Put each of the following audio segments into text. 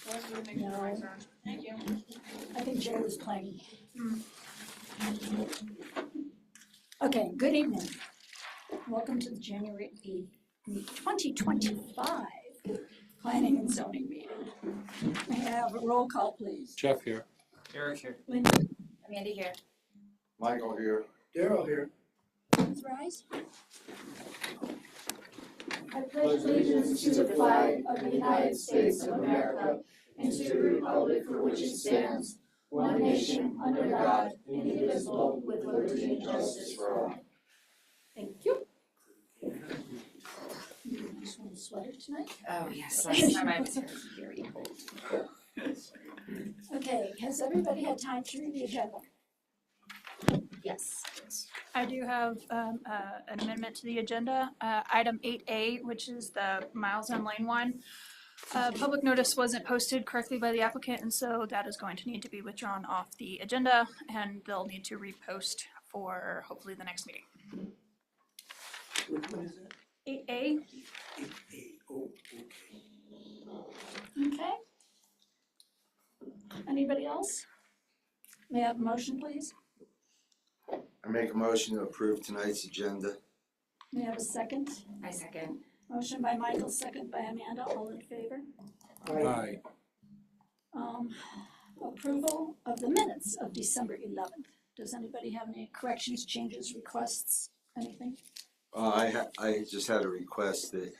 No. Thank you. I think Jay was playing. Okay, good evening. Welcome to the January 8th, 2025 Planning and Zoning meeting. May I have a roll call, please? Jeff here. Eric here. Linda, Amanda here. Michael here. Daryl here. please rise. I pledge allegiance to the flag of the United States of America and to the republic for which it stands, one nation, under God, indivisible, with liberty and justice for all. Thank you. You just want a sweater tonight? Oh, yes, last time I was here, it was very cold. Okay, has everybody had time to read the agenda? Yes. I do have an amendment to the agenda. Item 8A, which is the Miles and Lane one. Public notice wasn't posted correctly by the applicant, and so that is going to need to be withdrawn off the agenda, and they'll need to repost for hopefully the next meeting. What is that? 8A. 8A. Oh, okay. Okay. Anybody else? May I have a motion, please? I make a motion to approve tonight's agenda. May I have a second? I second. Motion by Michael, second by Amanda, all in favor? Aye. Approval of the minutes of December 11th. Does anybody have any corrections, changes, requests, anything? I just had a request that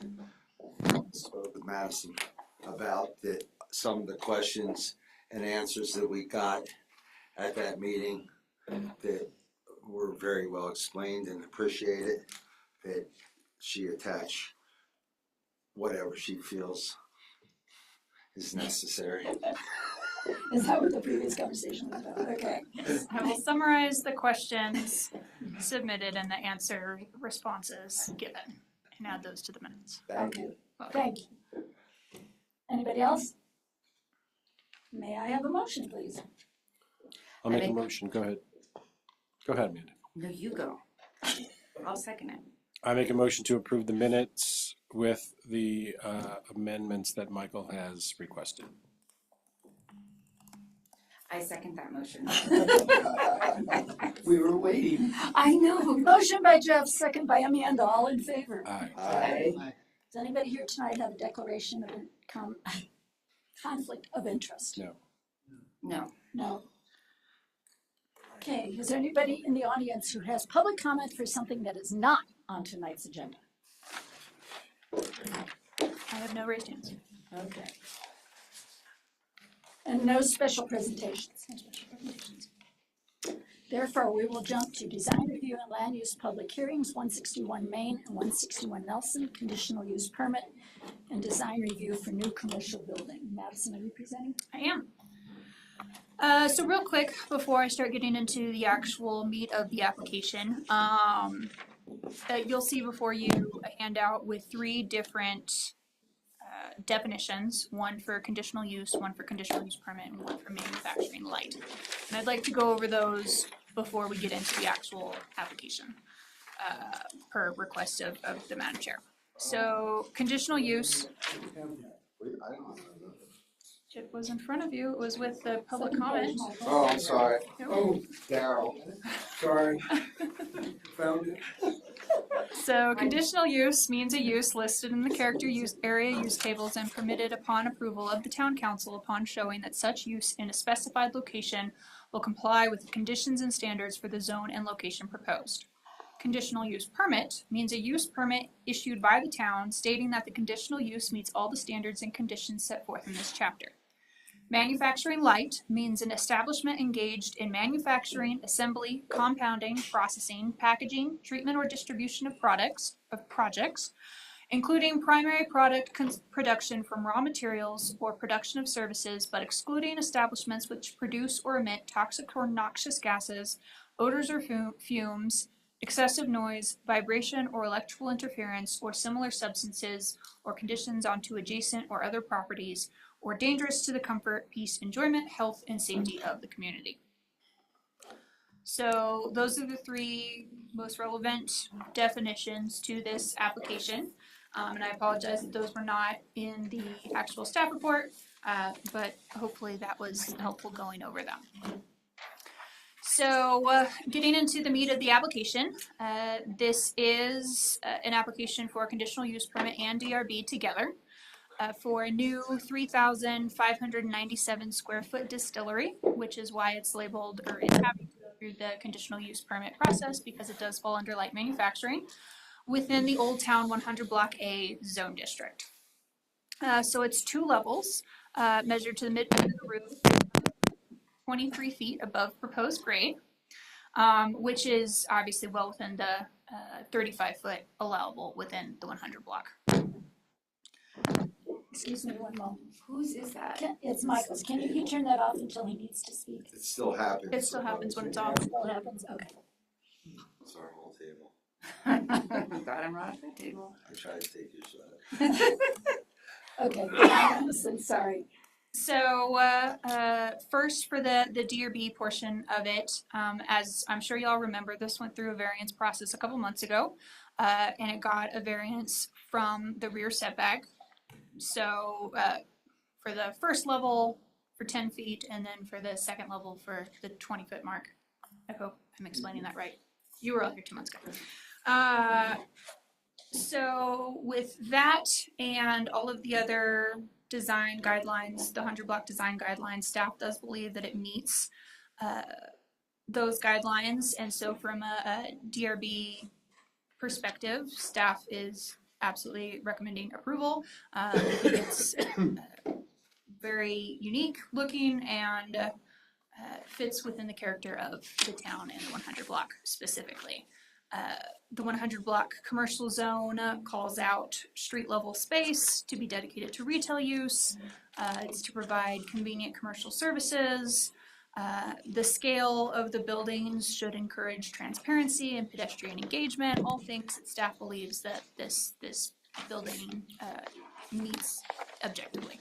I spoke with Madison about that some of the questions and answers that we got at that meeting that were very well explained and appreciated, that she attach whatever she feels is necessary. Is that what the previous conversation was about? Okay. I will summarize the questions submitted and the answer responses given and add those to the minutes. Thank you. Thank you. Anybody else? May I have a motion, please? I'll make a motion. Go ahead. Go ahead, Amanda. No, you go. I'll second it. I make a motion to approve the minutes with the amendments that Michael has requested. I second that motion. We were waiting. I know. Motion by Jeff, second by Amanda, all in favor. Aye. Aye. Does anybody here tonight have a declaration of conflict of interest? No. No. No. Okay, is there anybody in the audience who has public comment for something that is not on tonight's agenda? I have no raised hands. Okay. And no special presentations. No special presentations. Therefore, we will jump to design review and land use public hearings, 161 Main and 161 Nelson, conditional use permit, and design review for new commercial building. Madison, are you presenting? I am. So real quick, before I start getting into the actual meat of the application, you'll see before you a handout with 3 different definitions, one for conditional use, one for conditional use permit, and one for manufacturing light. And I'd like to go over those before we get into the actual application, per request of the Madam Chair. So conditional use, it was in front of you, it was with the public comment. Oh, I'm sorry. Oh, Daryl. sorry. Found it. So conditional use means a use listed in the character use area use tables and permitted upon approval of the town council upon showing that such use in a specified location will comply with the conditions and standards for the zone and location proposed. Conditional use permit means a use permit issued by the town stating that the conditional use meets all the standards and conditions set forth in this chapter. Manufacturing light means an establishment engaged in manufacturing, assembly, compounding, processing, packaging, treatment or distribution of projects, including primary product production from raw materials or production of services, but excluding establishments which produce or emit toxic or noxious gases, odors or fumes, excessive noise, vibration or electrical interference, or similar substances or conditions onto adjacent or other properties, or dangerous to the comfort, peace, enjoyment, health, and safety of the community. So those are the 3 most relevant definitions to this application. And I apologize that those were not in the actual staff report, but hopefully that was helpful going over them. So getting into the meat of the application, this is an application for a conditional use permit and DRB together for a new 3,597 square foot distillery, which is why it's labeled or is having to go through the conditional use permit process because it does fall under light manufacturing within the Old Town 100 Block A zone district. So it's 2 levels measured to the midpoint of the roof, 23 feet above proposed grade, which is obviously well within the 35-foot allowable within the 100 block. Excuse me one moment. Whose is that? It's Michael's. Can you turn that off until he needs to speak? It still happens. It still happens when it's off. That still happens, okay. It's our whole table. Got him right at the table. I tried to take your shot. Okay, I'm so sorry. So first for the DRB portion of it, as I'm sure y'all remember, this went through a variance process a couple months ago, and it got a variance from the rear setback. So for the first level for 10 feet, and then for the second level for the 20-foot mark. I hope I'm explaining that right. You were all here 2 months ago. So with that and all of the other design guidelines, the 100 block design guidelines, staff does believe that it meets those guidelines. And so from a DRB perspective, staff is absolutely recommending approval. I think it's very unique looking and fits within the character of the town and the 100 block specifically. The 100 block commercial zone calls out street level space to be dedicated to retail use. It's to provide convenient commercial services. The scale of the buildings should encourage transparency and pedestrian engagement, all things that staff believes that this building meets objectively.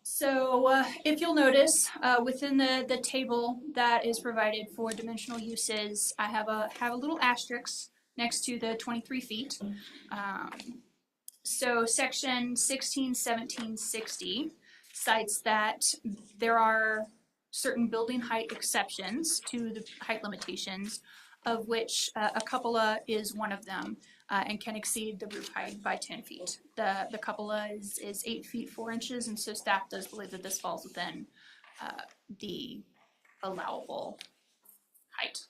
So if you'll notice, within the table that is provided for dimensional uses, I have a little asterisk next to the 23 feet. So section 161760 cites that there are certain building height exceptions to the height limitations, of which a cupola is one of them. And can exceed the roof height by 10 feet. The cupola is 8 feet 4 inches, and so staff does believe that this falls within the allowable height.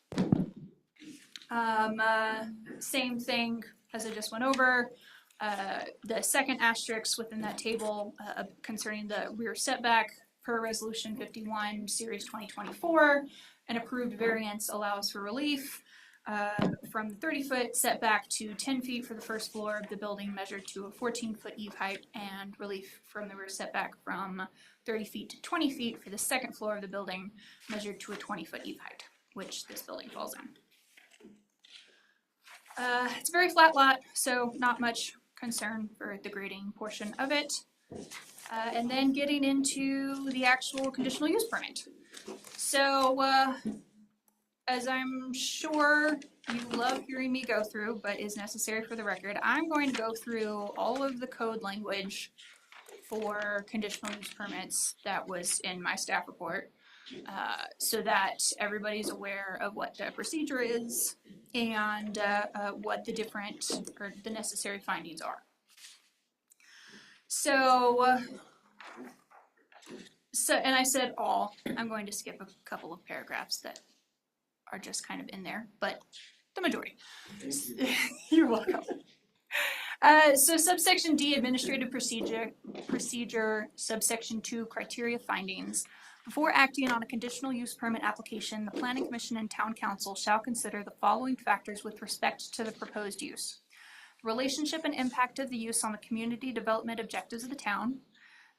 Same thing as I just went over. The second asterisk within that table concerning the rear setback per Resolution 51 Series 2024, an approved variance allows for relief. From the 30-foot setback to 10 feet for the first floor of the building measured to a 14-foot eve height, and relief from the rear setback from 30 feet to 20 feet for the second floor of the building measured to a 20-foot eve height, which this building falls in. It's a very flat lot, so not much concern for the grading portion of it. And then getting into the actual conditional use permit. So, as I'm sure you love hearing me go through, but is necessary for the record, I'm going to go through all of the code language for conditional use permits that was in my staff report, so that everybody's aware of what the procedure is and what the different or the necessary findings are. So, and I said all, I'm going to skip a couple of paragraphs that are just kind of in there, but the majority. You're welcome. So subsection D, administrative procedure, subsection 2, criteria findings. Before acting on a conditional use permit application, the Planning Commission and Town Council shall consider the following factors with respect to the proposed use. The relationship and impact of the use on the community development objectives of the town,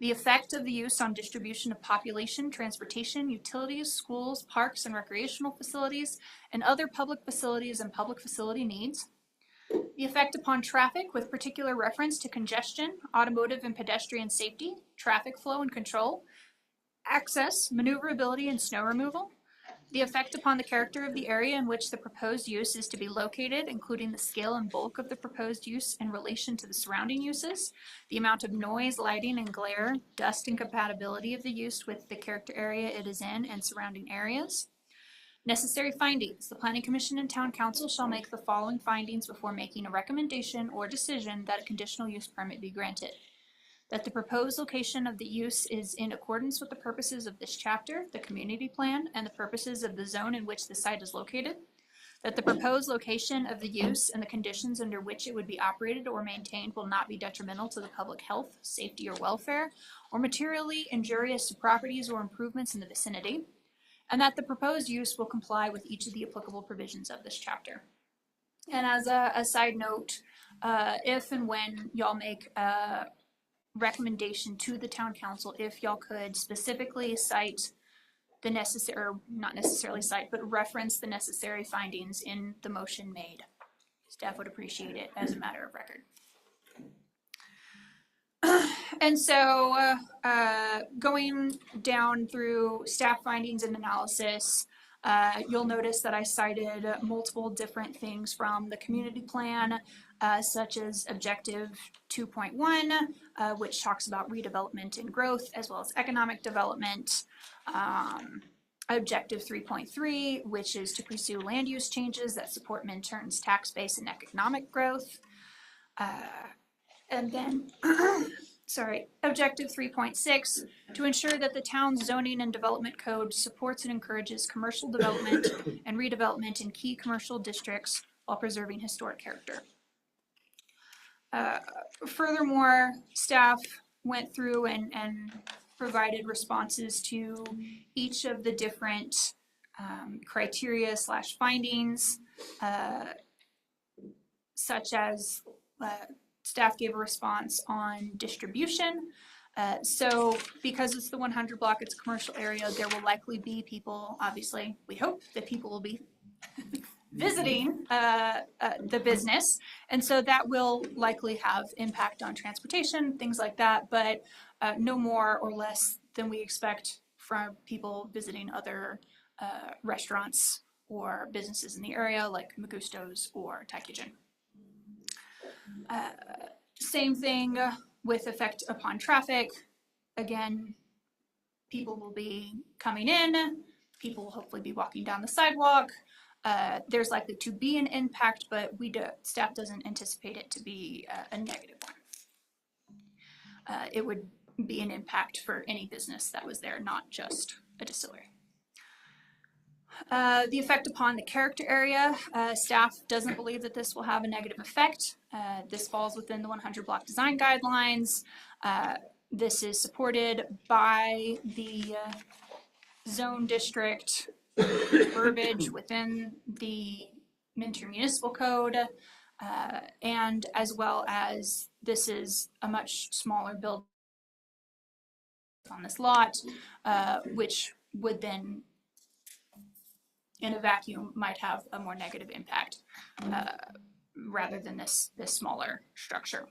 the effect of the use on distribution of population, transportation, utilities, schools, parks, and recreational facilities, and other public facilities and public facility needs. The effect upon traffic with particular reference to congestion, automotive and pedestrian safety, traffic flow and control, access, maneuverability, and snow removal. The effect upon the character of the area in which the proposed use is to be located, including the scale and bulk of the proposed use in relation to the surrounding uses, the amount of noise, lighting, and glare, dust, and compatibility of the use with the character area it is in and surrounding areas. Necessary findings. The Planning Commission and Town Council shall make the following findings before making a recommendation or decision that a conditional use permit be granted. That the proposed location of the use is in accordance with the purposes of this chapter, the community plan, and the purposes of the zone in which the site is located. That the proposed location of the use and the conditions under which it would be operated or maintained will not be detrimental to the public health, safety, or welfare, or materially injurious to properties or improvements in the vicinity. And that the proposed use will comply with each of the applicable provisions of this chapter. And as a side note, if and when y'all make a recommendation to the town council, if y'all could specifically cite the necessary, or not necessarily cite, but reference the necessary findings in the motion made. Staff would appreciate it as a matter of record. And so going down through staff findings and analysis, you'll notice that I cited multiple different things from the community plan, such as objective 2.1, which talks about redevelopment and growth, as well as economic development. Objective 3.3, which is to pursue land use changes that support Minturns' tax base and economic growth. And then, objective 3.6, to ensure that the town's zoning and development code supports and encourages commercial development and redevelopment in key commercial districts while preserving historic character. Furthermore, staff went through and provided responses to each of the different criteria / findings, such as staff gave a response on distribution. So because it's the 100 block, it's a commercial area, there will likely be people, obviously, we hope that people will be visiting the business. And so that will likely have impact on transportation, things like that, but no more or less than we expect from people visiting other restaurants or businesses in the area like Magusto's or Thai Kitchen. Same thing with effect upon traffic. Again, people will be coming in, people will hopefully be walking down the sidewalk. There's likely to be an impact, but staff doesn't anticipate it to be a negative one. It would be an impact for any business that was there, not just a distillery. The effect upon the character area, staff doesn't believe that this will have a negative effect. This falls within the 100 block design guidelines. This is supported by the zone district verbiage within the Minturn Municipal Code, and as well as this is a much smaller build on this lot, which would then in a vacuum might have a more negative impact rather than this smaller structure.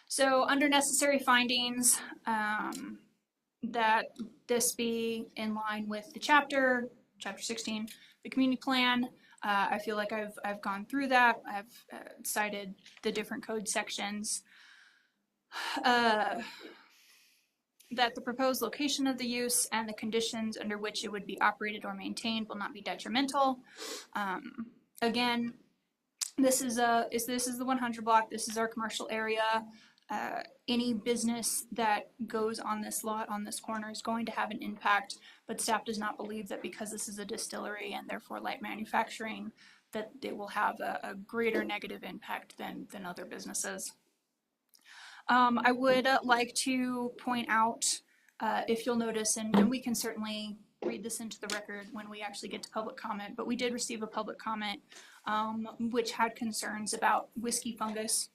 So under necessary findings, that this be in line with the chapter 16, the community plan. I feel like I've gone through that. I've cited the different code sections. That the proposed location of the use and the conditions under which it would be operated or maintained will not be detrimental. Again, this is the 100 block. This is our commercial area. Any business that goes on this lot, on this corner, is going to have an impact, but staff does not believe that because this is a distillery and therefore light manufacturing, that it will have a greater negative impact than other businesses. I would like to point out, if you'll notice, and we can certainly read this into the record when we actually get to public comment, but we did receive a public comment which had concerns about whiskey fungus,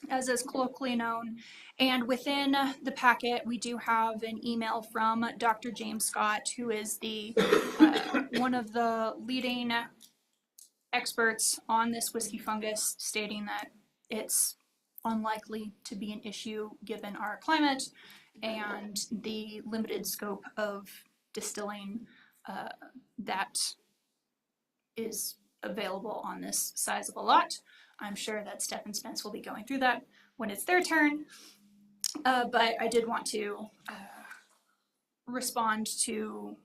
as is colloquially known. And within the packet, we do have an email from Dr. James Scott, who is the one of the leading experts on this whiskey fungus, stating that it's unlikely to be an issue given our climate and the limited scope of distilling that is available on this size of a lot. I'm sure that Steph and Spence will be going through that when it's their turn. But I did want to respond to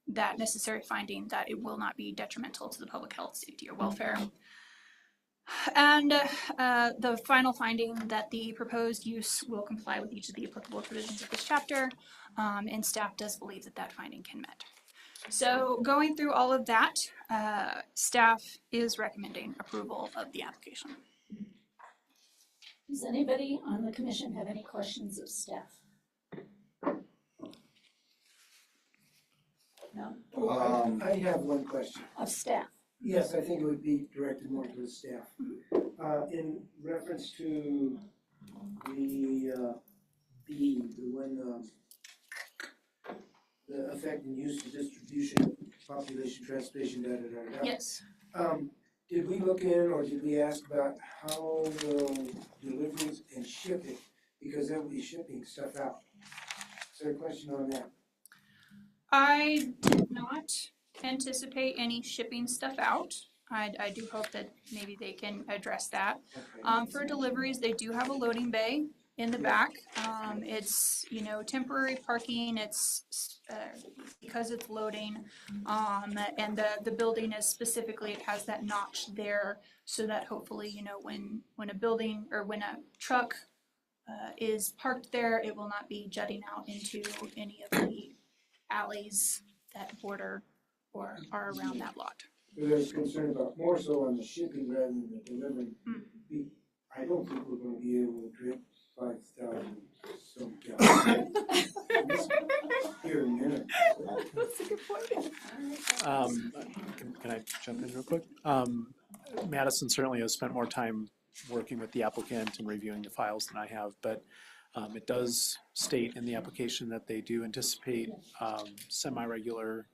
that necessary finding that it will not be detrimental to the public health, safety, or welfare. And the final finding that the proposed use will comply with each of the applicable provisions of this chapter, and staff does believe that that finding can met. So going through all of that, staff is recommending approval of the application. Does anybody on the commission have any questions of staff? No, I have one question. of staff. Yes, I think it would be directed more to the staff. In reference to the B, the one, the effect and use of distribution, population, transportation, da. Yes. Did we look in or did we ask about how will deliveries and shipping, because they'll be shipping stuff out? Is there a question on that? I did not anticipate any shipping stuff out. I do hope that maybe they can address that. Okay. For deliveries, they do have a loading bay in the back. It's, temporary parking. It's because it's loading. And the building is specifically, it has that notch there so that hopefully, when a building or when a truck is parked there, it will not be jutting out into any of the alleys that border or are around that lot. But there's concern about more so on the shipping rather than the delivery. I don't think we're gonna be able to drink 5,000 some gallons here in a minute. That's a good point. Can I jump in real quick? Madison certainly has spent more time working with the applicant and reviewing the files than I have, but it does state in the application that they do anticipate semi-regular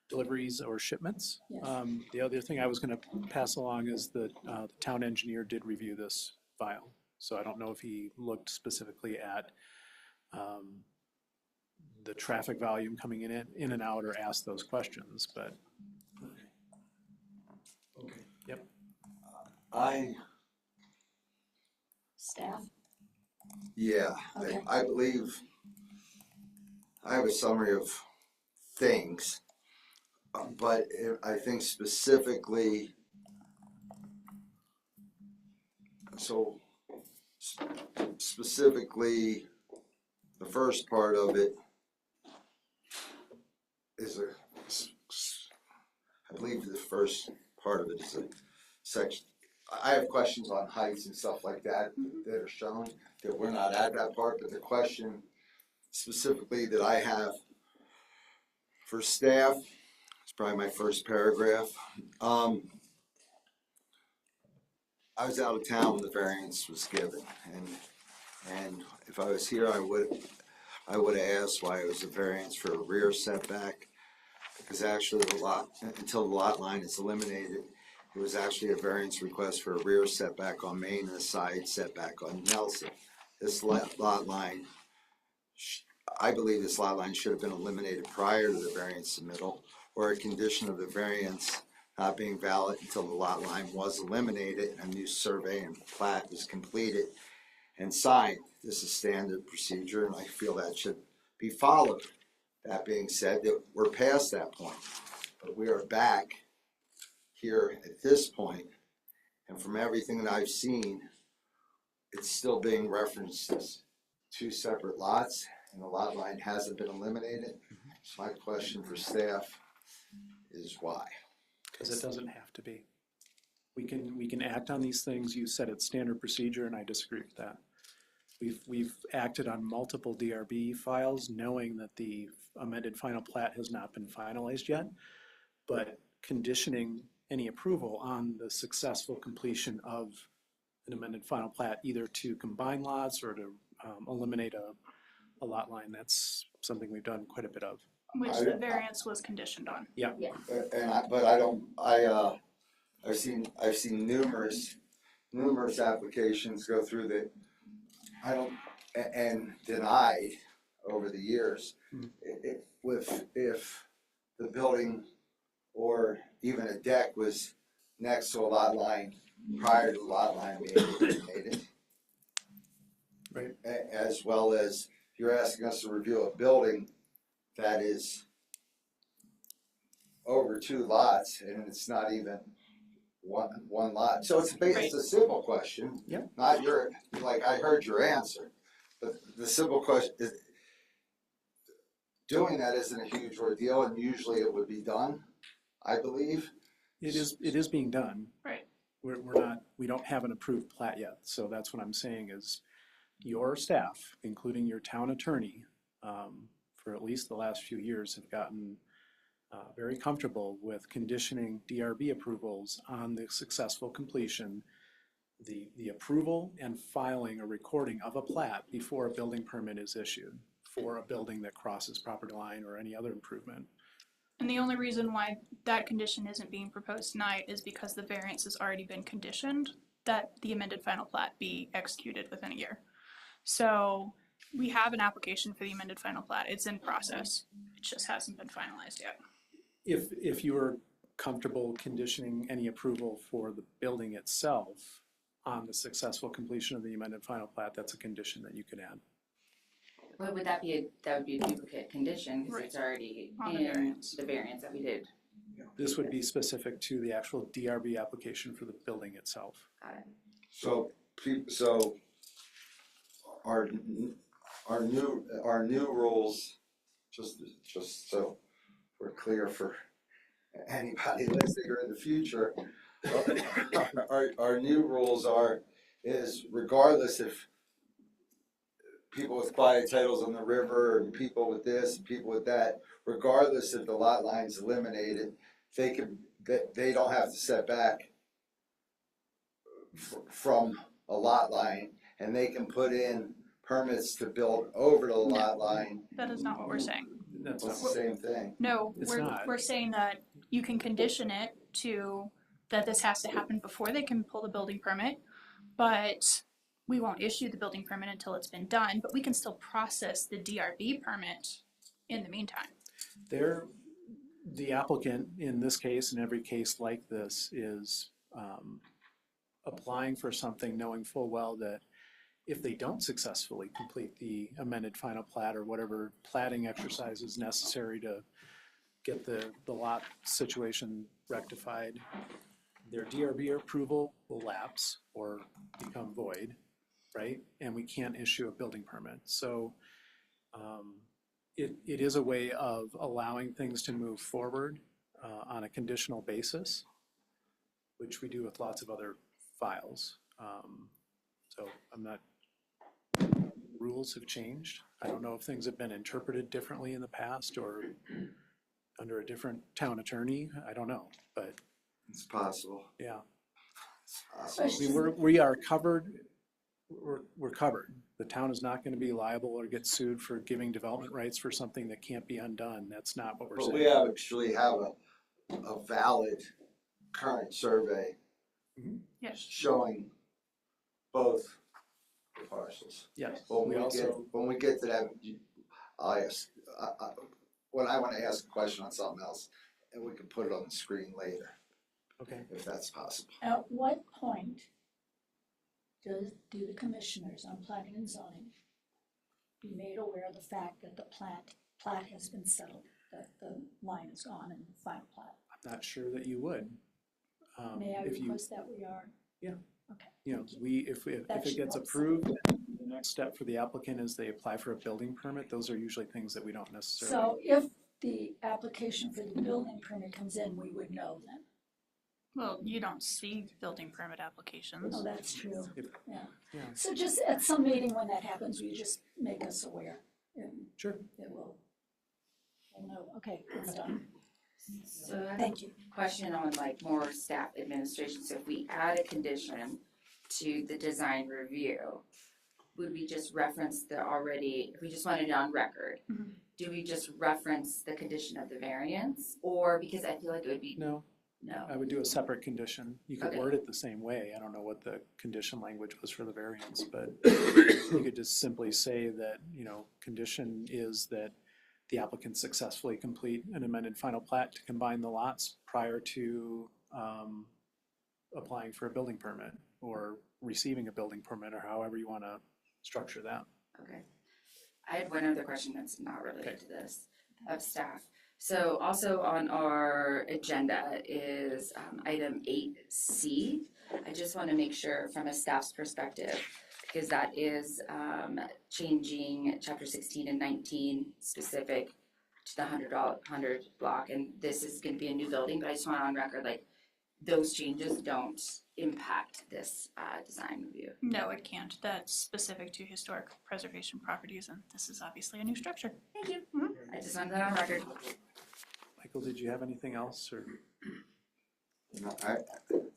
deliveries or shipments. Yes. The other thing I was going to pass along is that the town engineer did review this file. So I don't know if he looked specifically at the traffic volume coming in and out or asked those questions, but Okay. yep. Staff? Yeah, Okay. I believe I have a summary of things, but I think specifically, specifically, the first part of it is I believe the first part of it is a section. I have questions on heights and stuff like that that are shown, that we're not at that part, but the question specifically that I have for staff, it's probably my first paragraph. I was out of town when the variance was given, and if I was here, I would have asked why it was a variance for a rear setback, because actually until the lot line is eliminated, it was actually a variance request for a rear setback on Main and a side setback on Nelson. This lot line, I believe this lot line should have been eliminated prior to the variance submittal, or a condition of the variance not being valid until the lot line was eliminated and a new survey and plat was completed and signed. This is standard procedure, and I feel that should be followed. That being said, that we're past that point, but we are back here at this point, and from everything that I've seen, it's still being referenced as two separate lots, and the lot line hasn't been eliminated. So my question for staff is why? Because it doesn't have to be. We can act on these things. You said it's standard procedure, and I disagree with that. We've acted on multiple DRB files, knowing that the amended final plat has not been finalized yet, but conditioning any approval on the successful completion of an amended final plat, either to combine lots or to eliminate a lot line. That's something we've done quite a bit of. Which the variance was conditioned on. I've seen numerous applications go through that and denied over the years. If the building or even a deck was next to a lot line prior to the lot line being eliminated. Right. As well as you're asking us to review a building that is over 2 lots and it's not even one lot. So it's a simple question. Yep. Not your, like, I heard your answer, but the simple question is, doing that isn't a huge ordeal and usually it would be done, I believe. It is being done. Right. We don't have an approved plat yet, so that's what I'm saying is your staff, including your town attorney, for at least the last few years have gotten very comfortable with conditioning DRB approvals on the successful completion, the approval and filing a recording of a plat before a building permit is issued for a building that crosses property line or any other improvement. And the only reason why that condition isn't being proposed tonight is because the variance has already been conditioned that the amended final plat be executed within a year. So we have an application for the amended final plat. It's in process. It just hasn't been finalized yet. If you are comfortable conditioning any approval for the building itself on the successful completion of the amended final plat, that's a condition that you could add. What would that be? That would be a duplicate condition because it's already On the in variance. the variance that we did. This would be specific to the actual DRB application for the building itself. Got it. So our new rules, just so we're clear for anybody listening or in the future, our new rules is regardless if people with quiet titles on the river and people with this and people with that, regardless if the lot line's eliminated, they don't have to set back from a lot line, and they can put in permits to build over the lot line. That is not what we're saying. That's It's not the same thing. No, It's not. we're saying that you can condition it to that this has to happen before they can pull the building permit, but we won't issue the building permit until it's been done, but we can still process the DRB permit in the meantime. The applicant in this case, in every case like this, is applying for something knowing full well that if they don't successfully complete the amended final plat or whatever platting exercise is necessary to get the lot situation rectified, their DRB approval will lapse or become void, right? And we can't issue a building permit. So it is a way of allowing things to move forward on a conditional basis, which we do with lots of other files. So I'm not, rules have changed. I don't know if things have been interpreted differently in the past or under a different town attorney. I don't know, but It's possible. yeah. It's possible. I mean, we are covered, we're covered. The town is not going to be liable or get sued for giving development rights for something that can't be undone. That's not what we're But saying. we actually have a valid current survey Yes. showing both the parcels. Yes, When we also, we get to that, when I want to ask a question on something else, and we can put it on the screen later, okay. if that's possible. At what point do the commissioners on planning and zoning be made aware of the fact that the plat has been settled, that the line is gone in the final plat? I'm not sure that you would. May I If you, request that we are? Yeah. Okay. you know, if That it should gets help approved, the next step for the applicant is they apply for a building permit. Those are usually things that we don't necessarily. So if the application for the building permit comes in, we would know then? Well, you don't see building permit applications. Oh, that's true, If- yeah. Yeah. So just at some meeting when that happens, will you just make us aware? And Sure. it will, we'll know, okay, it's done, So I have thank you. a question on like more staff administration. So if we add a condition to the design review, would we just reference the already, if we just wanted it on record, Mhm. do we just reference the condition of the variance? Or because I feel like it would be, No, no. I would do a separate condition. You could Okay. word it the same way. I don't know what the condition language was for the variance, but you could just simply say that, you know, condition is that the applicant successfully complete an amended final plat to combine the lots prior to applying for a building permit or receiving a building permit, or however you want to structure that. Okay. I had one other question that's not related to this, of staff. So also on our agenda is item 8C. I just want to make sure from a staff's perspective, because that is changing chapter 16 and 19 specific to the 100 block, and this is going to be a new building, but I just want on record, like, those changes don't impact this design review. No, it can't. That's specific to historic preservation properties, and this is obviously a new structure. Thank you. I just wanted that on record. Michael, did you have anything else, or?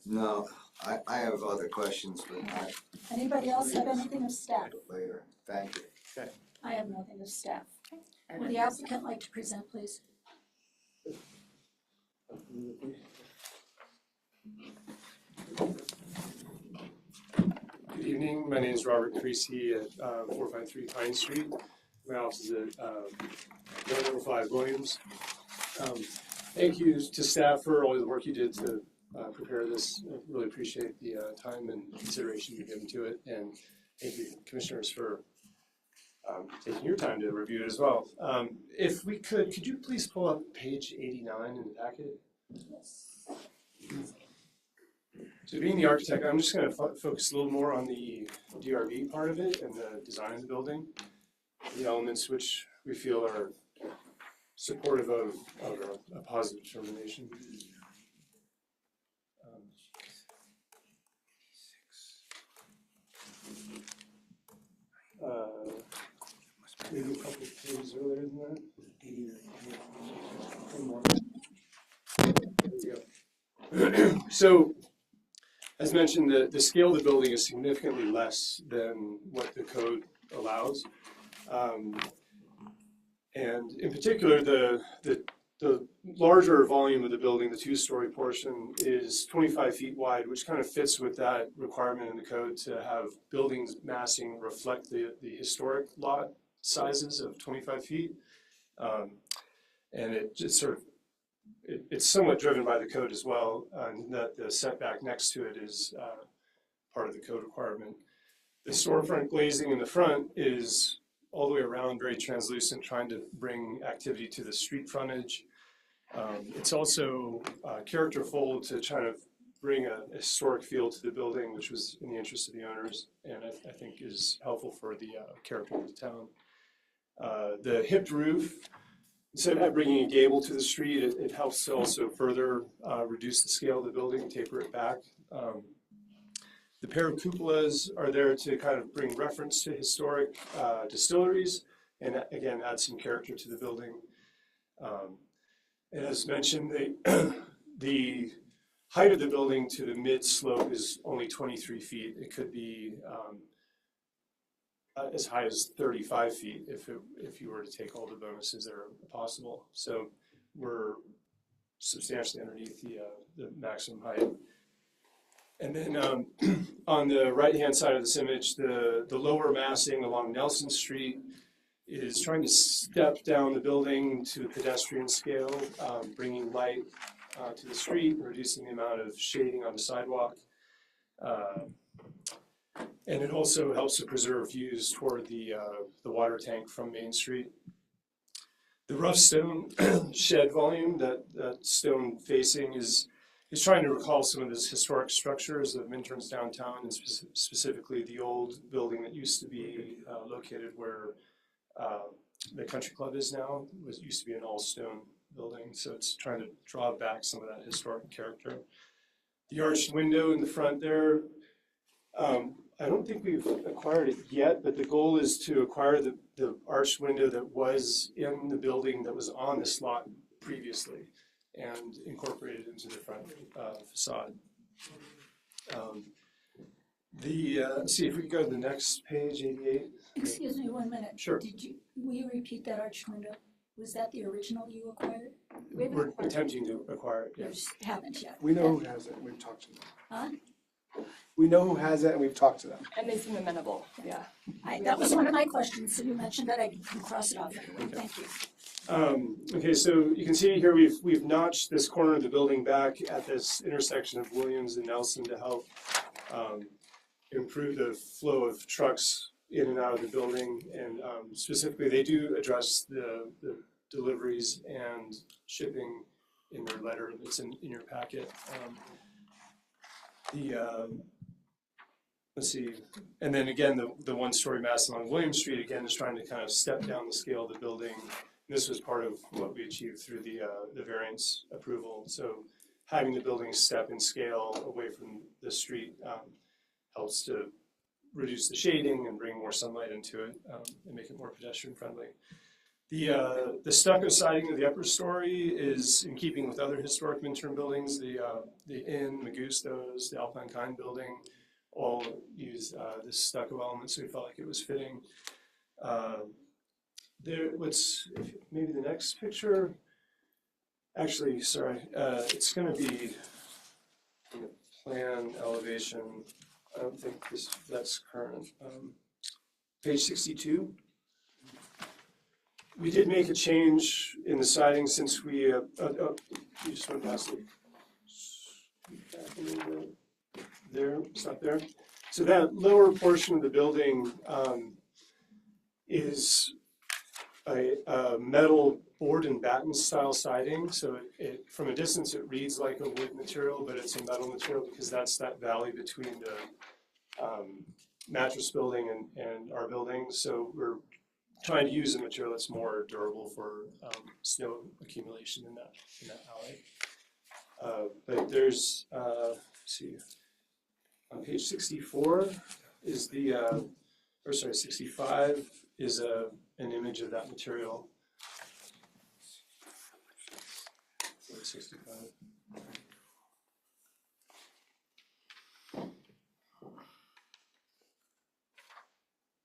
No, I have other questions, but Anybody else have anything of staff? later. Thank you. I have nothing of staff. I Would the applicant like to present, please? Good evening, my name is Robert Creasy at 453 Pine Street. My office is at 105 Williams. Thank you to staff for all the work you did to prepare this. I really appreciate the time and consideration you've given to it, and thank you, commissioners, for taking your time to review it as well. If we could you please pull up page 89 in the packet? Yes. So being the architect, I'm just going to focus a little more on the DRB part of it and the design of the building, the elements which we feel are supportive of a positive determination. Maybe a couple of pages earlier than that. 89. One more. There we go. So, as mentioned, the scale of the building is significantly less than what the code allows. And in particular, the larger volume of the building, the two-story portion, is 25 feet wide, which kind of fits with that requirement in the code to have buildings massing reflect the historic lot sizes of 25 feet. And it just sort of, it's somewhat driven by the code as well, and that the setback next to it is part of the code requirement. The storefront glazing in the front is all the way around very translucent, trying to bring activity to the street frontage. It's also characterful to try to bring a historic feel to the building, which was in the interest of the owners, and I think is helpful for the character of the town. The hipped roof, instead of bringing a gable to the street, it helps to also further reduce the scale of the building, taper it back. The pair of cupolas are there to kind of bring reference to historic distilleries and again add some character to the building. And as mentioned, the height of the building to the mid slope is only 23 feet. It could be as high as 35 feet if you were to take all the bonuses that are possible. So we're substantially underneath the maximum height. And then on the right-hand side of this image, the lower massing along Nelson Street is trying to step down the building to a pedestrian scale, bringing light to the street, reducing the amount of shading on the sidewalk. And it also helps to preserve views toward the water tank from Main Street. The rough stone shed volume, that stone facing is trying to recall some of these historic structures of Minturns downtown, and specifically the old building that used to be located where the country club is now. It used to be an all-stone building, so it's trying to draw back some of that historic character. The arched window in the front there, I don't think we've acquired it yet, but the goal is to acquire the arched window that was in the building that was on this lot previously and incorporate it into the front facade. Let's see if we can go to the next page, 88. Excuse me 1 minute. Sure. Will you repeat that arch window? Was that the original you acquired? We're attempting to acquire it, You yes. just haven't yet. We know who has it, and we've talked to them. Huh? We know who has it, and we've talked to them. And they seem amenable, yeah. That was one of my questions, so you mentioned that I can cross it off anyway, thank you. Okay, so you can see here we've notched this corner of the building back at this intersection of Williams and Nelson to help improve the flow of trucks in and out of the building. And specifically, they do address the deliveries and shipping in their letter that's in your packet. Let's see, and then again, the one-story mass along Williams Street, again, is trying to kind of step down the scale of the building. This was part of what we achieved through the variance approval. So having the building step in scale away from the street helps to reduce the shading and bring more sunlight into it and make it more pedestrian friendly. The stucco siding of the upper story is in keeping with other historic Minturn buildings. The Inn, Magustos, the Alpine Kind building all use this stucco element, so we felt like it was fitting. Maybe the next picture. Actually, sorry, it's going to be in the plan elevation. I don't think that's current. Page 62. We did make a change in the siding since we you just went past it. Back a little bit. There, stop there. So that lower portion of the building is a metal board and batten style siding. So it from a distance it reads like a wood material, but it's a metal material because that's that valley between the mattress building and our building. So we're trying to use a material that's more durable for snow accumulation in that alley. But there's let's see. On page 64 is 65 is an image of that material. 65.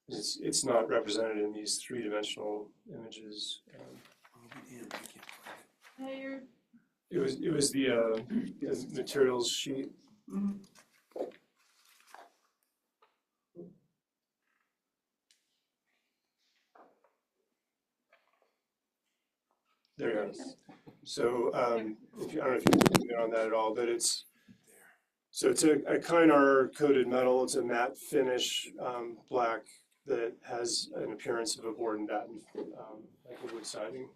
It's not represented in these three-dimensional images. It was the materials sheet. Mm-hmm. There you go. So I don't know if you can on that at all, but it's a Kynar coated metal. It's a matte finish, black that has an appearance of a board and batten, like a wood siding,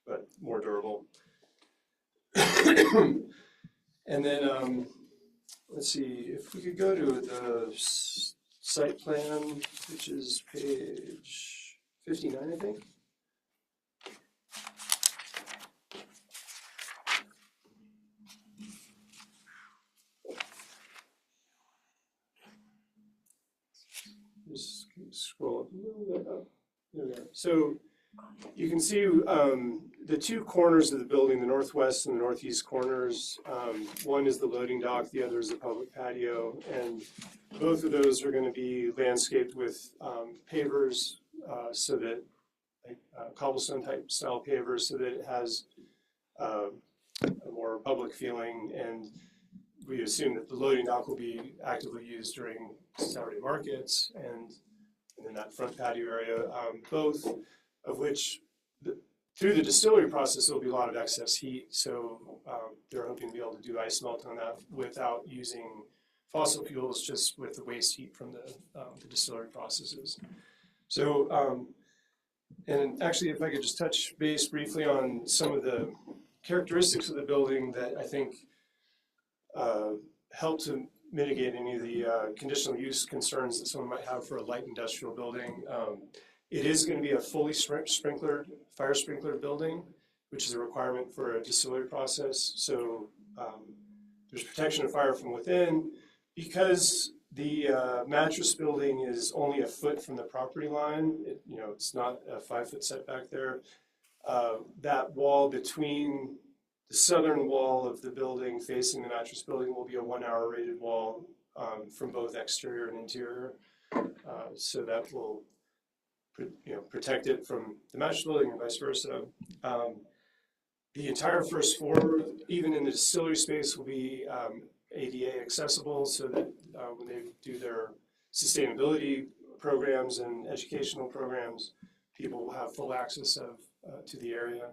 but more durable. And then let's see if we could go to the site plan, which is page 59, I think. Just scroll up a little bit up. There we are. So you can see the two corners of the building, the northwest and the northeast corners. One is the loading dock, the other is the public patio, and both of those are going to be landscaped with pavers, so that cobblestone type style pavers, so that it has a more public feeling. And we assume that the loading dock will be actively used during Saturday markets and then that front patio area, both of which through the distillery process there will be a lot of excess heat, so they're hoping to be able to do ice melt on that without using fossil fuels, just with the waste heat from the distillery processes. So and actually if I could just touch base briefly on some of the characteristics of the building that I think help to mitigate any of the conditional use concerns that someone might have for a light industrial building. It is going to be a fully fire sprinklered building, which is a requirement for a distillery process. So there's protection of fire from within. Because the mattress building is only a foot from the property line, it's not a 5-foot setback there. That wall between the southern wall of the building facing the mattress building will be a 1-hour rated wall from both exterior and interior. So that will protect it from the mattress building and vice versa. The entire first floor, even in the distillery space, will be ADA accessible, so that when they do their sustainability programs and educational programs, people will have full access to the area.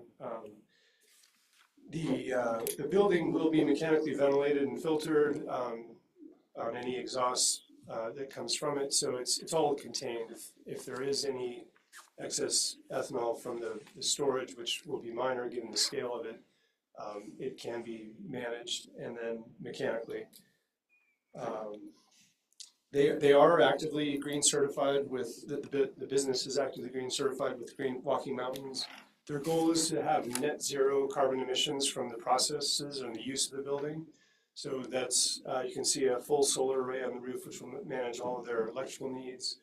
The building will be mechanically ventilated and filtered on any exhaust that comes from it, so it's all contained. If there is any excess ethanol from the storage, which will be minor given the scale of it, it can be managed and then mechanically. They are actively green certified with, the business is actively green certified with Green Walking Mountains. Their goal is to have net zero carbon emissions from the processes and the use of the building. So that's, you can see a full solar array on the roof, which will manage all of their electrical needs.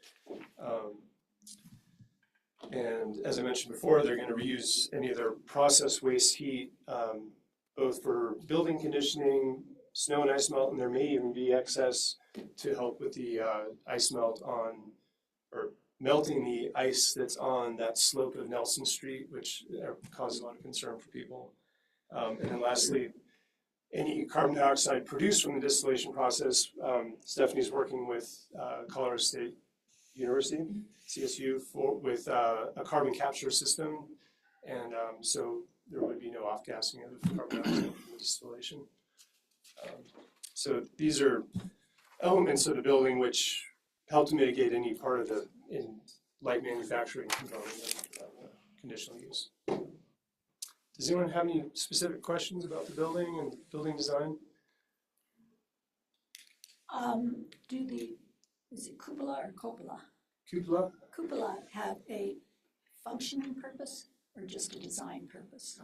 And as I mentioned before, they're going to reuse any of their process waste heat, both for building conditioning, snow and ice melt, and there may even be excess to help with the ice melt on, or melting the ice that's on that slope of Nelson Street, which causes a lot of concern for people. And then lastly, any carbon dioxide produced from the distillation process, Stephanie's working with Colorado State University, CSU, with a carbon capture system. And so there would be no off-gassing of carbon dioxide from the distillation. So these are elements of the building which help to mitigate any part of the light manufacturing component of conditional use. Does anyone have any specific questions about the building and building design? Is it cupola or cupola? Cupola? Cupola have a functioning purpose or just a design purpose?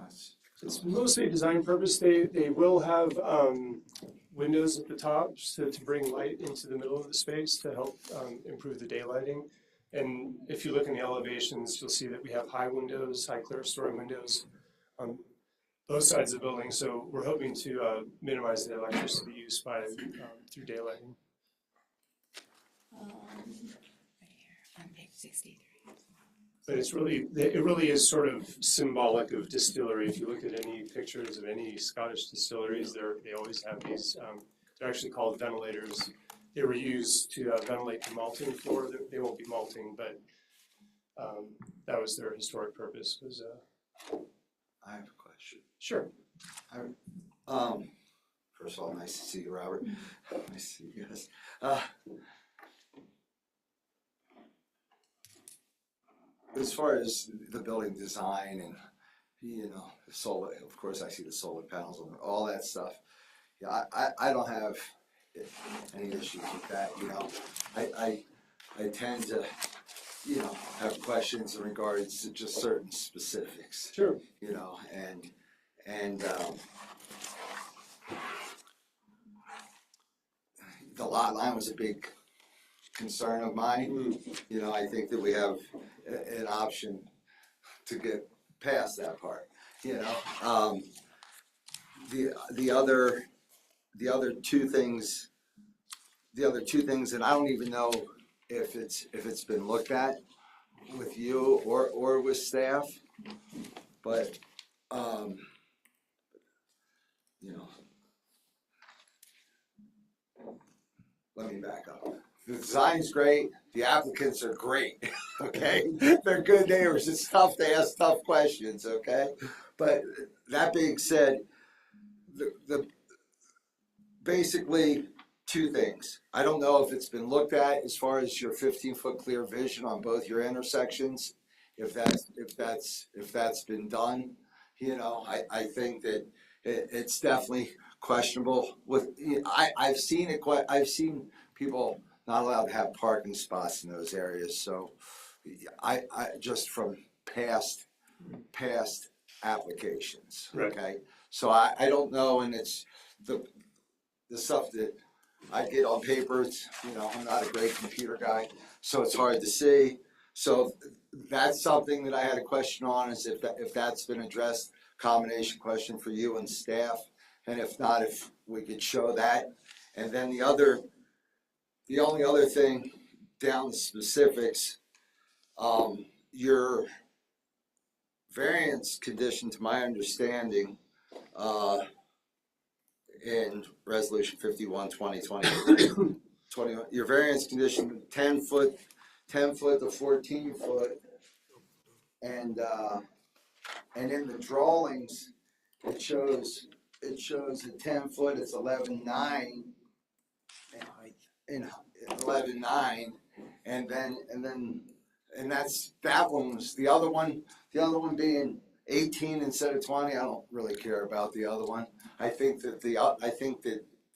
It's mostly a design purpose. They will have windows at the top to bring light into the middle of the space to help improve the daylighting. And if you look in the elevations, you'll see that we have high windows, high clerestory windows on both sides of the building. So we're hoping to minimize the electricity use by through daylighting. On page 63. But it really is sort of symbolic of distillery. If you look at any pictures of any Scottish distilleries, they always have these. They're actually called ventilators. They were used to ventilate the malting floor. They won't be malting, but that was their historic purpose. Was I have a question. sure. First of all, nice to see you, Robert. Nice to see you guys. As far as the building design and, the solar, of course, I see the solar panels and all that stuff. Yeah, I don't have any issues with that, I tend to, have questions in regards to just certain specifics, Sure. and the lot line was a big concern of mine. I think that we have an option to get past that part, the other two things, and I don't even know if it's been looked at with you or with staff, but let me back up. The design's great, the applicants are great, okay? They're good neighbors, it's tough to ask tough questions, okay? But that being said, the basically two things. I don't know if it's been looked at as far as your 15-foot clear vision on both your intersections, if that's been done. I think that it's definitely questionable. I've seen people not allowed to have parking spots in those areas. So I just from past applications, Right. okay? So I don't know, and it's the stuff that I get on paper, I'm not a great computer guy, so it's hard to see. So that's something that I had a question on, is if that's been addressed, combination question for you and staff, and if not, if we could show that. And then the only other thing, down to specifics, your variance condition, to my understanding, in resolution 51/2020, your variance condition, 10-foot 10 foot to 14 foot. And in the drawings, it shows a 10 foot, it's 11.9. And 11.9, and that's, that one was, the other one being 18 instead of 20, I don't really care about the other one. I think that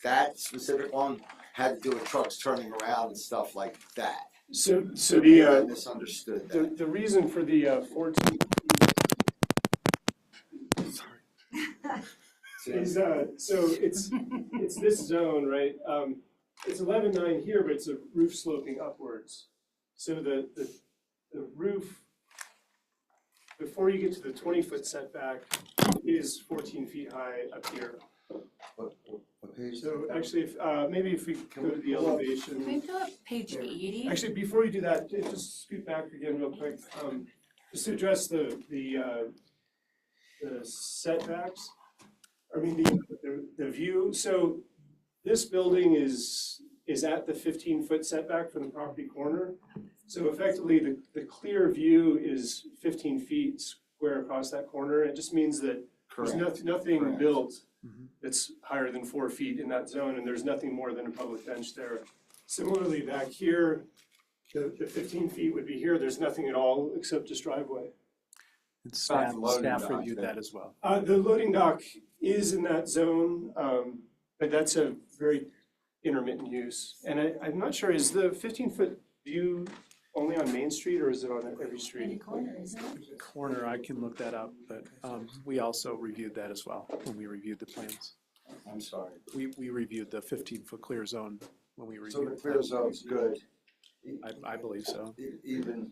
that specific one had to do with trucks turning around and stuff like that. So I misunderstood that. the reason for the 14 is, so it's this zone, right? It's 11.9 here, but it's a roof sloping upwards. So the roof, before you get to the 20-foot setback, is 14 feet high up here. What page? So actually, if, maybe if we go to the elevation. Can we go up page 80? Actually, before you do that, just scoot back again real quick, just to address the setbacks. I mean, the view, so this building is at the 15-foot setback from the property corner. So effectively, the clear view is 15 feet square across that corner. It just means that there's nothing Correct. built that's higher than 4 feet in that zone, and there's nothing more than a public bench there. Similarly, back here, the 15 feet would be here. There's nothing at all except just driveway. And staff loading dock reviewed there. that as well. The loading dock is in that zone, but that's a very intermittent use. And I'm not sure, is the 15-foot view only on Main Street or is it on every Any street? corner, isn't it? Corner, I can look that up, but we also reviewed that as well when we reviewed the plans. I'm sorry. We reviewed the 15-foot clear zone when we So the reviewed. clear zone's good. I believe so. Even.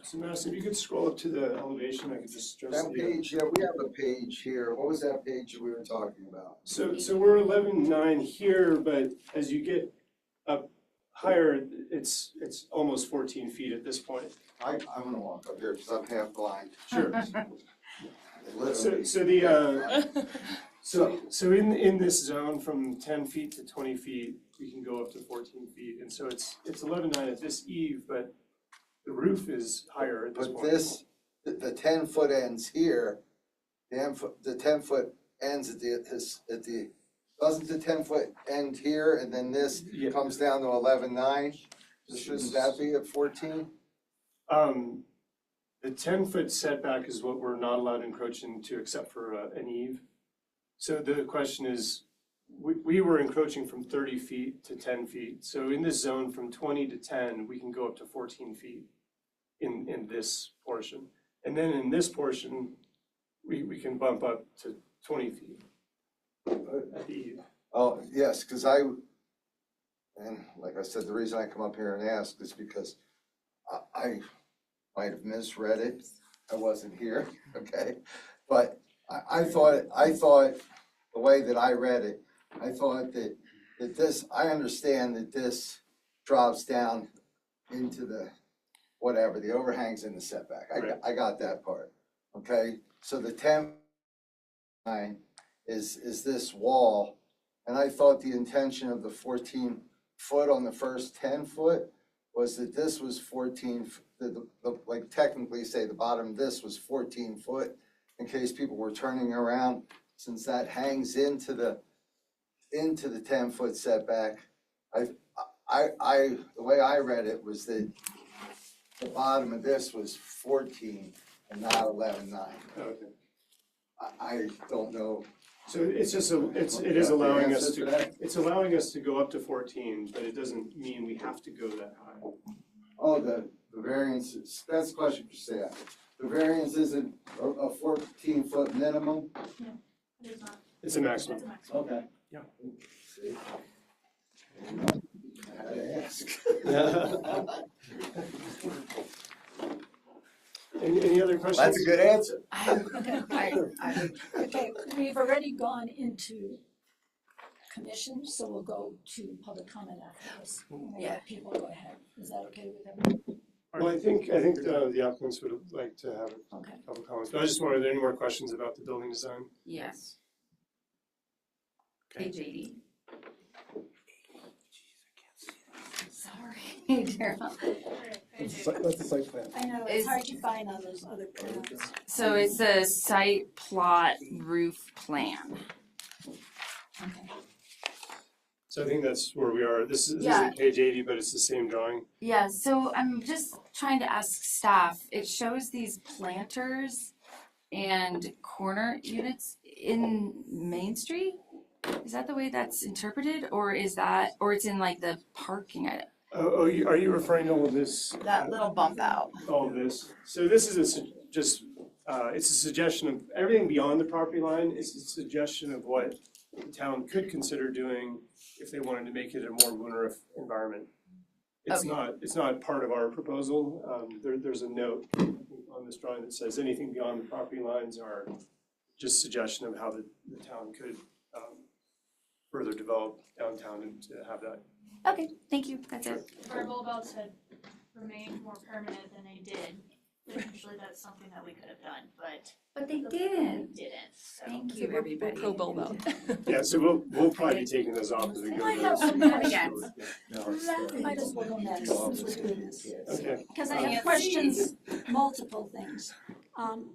So Madison, if you could scroll up to the elevation, I could just address That the. page, yeah, we have a page here. What was that page we were talking about? So we're 11.9 here, but as you get up higher, it's almost 14 feet at this point. I'm gonna walk up here because I'm half blind. Sure. Literally. So in this zone, from 10 feet to 20 feet, we can go up to 14 feet. And so it's 11.9 at this eve, but the roof is higher at this But point. this, the 10 foot ends here, the 10 foot ends at the, doesn't the 10 foot end here and then this Yeah. comes down to 11.9? Shouldn't that be at 14? The 10-foot setback is what we're not allowed to encroach into except for an eve. So the question is, we were encroaching from 30 feet to 10 feet. So in this zone, from 20 to 10, we can go up to 14 feet in this portion. And then in this portion, we can bump up to 20 feet at the eve. Oh, yes, because and like I said, the reason I come up here and ask is because I might have misread it. I wasn't here, okay? But I thought the way that I read it, I thought that this, I understand that this drops down into the, whatever, the overhangs in the setback. Right. I got that part, okay? So the 10 line is this wall, and I thought the intention of the 14 foot on the first 10 foot was that this was 14, like technically say the bottom of this was 14 foot in case people were turning around, since that hangs into the 10 foot setback. The way I read it was that the bottom of this was 14 and not 11.9. Okay. I don't know. So it's just, it is allowing us Answer to, that? it's allowing us to go up to 14, but it doesn't mean we have to go that high. Oh, the variance, that's a question for staff. The variance isn't a 14 foot minimum? It's a maximum. Okay. Yeah. See? I had to ask. Any other questions? That's a good answer. Okay, we've already gone into commission, so we'll go to public comment after this. We'll let people go ahead. Is that okay with everyone? Well, I think the applicants would like to have Okay. a couple comments, but I just wondered, are there any more questions about the building design? Yes. Okay. Page 80. Sorry. Hey, Daryl. That's the site plan. I know, it's hard to find on those other plans. So it's a site plot roof plan. Okay. So I think that's where we are. This Yeah. isn't page 80, but it's the same drawing. Yeah, so I'm just trying to ask staff, it shows these planters and corner units in Main Street? Is that the way that's interpreted, or is that, or it's in like the parking? Are you referring to all of this? That little bump out. All of this. So this is it's a suggestion of, everything beyond the property line is a suggestion of what the town could consider doing if they wanted to make it a more lunar environment. It's not part of our proposal. There's a note on this drawing that says anything beyond the property lines are just suggestion of how the town could further develop downtown and to have that. Okay, thank you, that's it. If our bulb outs had remained more permanent than they did, potentially that's something that we could have done, but But they didn't. didn't, so. Thank you, everybody. Pro bulb out. Yeah, so we'll probably be taking those off as we go. I have through some this. questions. That might as well go next, since we're doing this. Okay. Because I have questions, multiple things.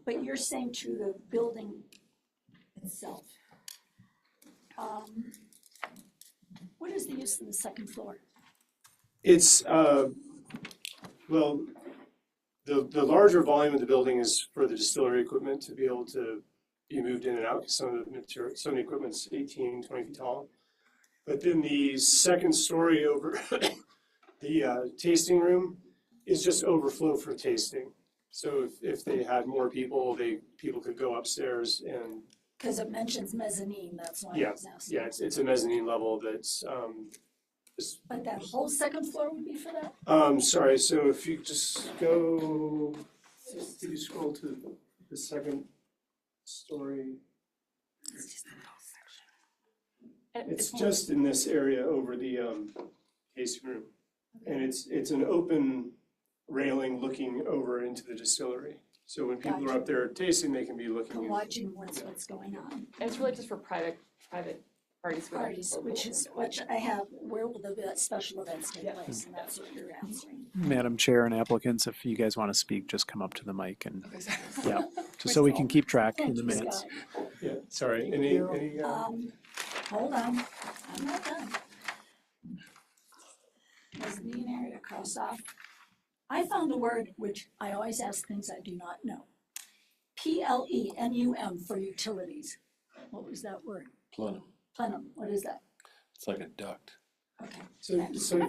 But you're saying to the building itself. What is the use of the second floor? It's, well, the larger volume of the building is for the distillery equipment to be able to be moved in and out. Some of the equipment's 18, 20 feet tall. But then the second story over the tasting room is just overflow for tasting. So if they had more people, people could go upstairs and, Because it mentions mezzanine, that's why I yeah, was asking. yeah, it's a mezzanine level that's, But that whole second floor would be for that? sorry, so if you just go, did you scroll to the second story? It's just in this area over the tasting room. And it's an open railing looking over into the distillery. So when people are up there tasting, they can be For looking. watching what's going on. And it's really just for private parties. Parties, which I have, where will the special events take place? And that's what you're answering. Madam Chair and applicants, if you guys want to speak, just come up to the mic and, Okay, sorry. yeah, just so we can keep track in Thank the you, minutes. Scott. Yeah, sorry, any, Hold on, I'm not done. Mezzanine area cross off. I found a word which I always ask things I do not know. PLENUM for utilities. What was that word? Plenum. Plenum, what is that? It's like a duct. Okay. so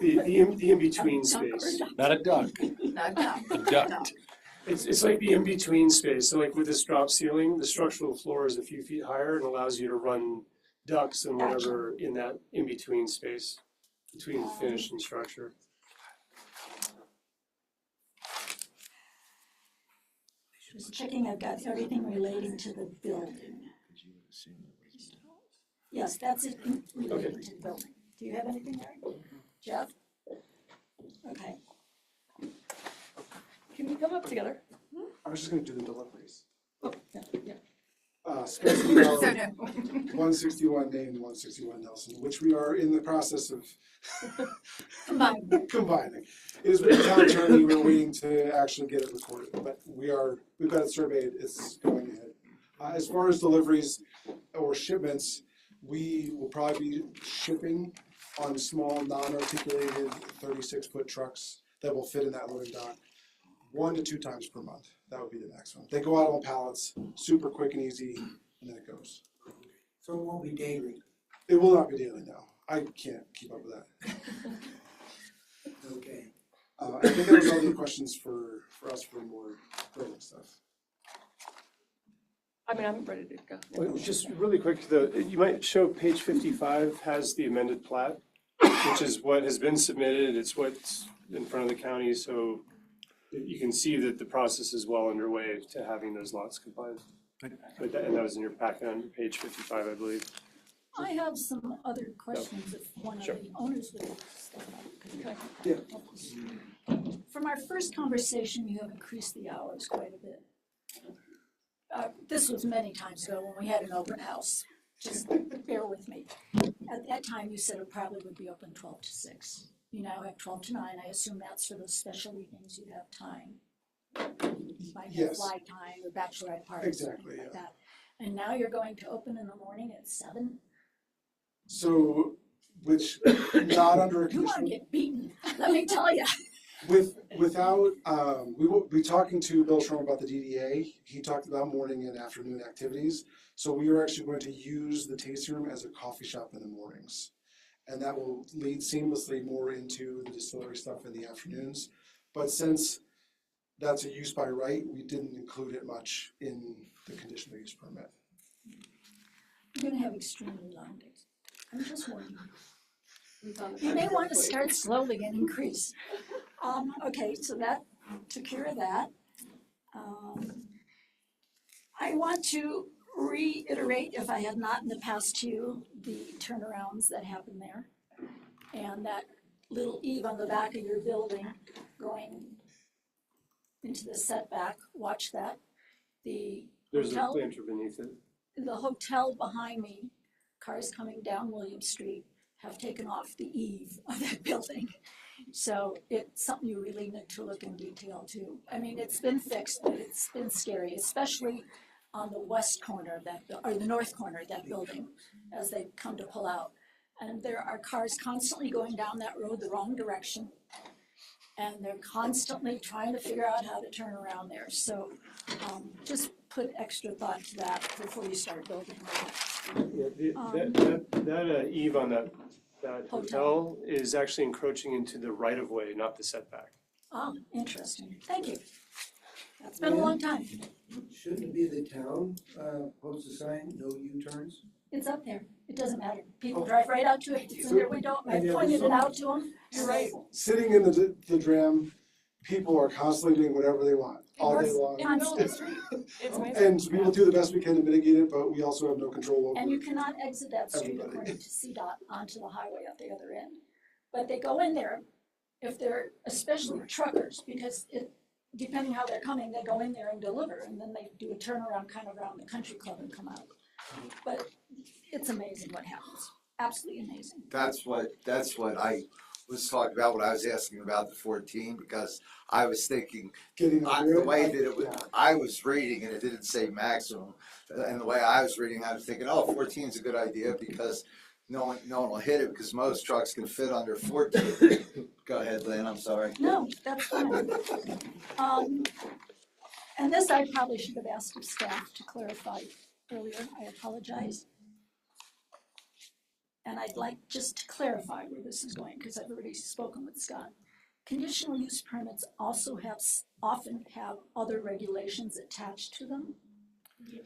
the in-between space. Not a duck, a duct. It's like the in-between space. So like with this drop ceiling, the structural floor is a few feet higher and allows you to run ducts and whatever in that in-between space between finish and structure. Just checking I've got everything relating to the building. Yes, that's it relating to the building. Do you have anything there? Jeff? Okay. Can we come up together? I was just gonna do the deliveries. Oh, yeah. Spencer Valley, So no. 161 Dane, 161 Nelson, which we are in the process of Combined. combining. It is with the town attorney, we're waiting to actually get it recorded, but we've got it surveyed, it's going ahead. As far as deliveries or shipments, we will probably be shipping on small, non-articulated 36-foot trucks that will fit in that loading dock 1 to 2 times per month. That would be the next one. They go out on pallets, super quick and easy, and then it goes. So it won't be daily, It will not be daily now. I can't keep up with that. okay? I think that was all the questions for us for more building stuff. I mean, I'm ready to go. Well, just really quick, you might show page 55 has the amended plat, which is what has been submitted. It's what's in front of the county, so you can see that the process is well underway to having those lots compliant. And that was in your packet on page 55, I believe. I have some other questions if one of Sure. the owners would step up. Yeah. From our first conversation, you have increased the hours quite a bit. This was many times ago when we had an open house. Just bear with me. At that time, you said it probably would be open 12 to 6. you now have 12 to 9. I assume that's for those special evenings you have time. You might have Yes. fly time or bachelorette parties, Exactly, something like yeah. that. And now you're going to open in the morning at 7? So, which, not under a You want to conditional, get beaten, let me tell you. without, we will be talking to Bill Sherman about the DDA. He talked about morning and afternoon activities. So we are actually going to use the tasting room as a coffee shop in the mornings. And that will lead seamlessly more into the distillery stuff in the afternoons. But since that's a use by right, we didn't include it much in the conditional use permit. You're gonna have extremely long days. I'm just warning you. You may want to start slowly and increase. Okay, so that took care of that. I want to reiterate, if I had not in the past to you, the turnarounds that happen there. And that little eave on the back of your building going into the setback, watch that. The There's a hotel, planter beneath it. the hotel behind me, cars coming down William Street, have taken off the eave of that building. So it's something you really need to look in detail too. I mean, it's been fixed, but it's been scary, especially on the west corner of that, or the north corner of that building, as they come to pull out. And there are cars constantly going down that road the wrong direction. And they're constantly trying to figure out how to turn around there. So just put extra thought to that before you start building. Yeah, that eve on that hotel is actually encroaching into the right of way, not the setback. Oh, interesting. Thank you. That's been a long time. Shouldn't it be the town, post a sign, no U-turns? It's up there. It doesn't matter. People drive right out to it. It's in their window. I pointed it out to them. You're right. Sitting in the dram, people are constantly doing whatever they want, all day long. In the middle of the street. It's amazing. And we will do the best we can to mitigate it, but we also have no control over And you it. cannot exit that street Everybody. according to CDOT onto the highway at the other end. But they go in there, if they're, especially truckers, because depending how they're coming, they go in there and deliver, and then they do a turnaround kind of around the country club and come out. But it's amazing what happens. Absolutely amazing. That's what I was talking about when I was asking about the 14, because I was thinking, Getting the way that it was, yeah. I was reading and it didn't say maximum. And the way I was reading, I was thinking, oh, 14 is a good idea because no one will hit it because most trucks can fit under 14. Go ahead, Lynn, I'm sorry. No, that's fine. And this I probably should have asked of staff to clarify earlier. I apologize. And I'd like just to clarify where this is going, because I've already spoken with Scott. Conditional use permits also often have other regulations attached to them,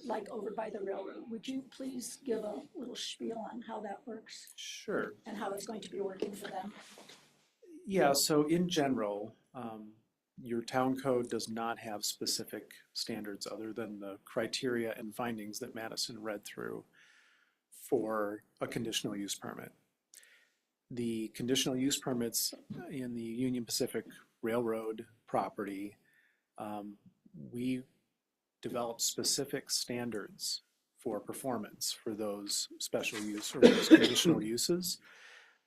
like over by the railroad. Would you please give a little spiel on how that works Sure. and how it's going to be working for them? Yeah, so in general, your town code does not have specific standards other than the criteria and findings that Madison read through for a conditional use permit. The conditional use permits in the Union Pacific Railroad property, we develop specific standards for performance for those special use or those conditional uses,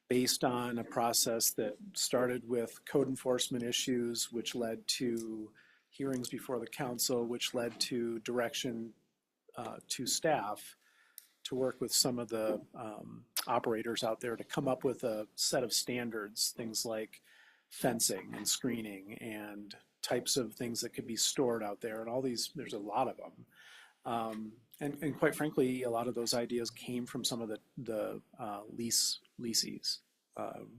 based on a process that started with code enforcement issues, which led to hearings before the council, which led to direction to staff to work with some of the operators out there to come up with a set of standards, things like fencing and screening and types of things that could be stored out there, and all these, there's a lot of them. And quite frankly, a lot of those ideas came from some of the leases.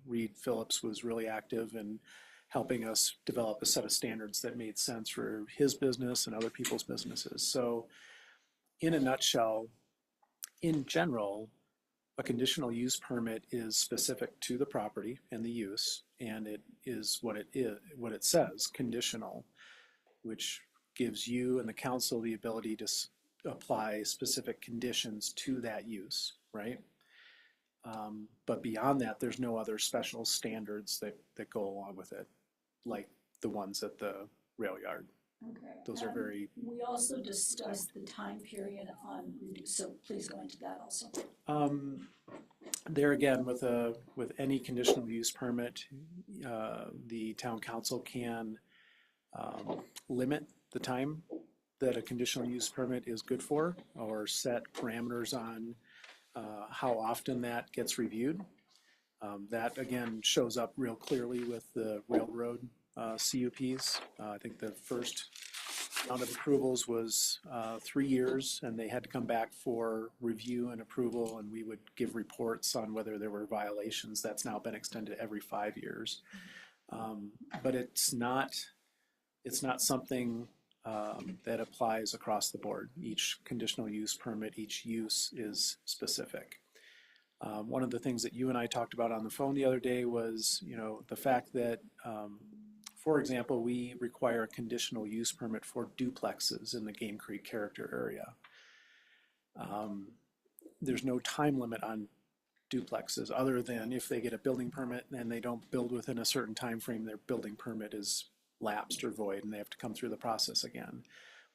Reed Phillips was really active in helping us develop a set of standards that made sense for his business and other people's businesses. So in a nutshell, in general, a conditional use permit is specific to the property and the use, and it is what it says, conditional, which gives you and the council the ability to apply specific conditions to that use, right? But beyond that, there's no other special standards that go along with it, like the ones at the rail yard. Okay. Those are very, We also discussed the time period on, so please go into that also. there again, with any conditional use permit, the town council can limit the time that a conditional use permit is good for, or set parameters on how often that gets reviewed. That again shows up real clearly with the railroad CUPs. I think the first round of approvals was 3 years, and they had to come back for review and approval, and we would give reports on whether there were violations. That's now been extended every 5 years. But it's not something that applies across the board. Each conditional use permit, each use is specific. One of the things that you and I talked about on the phone the other day was, the fact that, for example, we require a conditional use permit for duplexes in the Game Creek character area. There's no time limit on duplexes other than if they get a building permit and they don't build within a certain time frame, their building permit is lapsed or void and they have to come through the process again.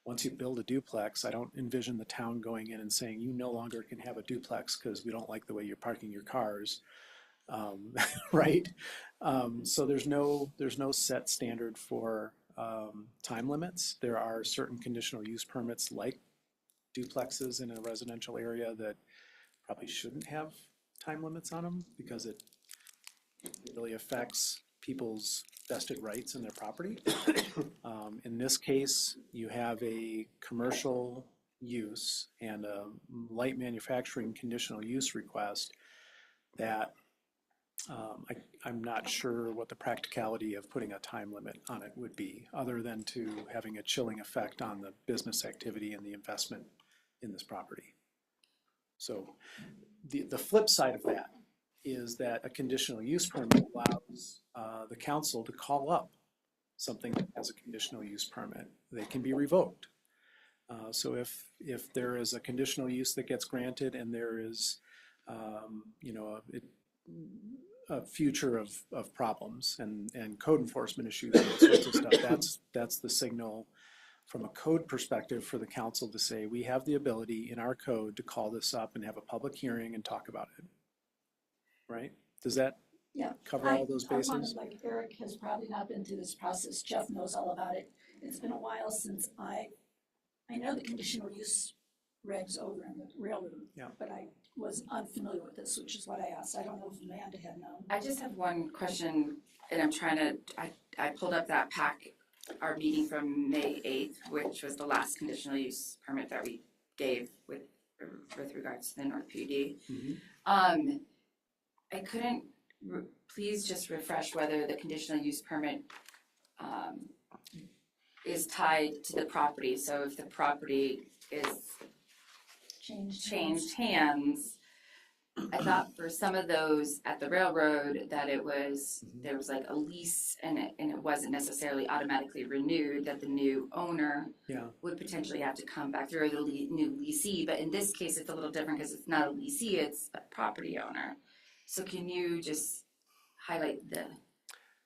Once you build a duplex, I don't envision the town going in and saying you no longer can have a duplex because we don't like the way you're parking your cars, right? So there's no set standard for time limits. There are certain conditional use permits like duplexes in a residential area that probably shouldn't have time limits on them because it really affects people's vested rights in their property. In this case, you have a commercial use and a light manufacturing conditional use request that I'm not sure what the practicality of putting a time limit on it would be, other than to having a chilling effect on the business activity and the investment in this property. So the flip side of that is that a conditional use permit allows the council to call up something that has a conditional use permit. They can be revoked. So if there is a conditional use that gets granted and there is a future of problems and code enforcement issues and all sorts of stuff, that's the signal from a code perspective for the council to say, we have the ability in our code to call this up and have a public hearing and talk about it. Right? Does that cover all those bases? Like Eric has probably not been through this process. Jeff knows all about it. It's been a while since I know the conditional use regs over in the railroad, but I was unfamiliar with this, which is what I asked. I don't know if Amanda had known. I just have one question, and I'm trying to, I pulled up that our meeting from May 8th, which was the last conditional use permit that we gave with regards to the North PUD. Mm-hmm. I couldn't, please just refresh whether the conditional use permit is tied to the property. So if the property is changed hands, I thought for some of those at the railroad that it was, there was like a lease and it wasn't necessarily automatically renewed, that the new owner would potentially have to come back through, the new leasee. But in this case, it's a little different because it's not a leasee, it's a property owner. So can you just highlight the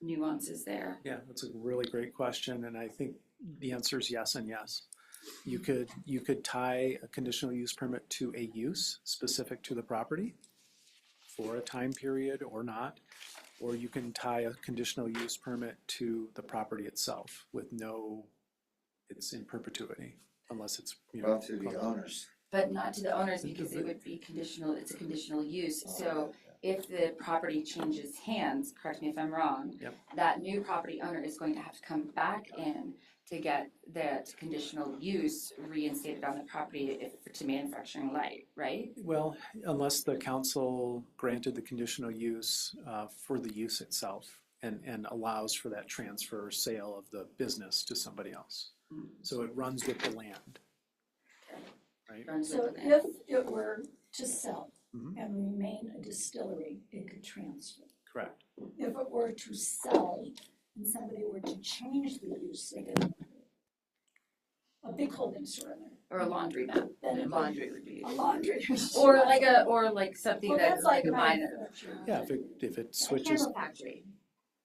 nuances there? Yeah, that's a really great question, and I think the answer is yes and yes. You could tie a conditional use permit to a use specific to the property for a time period or not, or you can tie a conditional use permit to the property itself with it's in perpetuity unless it's Well, to the owners. But not to the owners because it would be conditional, it's a conditional use. So if the property changes hands, correct me if I'm wrong, that new property owner is going to have to come back in to get that conditional use reinstated on the property to manufacturing light, right? Well, unless the council granted the conditional use for the use itself and allows for that transfer or sale of the business to somebody else. So it runs with the land. Right? So if it were to sell and remain a distillery, it could transfer. Correct. If it were to sell and somebody were to change the use, they could a big holding store in there. Or a laundromat. Then it Laundry would be. a laundry. Or like something Well, that's like a minor. manufacturing. Yeah, if it A switches. candle factory.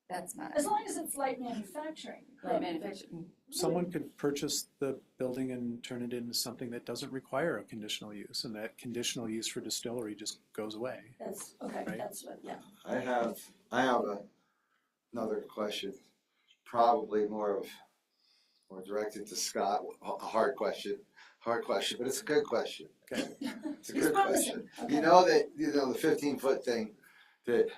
That's my, As long as it's light manufacturing. light manufacturing. Someone could purchase the building and turn it into something that doesn't require a conditional use, and that conditional use for distillery just goes away. That's, okay, Right. that's what, yeah. I have another question, probably more directed to Scott, a hard question, but it's a good question. Okay. It's a He's good promising. question. Okay. You know that, the 15-foot thing, that,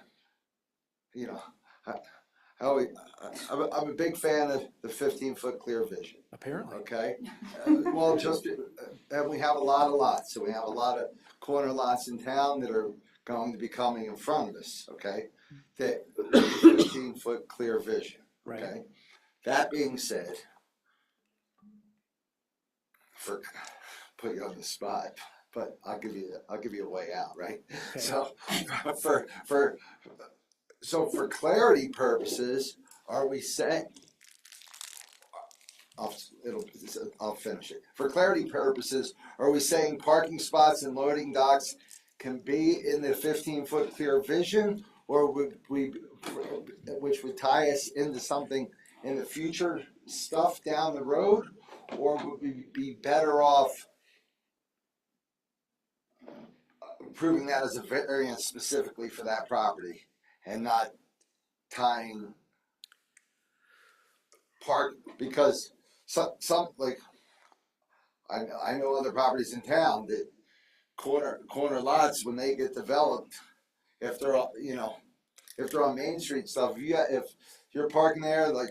I'm a big fan of the 15-foot clear vision, Apparently. okay? Well, and we have a lot of lots, so we have a lot of corner lots in town that are going to be coming in front of us, okay? That 15-foot clear vision, Right. okay? That being said, put you on the spot, but I'll give you a way out, right? Okay. So for clarity purposes, are we saying? I'll finish it. For clarity purposes, are we saying parking spots and loading docks can be in the 15-foot clear vision, or would we, which would tie us into something in the future stuff down the road, or would we be better off approving that as a variance specifically for that property and not tying part, because some like I know other properties in town that corner lots, when they get developed, if they're on Main Street stuff, if you're parking there, like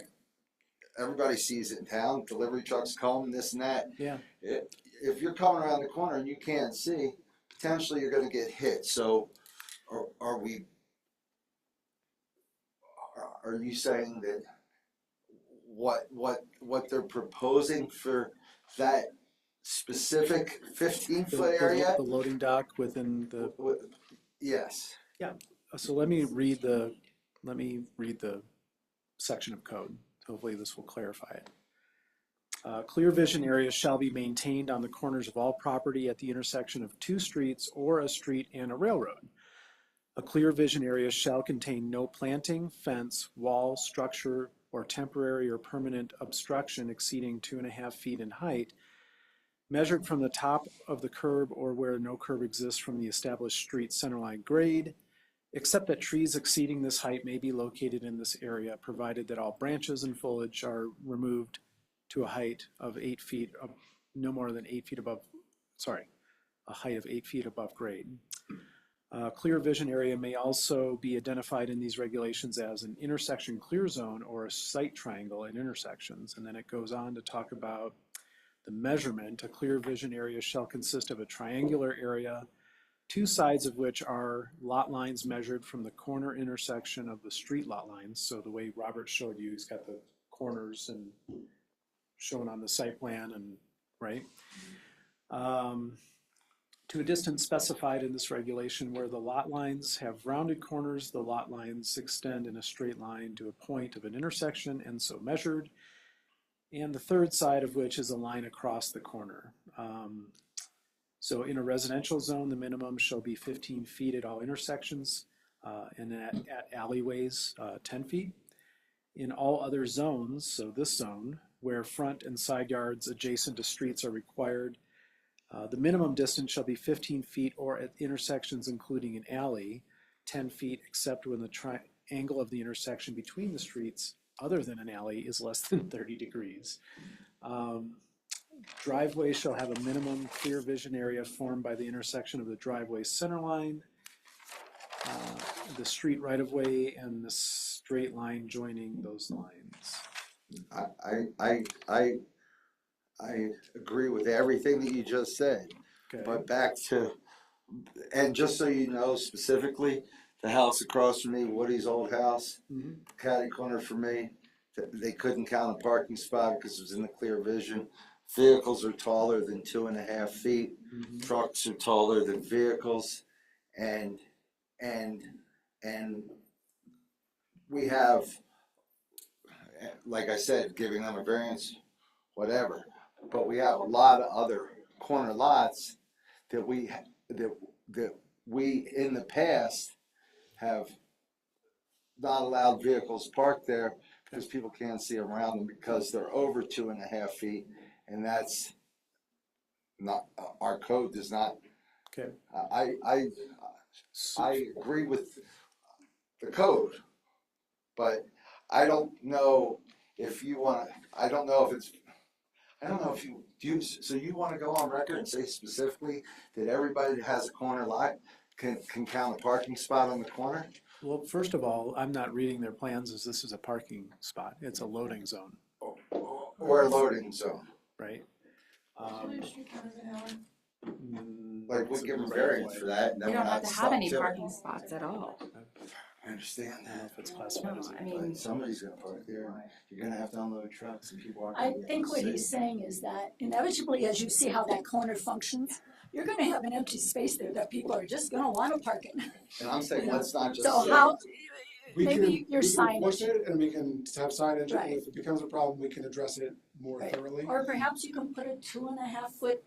everybody sees it in town, delivery trucks come, this and that. Yeah. If you're coming around the corner and you can't see, potentially you're going to get hit. So, are you saying that what they're proposing for that specific 15-foot area? The loading dock within the, Yes. so let me read the section of code. Hopefully this will clarify it. Clear vision areas shall be maintained on the corners of all property at the intersection of two streets or a street and a railroad. A clear vision area shall contain no planting, fence, wall, structure, or temporary or permanent obstruction exceeding 2.5 feet in height, measured from the top of the curb or where no curb exists from the established street centerline grade, except that trees exceeding this height may be located in this area, provided that all branches and foliage are removed to a height of 8 feet, no more than 8 feet above, a height of 8 feet above grade. Clear vision area may also be identified in these regulations as an intersection clear zone or a sight triangle at intersections. And then it goes on to talk about the measurement. A clear vision area shall consist of a triangular area, two sides of which are lot lines measured from the corner intersection of the street lot lines. So the way Robert showed you, he's got the corners and shown on the site plan, and right? To a distance specified in this regulation where the lot lines have rounded corners, the lot lines extend in a straight line to a point of an intersection and so measured, and the third side of which is a line across the corner. So in a residential zone, the minimum shall be 15 feet at all intersections, and at alleyways, 10 feet. In all other zones, so this zone, where front and side yards adjacent to streets are required, the minimum distance shall be 15 feet or at intersections including an alley, 10 feet except when the triangle of the intersection between the streets other than an alley is less than 30 degrees. Driveway shall have a minimum clear vision area formed by the intersection of the driveway center line, the street right-of-way, and the straight line joining those lines. I agree with everything that you just said, Okay. but back to, and just so you know specifically, the house across from me, Woody's old house, catty corner for me, they couldn't count a parking spot because it was in the clear vision. Vehicles are taller than 2.5 feet. Trucks are taller than vehicles, and we have, like I said, giving them a variance, whatever. But we have a lot of other corner lots that we in the past have not allowed vehicles parked there because people can't see around them because they're over 2.5 feet. And that's not, our code does not. Okay. I agree with the code, but I don't know if you want, I don't know if you, so you want to go on record and say specifically that everybody that has a corner lot can count a parking spot on the corner? Well, first of all, I'm not reading their plans as this is a parking spot. It's a loading zone, Or a loading zone? right? Like, we give them variance for that, and then They we're don't have not to have any stopped parking spots at all. I understand I don't know that. if it's classified as. No, I mean- But somebody's gonna park there, you're gonna have to unload trucks and people aren't I gonna be able think to what see. he's saying is that inevitably, as you see how that corner functions, you're gonna have an empty space there that people are just gonna wanna park in. And I'm saying, let's not just So say, how, We can, maybe your we can enforce signage, it and we can have signage, and Right. if it becomes a problem, we can address it more Right. thoroughly. or perhaps you can put a 2.5 foot,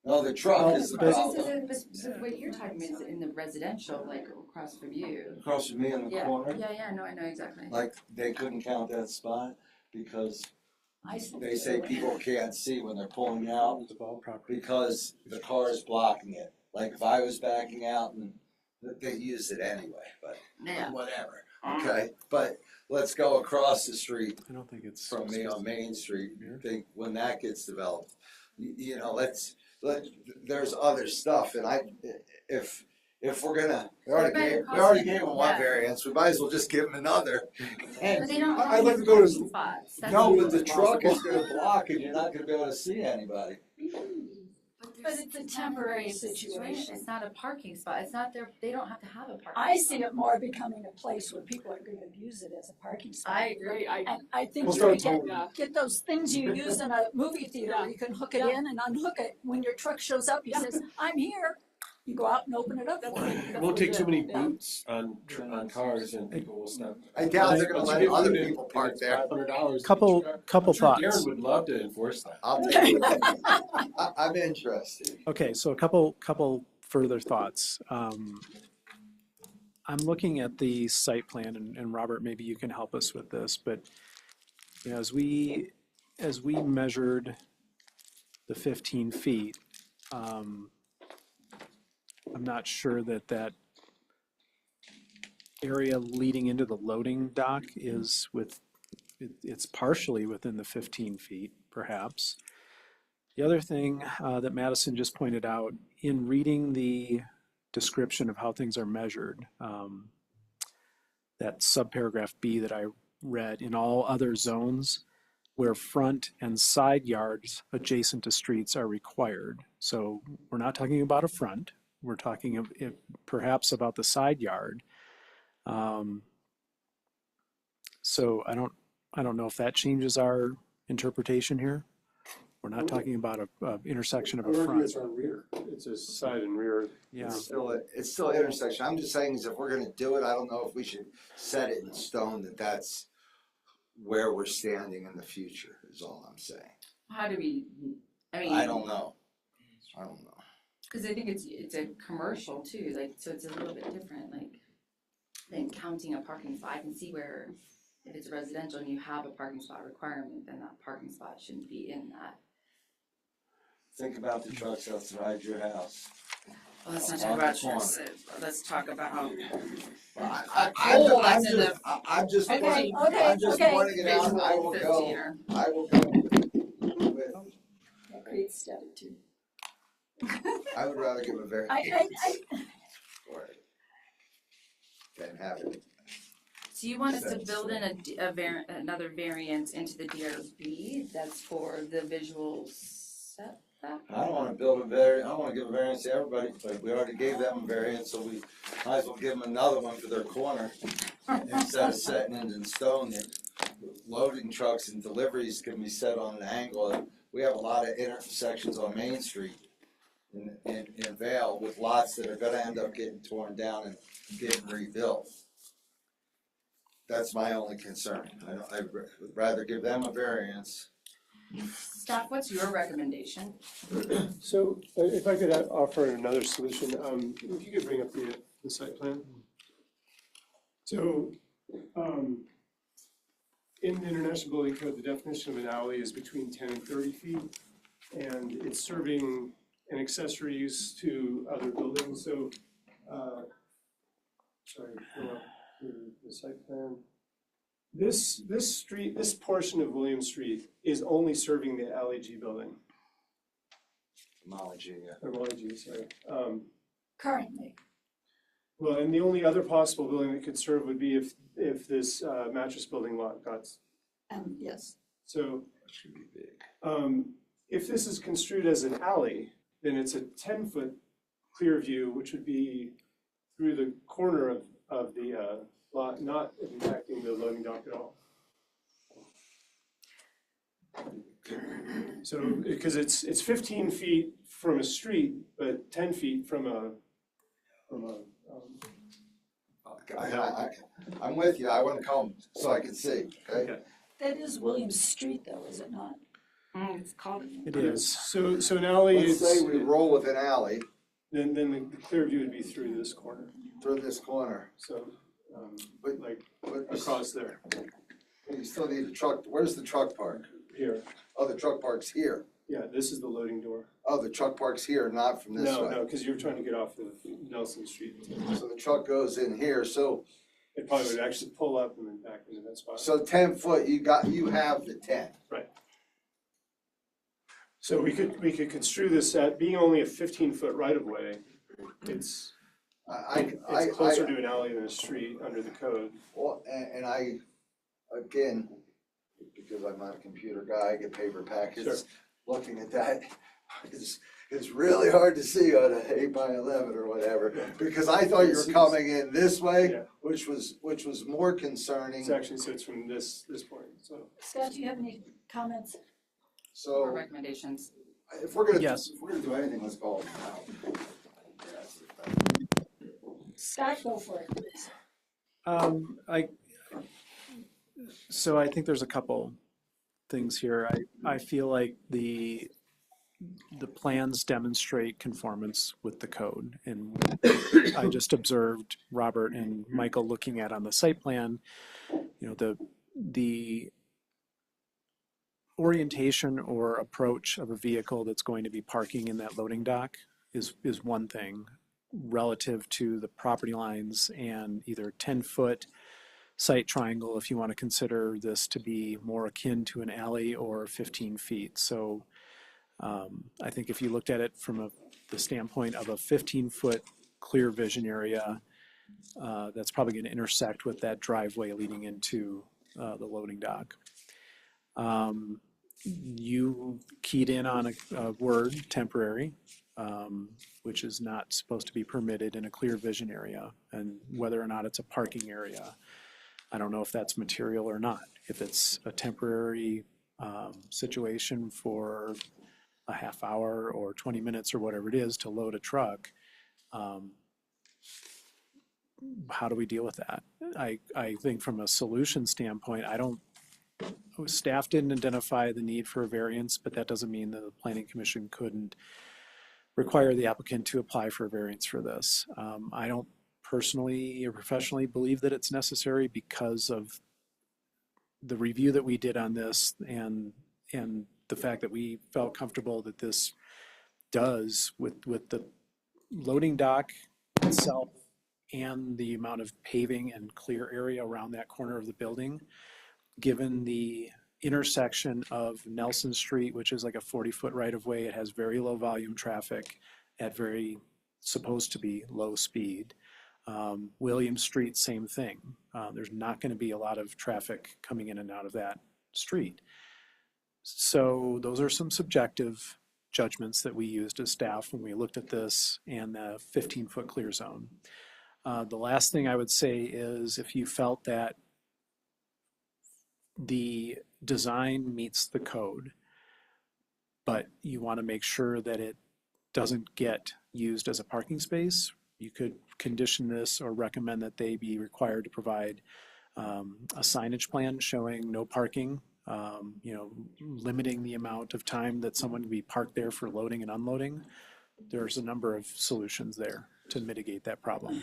no, the truck is the But- problem. So what you're talking about is in the residential, like across from you. Across from me in the Yeah, corner, yeah, no, I know exactly. like, they couldn't count that spot because I think. they say people can't see when they're pulling out Property. because the car is blocking it. Like, if I was backing out and they use it anyway, but Yeah. whatever, okay? But let's go across the street I don't think it's. from me on Main Street, Here. think when that gets developed, there's other stuff, and if we're gonna, we already gave them one Yeah. variance, we might as well just give them another. But And, they don't I'd have like any to go to- parking spots. That's no, the- but the truck is gonna block and you're not gonna be able to see anybody. But it's a temporary situation. It's not a parking spot. It's not their, they don't have to have a parking. I spot. see it more becoming a place where people are gonna use it as a parking spot. I agree. And I think We'll you start get those things you use in a movie theater, where you can hook it in and unhook it. When your truck shows up, he says, I'm here. You go out and open it up for him. It won't take too many boots on cars and people will stop. I doubt they're gonna let other people park there. $500. Couple thoughts. Darren would love to enforce that. I'll take it. I'm interested. Okay, so a couple further thoughts. I'm looking at the site plan, and Robert, maybe you can help us with this, but you know, as we measured the 15 feet, I'm not sure that area leading into the loading dock is it's partially within the 15 feet, perhaps. The other thing that Madison just pointed out, in reading the description of how things are measured, that subparagraph B that I read, in all other zones where front and side yards adjacent to streets are required. So we're not talking about a front, we're talking perhaps about the side yard. So I don't know if that changes our interpretation here. We're not talking about a intersection of I would a argue front. it's our rear. It's a side and rear. Yeah. It's still an intersection. I'm just saying is if we're gonna do it, I don't know if we should set it in stone that that's where we're standing in the future, is all I'm saying. How do we, I mean. I don't know. Cause I think it's a commercial too, like, so it's a little bit different, like, than counting a parking spot. I can see where if it's residential and you have a parking spot requirement, then that parking spot shouldn't be in that. Think about the trucks outside your house. Well, let's not talk about trucks, let's talk about how. I'm just Okay, pointing, okay, I'm just okay. pointing it out, I will go with, That creates static too. I would rather give a variance for it than have it. So you want us to build in another variance into the DRB that's for the visual setback? I don't wanna give a variance to everybody, but we already gave them a variance, so we might as well give them another one for their corner. Instead of setting it in stone, that loading trucks and deliveries can be set on an angle. We have a lot of intersections on Main Street in Vale with lots that are gonna end up getting torn down and getting rebuilt. That's my only concern. I would rather give them a variance. Staff, what's your recommendation? So if I could offer another solution, if you could bring up the site plan. So In the International Building Code, the definition of an alley is between 10 and 30 feet, and it's serving an accessory use to other buildings, so, sorry, go up to the site plan. This street, this portion of William Street is only serving the Alley G building, Homology, yeah. or Alley G, sorry. Currently, Well, and the only other possible building that could serve would be if this mattress building lot got, yes, so. That should be big. If this is construed as an alley, then it's a 10-foot clear view, which would be through the corner of the lot, not impacting the loading dock at all. So, because it's 15 feet from a street, but 10 feet from a I'm with you, I wanna come so I can see, okay? Okay. that is Williams Street though, is it not? It's called. It is. So an alley Let's is, say we roll with an alley then the clear view would be through this corner, through this corner, so, But- like but across there, you still need a truck, where's the truck park? here. Oh, the truck park's here. Yeah, this is the loading door. Oh, the truck park's here, not from this way. No, because you were trying to get off of Nelson Street. So the truck goes in here, so, It probably would actually pull up and then back into that spot. so 10 foot, you have the 10. So we could construe this at being only a 15-foot right-of-way. It's closer to an alley than a street under the code. Well, and I, again, because I'm not a computer guy, I get paper packets. Sure. Looking at that, it's really hard to see on an 8x11 or whatever, because I thought you were coming in this way, Yeah. which was more concerning. It's actually, so it's from this point, so. Scott, do you have any comments? Or So recommendations. if we're gonna, Yes. if we're gonna do anything, let's call it now. Scott, go for it, please. So I think there's a couple things here. I feel like the plans demonstrate conformance with the code. And I just observed Robert and Michael looking at on the site plan, the orientation or approach of a vehicle that's going to be parking in that loading dock is one thing relative to the property lines and either 10-foot site triangle if you want to consider this to be more akin to an alley, or 15 feet. So I think if you looked at it from the standpoint of a 15-foot clear vision area, that's probably going to intersect with that driveway leading into the loading dock. You keyed in on a word, temporary, which is not supposed to be permitted in a clear vision area, and whether or not it's a parking area. I don't know if that's material or not. If it's a temporary situation for a half hour or 20 minutes or whatever it is to load a truck, how do we deal with that? I think from a solution standpoint, staff didn't identify the need for a variance, but that doesn't mean that the planning commission couldn't require the applicant to apply for a variance for this. I don't personally or professionally believe that it's necessary because of the review that we did on this and the fact that we felt comfortable that this does with the loading dock itself and the amount of paving and clear area around that corner of the building, given the intersection of Nelson Street, which is like a 40-foot right-of-way. It has very low volume traffic at supposed to be low speed. William Street, same thing. There's not going to be a lot of traffic coming in and out of that street. So those are some subjective judgments that we used as staff when we looked at this and the 15-foot clear zone. The last thing I would say is if you felt that the design meets the code, but you want to make sure that it doesn't get used as a parking space, you could condition this or recommend that they be required to provide a signage plan showing no parking, limiting the amount of time that someone can be parked there for loading and unloading. There's a number of solutions there to mitigate that problem.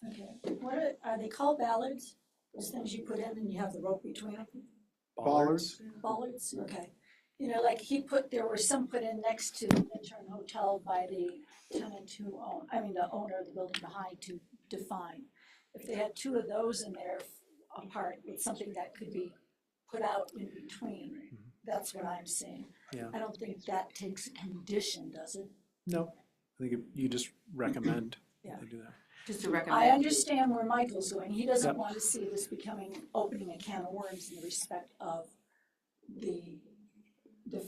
Okay, are they called ballards? Those things you put in and you have the rope between them? Bollards? Bollards, okay. You know, like there were some put in next to the Intern Hotel by the tenant who the owner of the building behind to define. If they had two of those in there apart with something that could be put out in between, that's what I'm seeing. Yeah. I don't think that takes a condition, does it? No, I think you just recommend Yeah. they do that. Just to I recommend. understand where Michael's going. He doesn't Yep. want to see this opening a can of worms in respect of the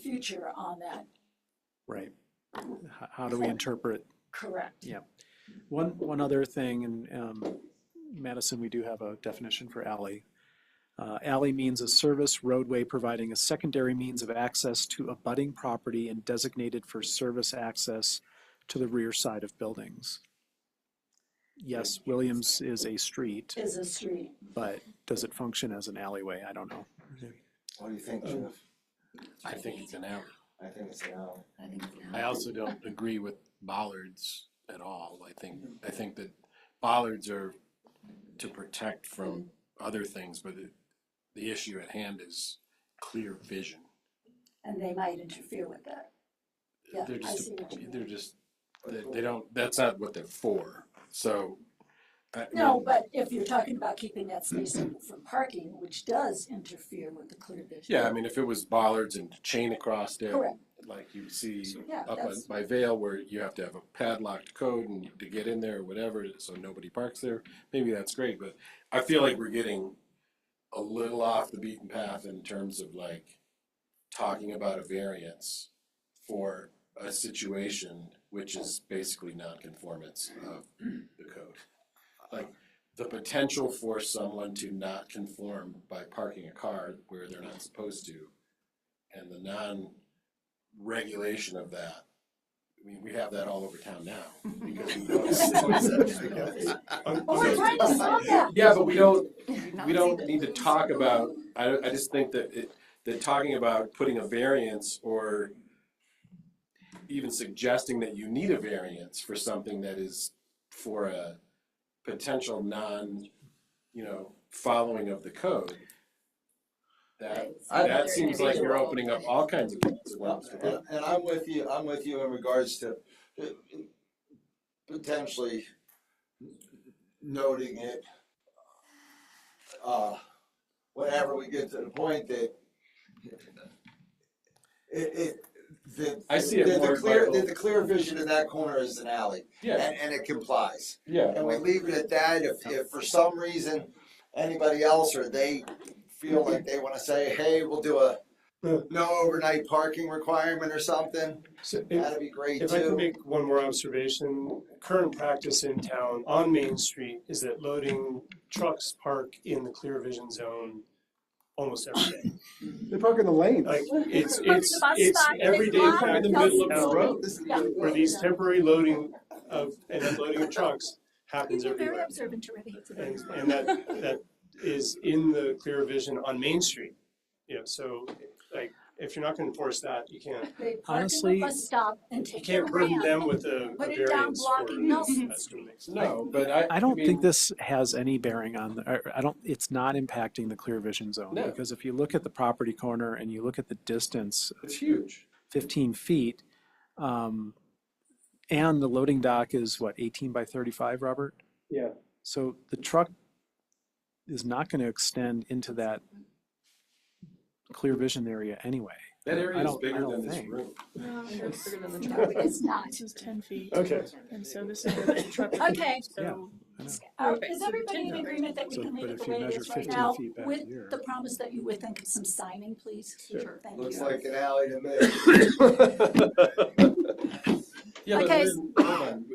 future on that. Right. How do we interpret? Correct. Yeah. One other thing, and Madison, we do have a definition for alley. Alley means a service roadway providing a secondary means of access to abutting property and designated for service access to the rear side of buildings. Yes, Williams is a street, Is a street. but does it function as an alleyway? I don't know. What do you think, Jeff? I think it's an alley. I think it's an alley. I think it's an I also don't agree with bollards at all. I think that bollards are to protect from other things, but the issue at hand is clear vision. And they might interfere with that. Yeah, They're I just, see what you mean. they're just, they don't, that's not what they're for. So. No, but if you're talking about keeping that space open for parking, which does interfere with the clear vision. Yeah, I mean, if it was bollards and chain across there, Correct. like you see Yeah, up on that's- by Vale where you have to have a padlocked code and to get in there or whatever, so nobody parks there, maybe that's great, but I feel like we're getting a little off the beaten path in terms of like talking about a variance for a situation which is basically non-conformance of the code. Like the potential for someone to not conform by parking a car where they're not supposed to, and the non-regulation of that. I mean, we have that all over town now because we don't. Well, we're trying to solve that. Yeah, but we don't need to talk about, I just think that that talking about putting a variance or even suggesting that you need a variance for something that is for a potential following of the code, that seems like you're opening up all kinds of things. And I'm with you in regards to potentially noting it, whenever we get to the point that I see it more, Michael. the clear vision in that corner is an alley, Yeah, and it complies. yeah. And we leave it at that. If for some reason anybody else or they feel like they wanna say, hey, we'll do a no overnight parking requirement or something, So that'd be great if I can too. make one more observation, current practice in town on Main Street is that loading trucks park in the clear vision zone almost every day. They park in the lanes. Like it's bus stop, every day block, in the middle of the yeah. road Yeah. where these temporary loading of and unloading of trucks happens You're very everywhere. observant already. And that is in the clear vision on Main Street. You know, so like if you're not gonna enforce that, you can't. They park in Honestly, the bus stop and You take their can't burden ramp. them with a Put it down variance for blocking Nelson's that Street. makes sense. No, but I don't mean, think this has any bearing on, it's not impacting the clear vision zone. No. Because if you look at the property corner and you look at the distance, it's huge. 15 feet, and the loading dock is what, 18 by 35, Robert? Yeah. So the truck is not going to extend into that clear vision area anyway. That I area is don't- I bigger don't than this think. room. No, I'm sure it's bigger than the No, truck. it's not. This is 10 feet. Okay. And so this is where the truck. Okay. So I know. Is everybody in agreement that we So, can leave but it if the you way it measure is right 15 now feet back with here. the promise that you would think of some signing, please? Sure. Thank Looks you. like an alley to me. Yeah, but Okay. then, hold on,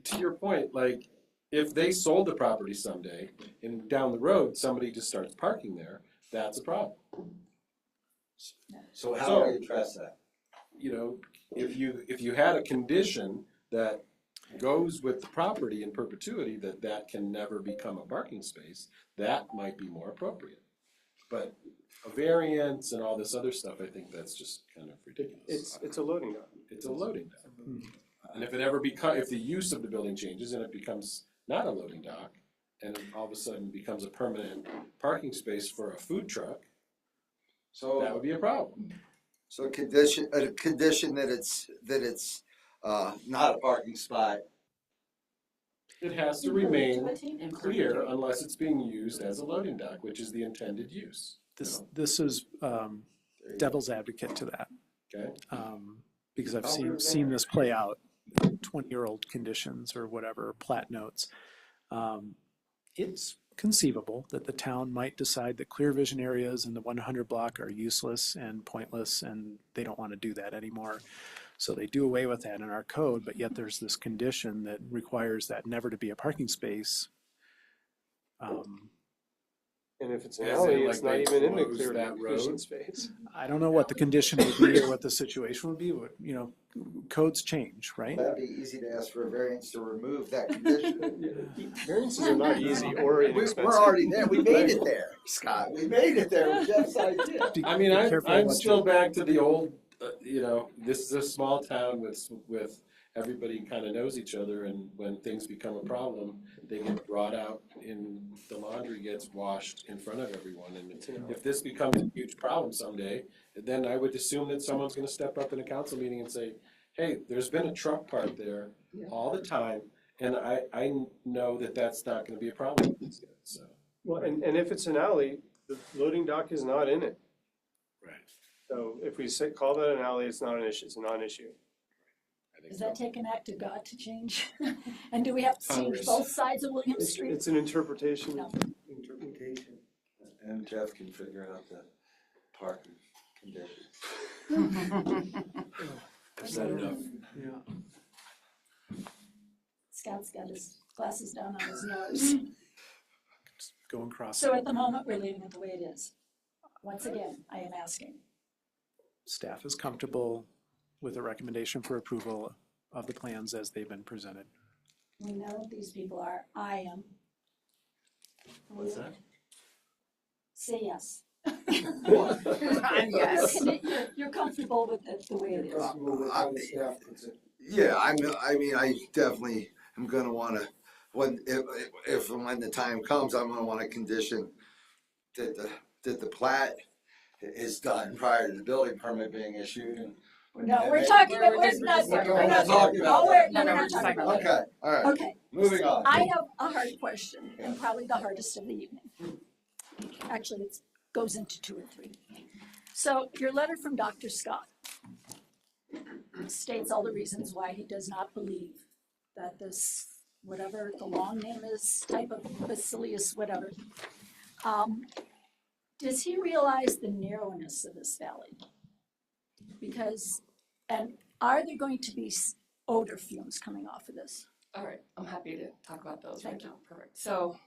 to your point, like, if they sold the property someday and down the road, somebody just starts parking there, that's a problem. So how do we address that? You know, if you had a condition that goes with the property in perpetuity, that can never become a parking space, that might be more appropriate. But a variance and all this other stuff, I think that's just kind of ridiculous. It's a loading dock. It's a loading dock. And if it ever if the use of the building changes and it becomes not a loading dock, and it all of a sudden becomes a permanent parking space for a food truck, So. that would be a problem. So a condition that it's not a parking spot. It has to remain In clear perpetuity. unless it's being used as a loading dock, which is the intended use. This is devil's advocate to that, Okay? because I've seen this play out, 20-year-old conditions or whatever, plat notes. It's conceivable that the town might decide that clear vision areas in the 100 block are useless and pointless, and they don't want to do that anymore. So they do away with that in our code, but yet there's this condition that requires that never to be a parking space. And if it's an As in, alley, like, it's not they even in the close clear that vision road? space. I don't know what the condition would be or what the situation would be, but, codes change, right? That'd be easy to ask for a variance to remove that condition. Variances are not easy or inexpensive. We're already there. We made it there, Scott. We made it there with Jeff's idea. I mean, Be careful I'm what still you- back to the old, this is a small town with everybody kind of knows each other, and when things become a problem, they get brought out and the laundry gets washed in front of everyone. And if this becomes a huge problem someday, then I would assume that someone's gonna step up in a council meeting and say, hey, there's been a truck parked there all the time, and I know that that's not gonna be a problem with these guys, so. Well, and if it's an alley, the loading dock is not in it. Right. So if we call that an alley, it's not an issue, it's a non-issue. I think Does so. that take an act of God to change? And do we have to change Congress. both sides of William Street? It's an interpretation. No. Interpretation. And Jeff can figure out the parking conditions. I've said enough. Yeah. Scott's got his glasses down on his nose. Go and cross. So at the moment, we're leaving it the way it is. Once again, I am asking. Staff is comfortable with a recommendation for approval of the plans as they've been presented. We know what these people are. I am. What's that? Say yes. Yes. You're comfortable with it the way it is. Comfortable with how the staff puts it. Yeah, I definitely am gonna wanna, if and when the time comes, I'm gonna wanna condition that the plat is done prior to the building permit being issued. And No, we're talking about, we're not, we're not talking about. No, we're not talking about. Okay, all right, Okay, moving on. I have a hard question, and probably the hardest of the evening. Actually, it goes into 2 or 3. So your letter from Dr. Scott states all the reasons why he does not believe that this, whatever the long name is, type of Bacillus, whatever. Does he realize the narrowness of this valley? Because, and are there going to be odor fumes coming off of this? All right, I'm happy to talk about those right Thank you. now. Perfect. So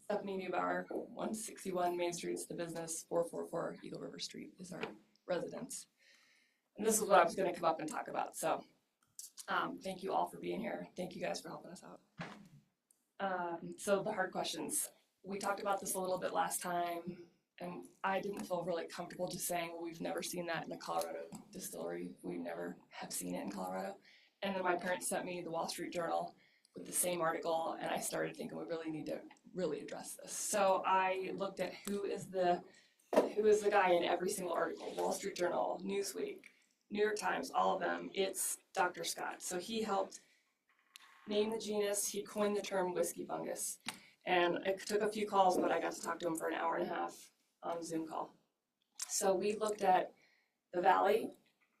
Stephanie Neubauer, 161 Main Street is the business, 444 Eagle River Street is our residence. And this is what I was gonna come up and talk about, so thank you all for being here. Thank you guys for helping us out. So the hard questions. We talked about this a little bit last time, and I didn't feel really comfortable just saying, well, we've never seen that in a Colorado distillery. We never have seen it in Colorado. And then my parents sent me the Wall Street Journal with the same article, and I started thinking we really need to really address this. So I looked at who is the guy in every single article, Wall Street Journal, Newsweek, New York Times, all of them. It's Dr. Scott. So he helped name the genus, he coined the term whiskey fungus. And it took a few calls, but I got to talk to him for an hour and a half on a Zoom call. So we looked at the valley,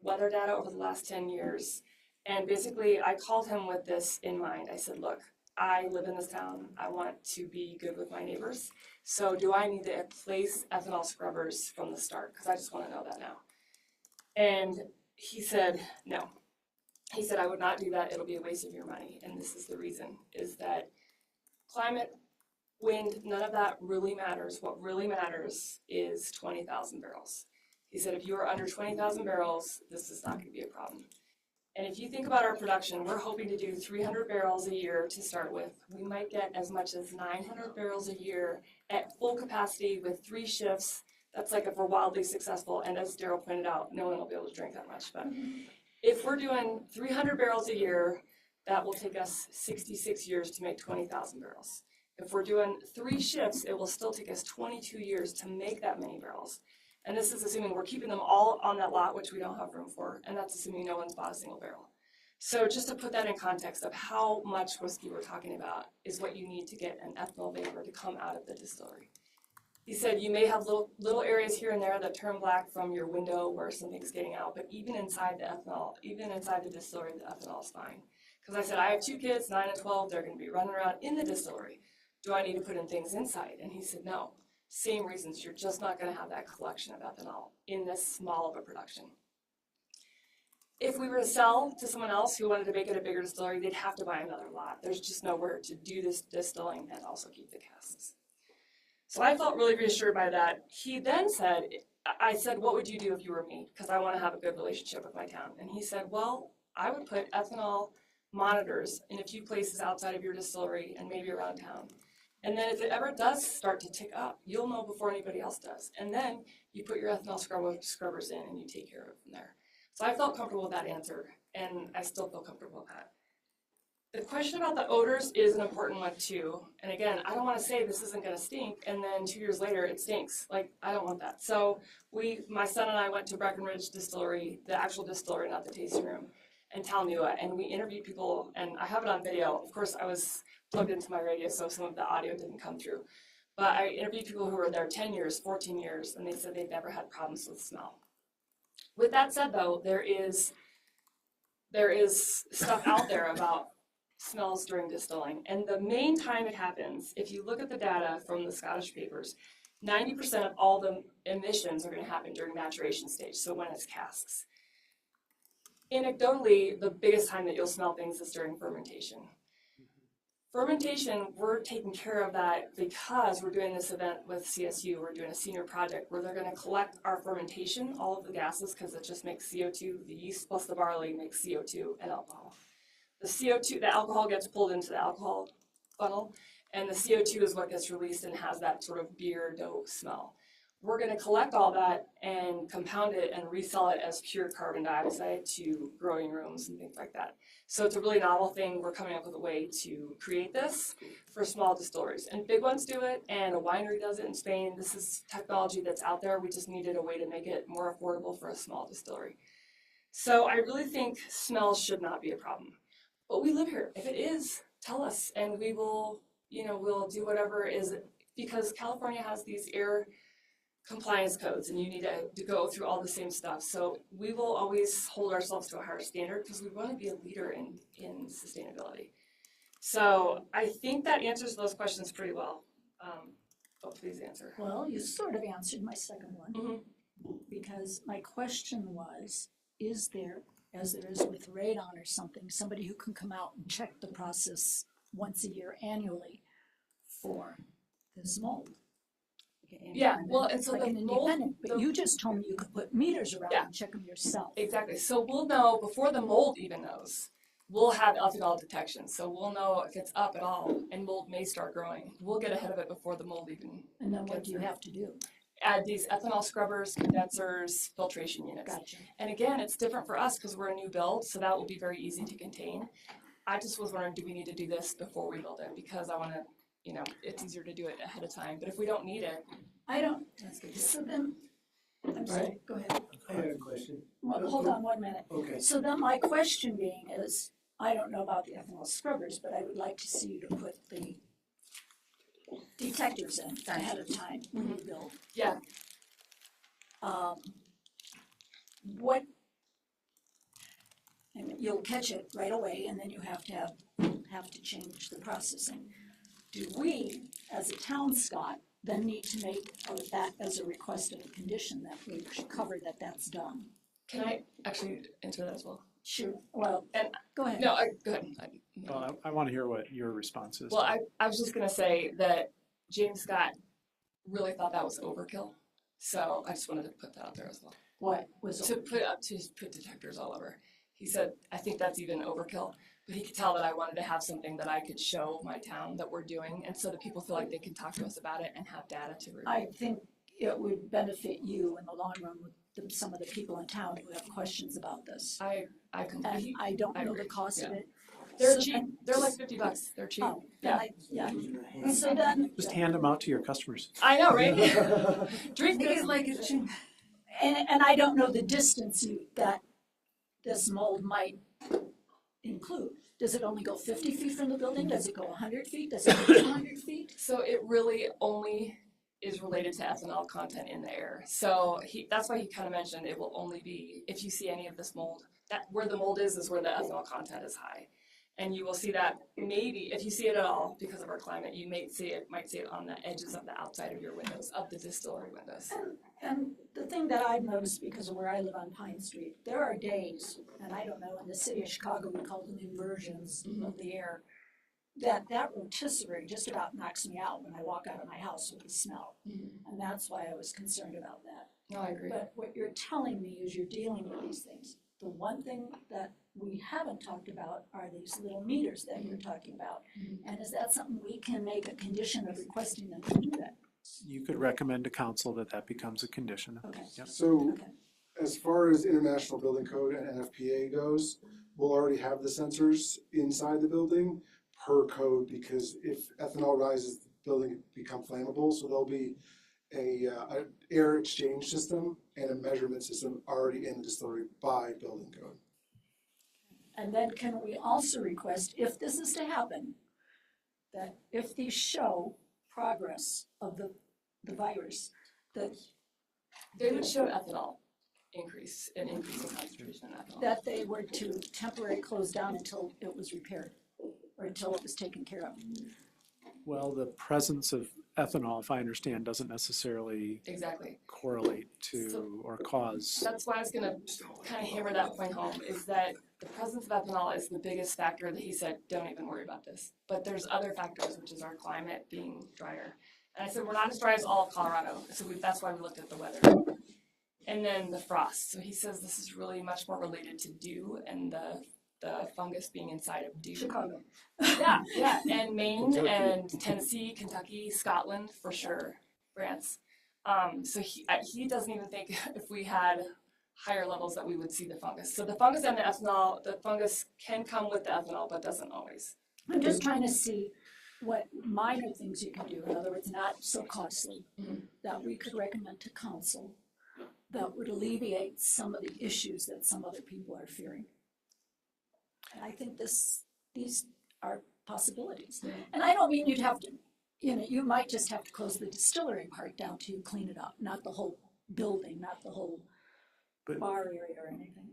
weather data over the last 10 years, and basically I called him with this in mind. I said, look, I live in this town. I want to be good with my neighbors. So do I need to place ethanol scrubbers from the start? Because I just want to know that now. And he said, no. He said, I would not do that. It'll be a waste of your money. And this is the reason, is that climate, wind, none of that really matters. What really matters is 20,000 barrels. He said, if you are under 20,000 barrels, this is not going to be a problem. And if you think about our production, we're hoping to do 300 barrels a year to start with. We might get as much as 900 barrels a year at full capacity with 3 shifts. That's like if we're wildly successful. And as Daryl pointed out, no one will be able to drink that much. But if we're doing 300 barrels a year, that will take us 66 years to make 20,000 barrels. If we're doing 3 shifts, it will still take us 22 years to make that many barrels. And this is assuming we're keeping them all on that lot, which we don't have room for, and that's assuming no one's bought a single barrel. So just to put that in context of how much whiskey we're talking about is what you need to get an ethanol vapor to come out of the distillery. He said you may have little areas here and there that turn black from your window where something's getting out, but even inside the ethanol, even inside the distillery, the ethanol is fine. Because I said, I have 2 kids, 9 and 12, they're gonna be running around in the distillery. Do I need to put in things inside? And he said, no. Same reasons, you're just not gonna have that collection of ethanol in this small of a production. If we were to sell to someone else who wanted to make it a bigger distillery, they'd have to buy another lot. There's just nowhere to do this distilling and also keep the casks. So I felt really reassured by that. He then said, I said, what would you do if you were me? Because I want to have a good relationship with my town. And he said, well, I would put ethanol monitors in a few places outside of your distillery and maybe around town. And then if it ever does start to tick up, you'll know before anybody else does. And then you put your ethanol scrubbers in and you take care of it from there. So I felt comfortable with that answer, and I still feel comfortable with that. The question about the odors is an important one too. And again, I don't want to say this isn't going to stink, and then 2 years later it stinks. Like, I don't want that. So my son and I went to Breckenridge Distillery, the actual distillery, not the tasting room, in Talnua, and we interviewed people, and I have it on video. Of course, I was plugged into my radio, so some of the audio didn't come through. But I interviewed people who were there 10 years, 14 years, and they said they've never had problems with smell. With that said, though, there is stuff out there about smells during distilling. And the main time it happens, if you look at the data from the Scottish papers, 90% of all the emissions are going to happen during maturation stage, so when it's casks. Anecdotally, the biggest time that you'll smell things is during fermentation. Fermentation, we're taking care of that because we're doing this event with CSU. We're doing a senior project where they're going to collect our fermentation, all of the gases, because it just makes CO2. The yeast plus the barley makes CO2 and alcohol. The CO2, the alcohol gets pulled into the alcohol funnel, and the CO2 is what gets released and has that sort of beer dough smell. We're going to collect all that and compound it and resell it as pure carbon dioxide to growing rooms and things like that. So it's a really novel thing. We're coming up with a way to create this for small distilleries. And big ones do it, and a winery does it in Spain. This is technology that's out there. We just needed a way to make it more affordable for a small distillery. So I really think smells should not be a problem. But we live here. If it is, tell us, and we will, we'll do whatever is, because California has these air compliance codes, and you need to go through all the same stuff. So we will always hold ourselves to a higher standard because we want to be a leader in sustainability. So I think that answers those questions pretty well. Oh, please answer. Well, you sort of answered my second one. Mm-hmm. Because my question was, is there, as there is with radon or something, somebody who can come out and check the process once a year annually for this mold? Yeah, well, and so like the an mold, independent, but you just told me you could put meters around Yeah. and check them yourself. Exactly. So we'll know before the mold even knows. We'll have ethanol detection, so we'll know if it's up at all, and mold may start growing. We'll get ahead of it before the mold even. And then what gets do you there. have to do? Add these ethanol scrubbers, condensers, filtration units. Gotcha. And again, it's different for us because we're a new build, so that will be very easy to contain. I just was wondering, do we need to do this before we build it? Because I want to, it's easier to do it ahead of time. But if we don't need it, I don't, that's good. so then, I'm sorry, Right. go ahead. I had a question. Well, hold on 1 minute. Okay. So then my question being is, I don't know about the ethanol scrubbers, but I would like to see you to put the detectors in ahead of time when you build. Yeah. What, and you'll catch it right away, and then you have to change the processing. Do we, as a town, Scott, then need to make that as a request of a condition that we should cover that that's done? Can I actually answer that as well? Sure, well, And- go ahead. No, go ahead. Well, I want to hear what your response is. Well, I was just gonna say that James Scott really thought that was overkill. So I just wanted to put that out there as well. What was To put detectors all over. He said, I think that's even overkill. But he could tell that I wanted to have something that I could show my town that we're doing, and so that people feel like they can talk to us about it and have data to review. I think it would benefit you in the long run with some of the people in town who have questions about this. I And completely, I don't I know the agree, cost of yeah. it. They're So cheap, then- they're like $50, they're cheap. Oh, Yeah. yeah. So then, Just hand them out to your customers. I know, right? Drink Make this. it like it's cheap. and I don't know the distance that this mold might include. Does it only go 50 feet from the building? Does it go 100 feet? Does it go 200 feet? So it really only is related to ethanol content in the air. So that's why he kind of mentioned it will only be, if you see any of this mold, that where the mold is where the ethanol content is high. And you will see that maybe, if you see it at all, because of our climate, you might see it on the edges of the outside of your windows, of the distillery windows. And the thing that I've noticed, because of where I live on Pine Street, there are days, and I don't know, in the city of Chicago, we call them inversions of the air, that rotisserie just about knocks me out when I walk out of my house with the smell. And that's why I was concerned about that. No, I agree. But what you're telling me is you're dealing with these things. The one thing that we haven't talked about are these little meters that you're talking about. And is that something we can make a condition of requesting them to do that? You could recommend to council that becomes a condition. Okay. Yep. So Okay. as far as International Building Code and NFPA goes, we'll already have the sensors inside the building per code, because if ethanol rises, the building become flammable, so there'll be a air exchange system and a measurement system already in the distillery by building code. And then can we also request, if this is to happen, that if these show progress of the virus, that They would show ethanol increase in concentration in ethanol. that they were to temporarily close down until it was repaired, or until it was taken care of? Well, the presence of ethanol, if I understand, doesn't necessarily Exactly. correlate to or cause. That's why I was gonna kind of hammer that point home, is that the presence of ethanol is the biggest factor that he said, don't even worry about this. But there's other factors, which is our climate being drier. And I said, we're not as dry as all of Colorado, so that's why we looked at the weather. And then the frost, so he says this is really much more related to dew and the fungus being inside of dew. Chicago. Yeah, and Maine Kentucky. and Tennessee, Kentucky, Scotland, for sure, France. So he doesn't even think if we had higher levels that we would see the fungus. So the fungus and the ethanol, the fungus can come with the ethanol, but doesn't always. I'm just trying to see what minor things you can do, in other words, not so costly, that we could recommend to council that would alleviate some of the issues that some other people are fearing. And I think these are possibilities. And I don't mean you'd have to, you might just have to close the distillery part down to clean it up, not the whole building, not the whole But- bar area or anything.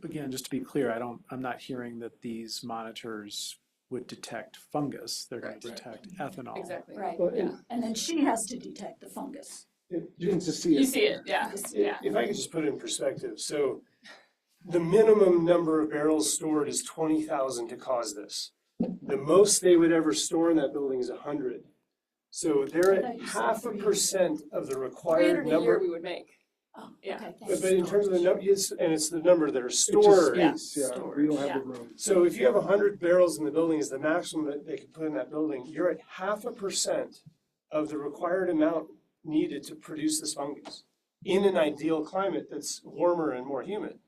Again, just to be clear, I'm not hearing that these monitors would detect fungus. They're going to Right. detect ethanol. Exactly. Right. But Yeah. And then she has to detect the fungus. You can just see it. You see it, yeah, yeah. If I could just put it in perspective, so the minimum number of barrels stored is 20,000 to cause this. The most they would ever store in that building is 100. So they're I thought at you said 0.5% of the 300 required a year number. we would make. Oh, Yeah. okay, But thanks. in terms of the number, and it's the number that are It's just stored. space, yeah, we don't Yeah. have the room. So if you have 100 barrels in the building is the maximum that they can put in that building, you're at 0.5% of the required amount needed to produce this fungus in an ideal climate that's warmer and more humid.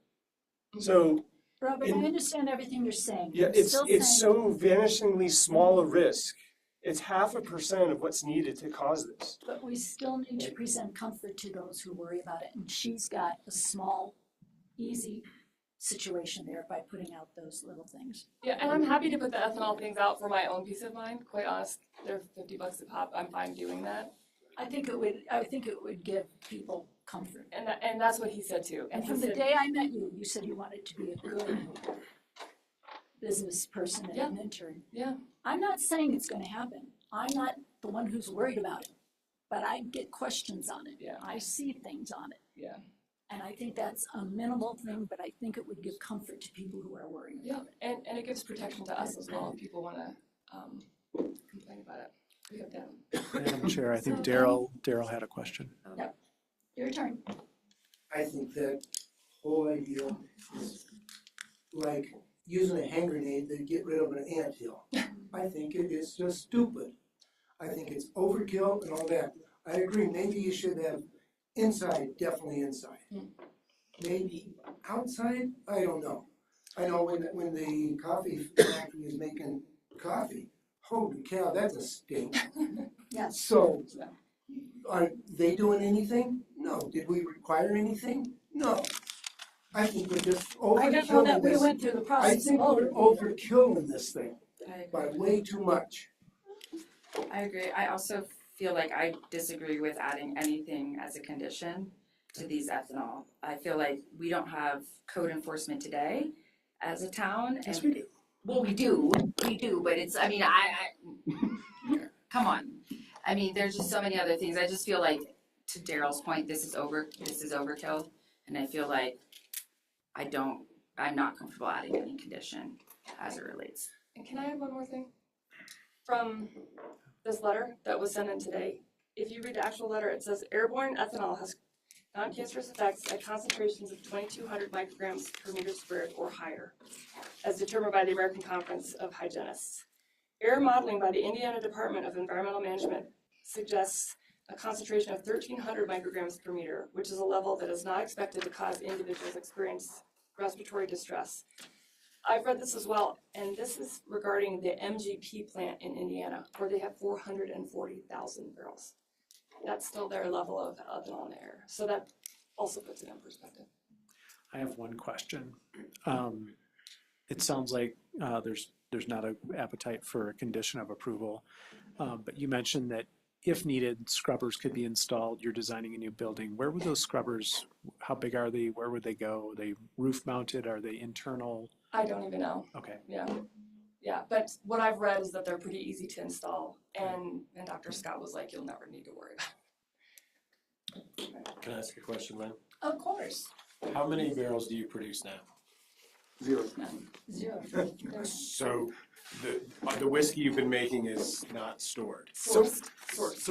So, Robert, I understand everything you're saying. yeah, I'm it's still it's saying- so vanishingly small a risk. It's 0.5% of what's needed to cause this. But we still need to present comfort to those who worry about it, and she's got a small, easy situation there by putting out those little things. Yeah, and I'm happy to put the ethanol things out for my own peace of mind, quite honest. They're $50 a pop, I'm fine doing that. I think it would give people comfort. And that's what he said too. And he from the said- day I met you, you said you wanted to be a good business person and Yeah. an intern. Yeah. I'm not saying it's gonna happen. I'm not the one who's worried about it, but I get questions on it. Yeah. I see things on it. Yeah. And I think that's a minimal thing, but I think it would give comfort to people who are worried Yeah, about it. and it gives protection to us as well if people wanna complain about it. We have them. Madam Chair, I think Daryl had a question. Your turn. I think that whole idea is like using a hand grenade to get rid of an anthill. I think it is just stupid. I think it's overkill and all that. I agree, maybe you should have inside, definitely inside. Maybe outside, I don't know. I know when the coffee factory is making coffee, holy cow, that's a stink. Yes. So, are they doing anything? No. Did we require anything? No. I think we're just I don't know that overkilling we this. went through the I process think of we're overkilling this thing I by agree. way too much. I agree. I also feel like I disagree with adding anything as a condition to these ethanol. I feel like we don't have code enforcement today as a town. Yes, and we do. Well, we do, but it's, I mean, come on. I mean, there's just so many other things. I just feel like, to Daryl's point, this is overkill. And I feel like I'm not comfortable adding any condition as it relates. And can I add one more thing? From this letter that was sent in today, if you read the actual letter, it says airborne ethanol has non-cancerous effects at concentrations of 2,200 micrograms per meter squared or higher, as determined by the American Conference of Hygienists. Air modeling by the Indiana Department of Environmental Management suggests a concentration of 1,300 micrograms per meter, which is a level that is not expected to cause individuals experience respiratory distress. I've read this as well, and this is regarding the MGP plant in Indiana, where they have 440,000 barrels. That's still their level of ethanol in the air, so that also puts it in perspective. I have one question. It sounds like there's not an appetite for a condition of approval, but you mentioned that if needed, scrubbers could be installed. You're designing a new building. Where would those scrubbers, how big are they? Where would they go? Are they roof mounted? Are they internal? I don't even know. Okay. Yeah, but what I've read is that they're pretty easy to install, and Dr. Scott was like, you'll never need to worry about it. Can I ask a question, Lynn? Of course. How many barrels do you produce now? 0. Zero. So the whiskey you've been making is not stored. So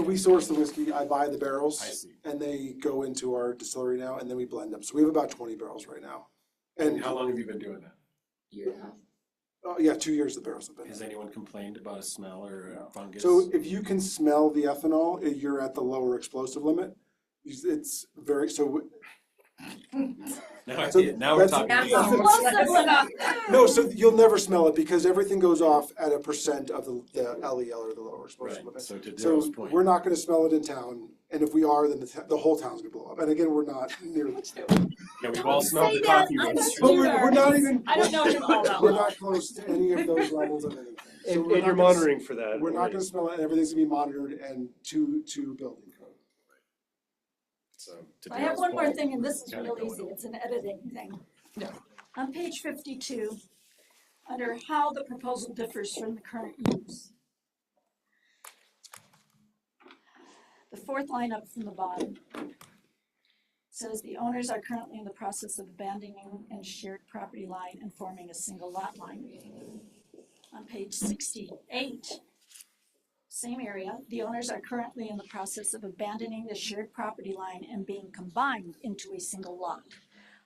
we source the whiskey, I buy the barrels. I see. And they go into our distillery now, and then we blend them. So we have about 20 barrels right now. And how long have you been doing that? Year and a half. Yeah, 2 years the barrels have been. Has anyone complained about a smell or a fungus? So if you can smell the ethanol, you're at the lower explosive limit. It's very, so, Now I so did. Now we're that's- talking. no, so you'll never smell it because everything goes off at a percent of the LEL or the lower explosive Right, limit. so to So Daryl's point. we're not gonna smell it in town, and if we are, then the whole town's gonna blow up. And again, we're not nearly. Yeah, we've all smelled Say the that, coffee I'm roast. But we're not even. I don't know him all that We're well. not close to any of those levels of anything. So And we're you're not gonna- monitoring for that. We're not already. gonna smell it, and everything's gonna be monitored and to building code. So to I have Daryl's one more point, thing, and this is gotta real go easy, with it's an editing thing. Yeah. On page 52, under how the proposal differs from the current use. The fourth line up from the bottom says the owners are currently in the process of abandoning and shared property line and forming a single lot line. On page 68, same area, the owners are currently in the process of abandoning the shared property line and being combined into a single lot.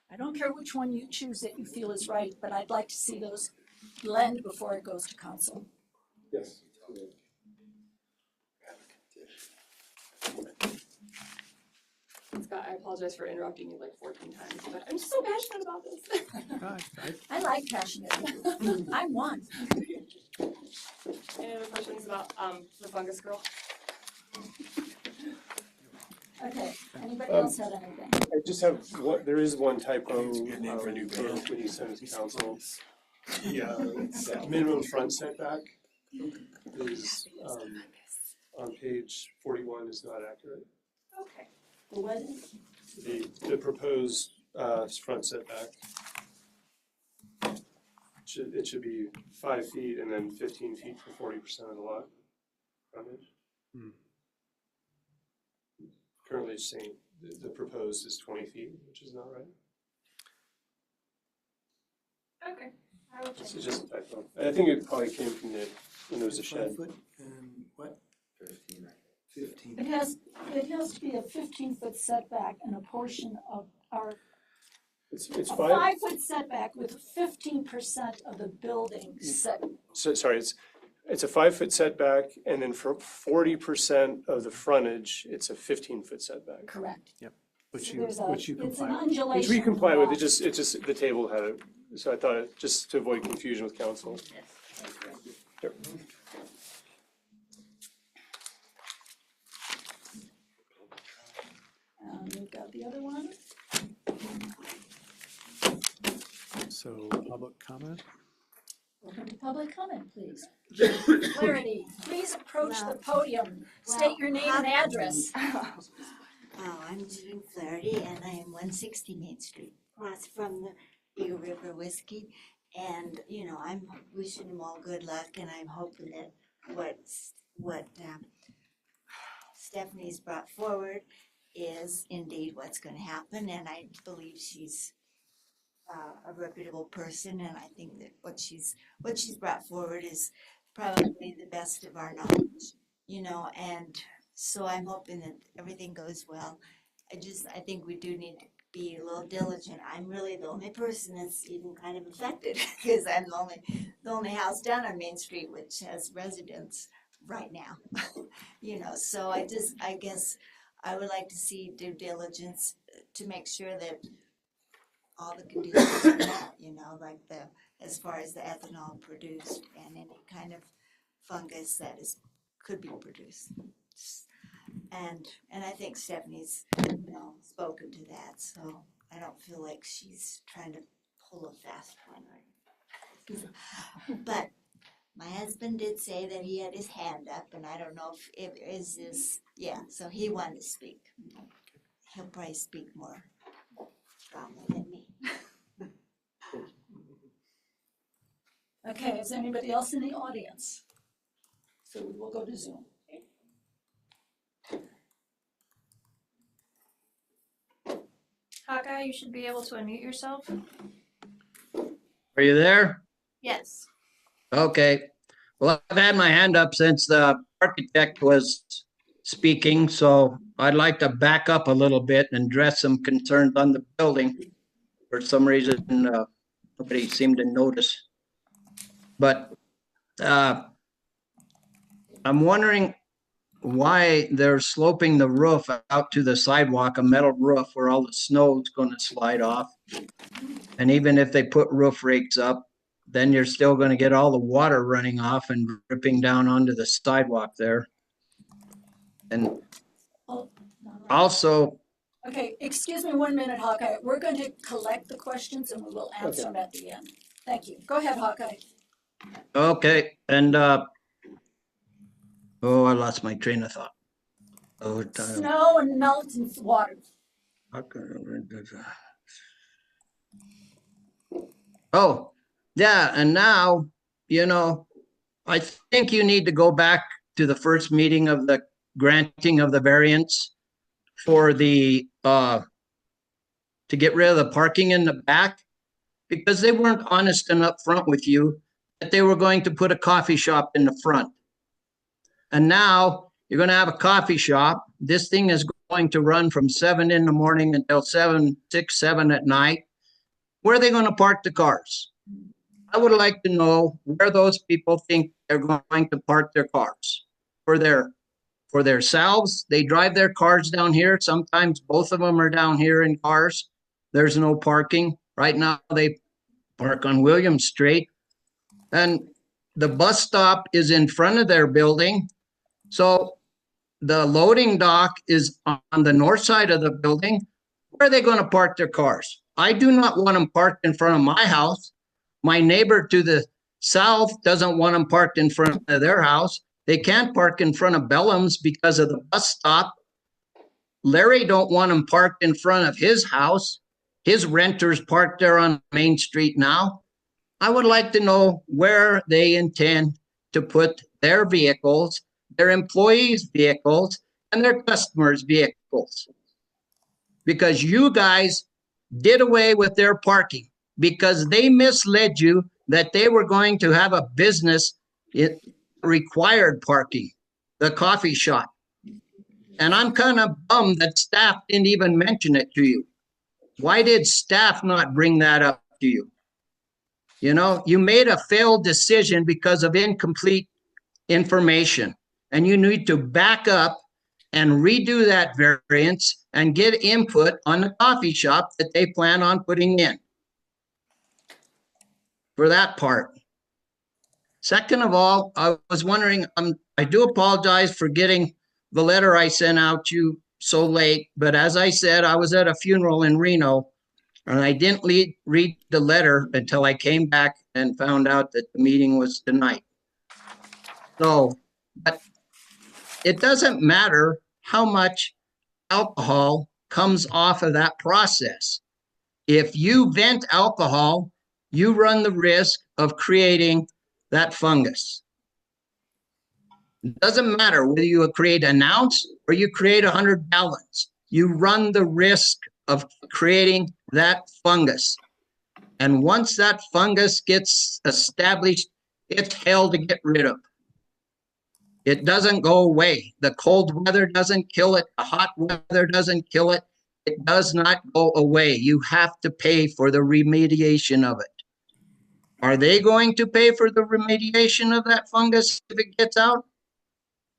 I don't care which one you choose that you feel is right, but I'd like to see those blend before it goes to council. Yes. Scott, I apologize for interrupting you like 14 times, but I'm just so passionate about this. I like passionate people. I'm one. Any other questions about the fungus girl? Okay, anybody else have anything? I just have one, there is one typo, It's a good name for a new band. when you send it to council. The minimum front setback is, on page 41 is not accurate. Okay. What? The proposed, front setback. It should be 5 feet and then 15 feet for 40% of the lot frontage. Hmm. Currently it's saying the proposed is 20 feet, which is not right. Okay. I will This check. is just a typo. I think it probably came from when there was a shed. 5 foot and what? 15. 15. It has to be a 15-foot setback and a portion of our, It's a 5, 5-foot setback with 15% of the building set. so, sorry, it's a 5-foot setback, and then for 40% of the frontage, it's a 15-foot setback. Correct. Which So you, there's which you it's an comply with. undulation. Which we comply with, law. it's just, the table had it, so I thought, just to avoid confusion with council. Sure. We've got the other one. So public comment? Open to public comment, please. Clarity, please approach the podium. State your name and address. Oh, I'm June Flaherty, and I am 160 Main Street, across from the Eagle River Whiskey. And, you know, I'm wishing them all good luck, and I'm hoping that what Stephanie's brought forward is indeed what's going to happen. And I believe she's a reputable person, and I think that what she's brought forward is probably the best of our knowledge, you know. And so I'm hoping that everything goes well. I think we do need to be a little diligent. I'm really the only person that's even kind of affected because I'm the only house down on Main Street which has residents right now. You know, so I guess I would like to see due diligence to make sure that all the conditions are met, you know, like as far as the ethanol produced and any kind of fungus that could be produced. And I think Stephanie's, you know, spoken to that, so I don't feel like she's trying to pull a fast one. Right? But my husband did say that he had his hand up, and I don't know if is this, yeah, so he wanted to speak. He'll probably speak more strongly than me. Okay, is there anybody else in the audience? So we will go to Zoom. Hawkeye, you should be able to unmute yourself. Are you there? Yes. Okay. Well, I've had my hand up since the architect was speaking, so I'd like to back up a little bit and address some concerns on the building. For some reason, nobody seemed to notice. But I'm wondering why they're sloping the roof out to the sidewalk, a metal roof where all the snow is going to slide off. And even if they put roof rakes up, then you're still going to get all the water running off and dripping down onto the sidewalk there. And also, Okay, excuse me 1 minute, Hawkeye. We're going to collect the questions and we will answer them at the end. Thank you. Go ahead, Hawkeye. okay, and oh, I lost my train of thought. Oh, Snow and melt and water. oh, yeah, and now, you know, I think you need to go back to the first meeting of the granting of the variance for the to get rid of the parking in the back, because they weren't honest and upfront with you that they were going to put a coffee shop in the front. And now you're going to have a coffee shop. This thing is going to run from 7 in the morning until 6, 7 at night. Where are they going to park the cars? I would like to know where those people think they're going to park their cars. For themselves, they drive their cars down here. Sometimes both of them are down here in cars. There's no parking. Right now they park on William Street. And the bus stop is in front of their building. So the loading dock is on the north side of the building. Where are they going to park their cars? I do not want them parked in front of my house. My neighbor to the south doesn't want them parked in front of their house. They can't park in front of Bellum's because of the bus stop. Larry don't want them parked in front of his house. His renters parked there on Main Street now. I would like to know where they intend to put their vehicles, their employees' vehicles, and their customers' vehicles. Because you guys did away with their parking because they misled you that they were going to have a business required parking, the coffee shop. And I'm kind of bummed that staff didn't even mention it to you. Why did staff not bring that up to you? You know, you made a failed decision because of incomplete information, and you need to back up and redo that variance and get input on the coffee shop that they plan on putting in. For that part. Second of all, I was wondering, I do apologize for getting the letter I sent out to you so late, but as I said, I was at a funeral in Reno and I didn't read the letter until I came back and found out that the meeting was tonight. So, but it doesn't matter how much alcohol comes off of that process. If you vent alcohol, you run the risk of creating that fungus. It doesn't matter whether you create an ounce or you create 100 gallons. You run the risk of creating that fungus. And once that fungus gets established, it's hell to get rid of. It doesn't go away. The cold weather doesn't kill it. The hot weather doesn't kill it. It does not go away. You have to pay for the remediation of it. Are they going to pay for the remediation of that fungus if it gets out?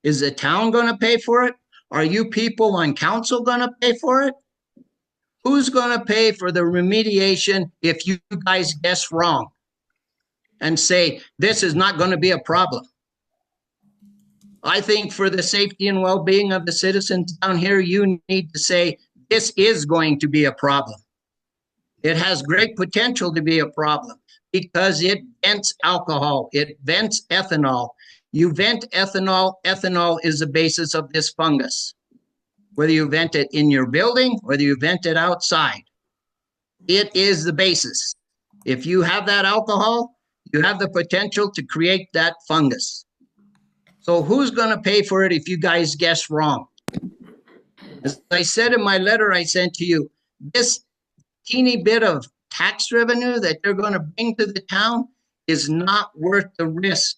Is the town going to pay for it? Are you people on council going to pay for it? Who's going to pay for the remediation if you guys guess wrong and say this is not going to be a problem? I think for the safety and well-being of the citizens down here, you need to say this is going to be a problem. It has great potential to be a problem because it vents alcohol, it vents ethanol. You vent ethanol, ethanol is the basis of this fungus. Whether you vent it in your building, whether you vent it outside, it is the basis. If you have that alcohol, you have the potential to create that fungus. So who's going to pay for it if you guys guess wrong? As I said in my letter I sent to you, this teeny bit of tax revenue that they're going to bring to the town is not worth the risk.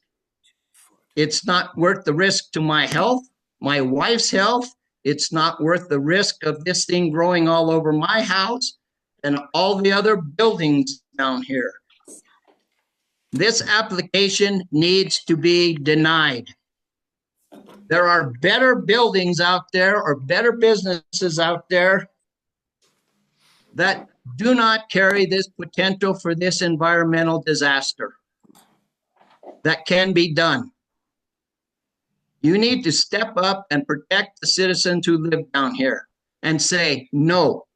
It's not worth the risk to my health, my wife's health. It's not worth the risk of this thing growing all over my house and all the other buildings down here. This application needs to be denied. There are better buildings out there or better businesses out there that do not carry this potential for this environmental disaster that can be done. You need to step up and protect the citizens who live down here and say, no,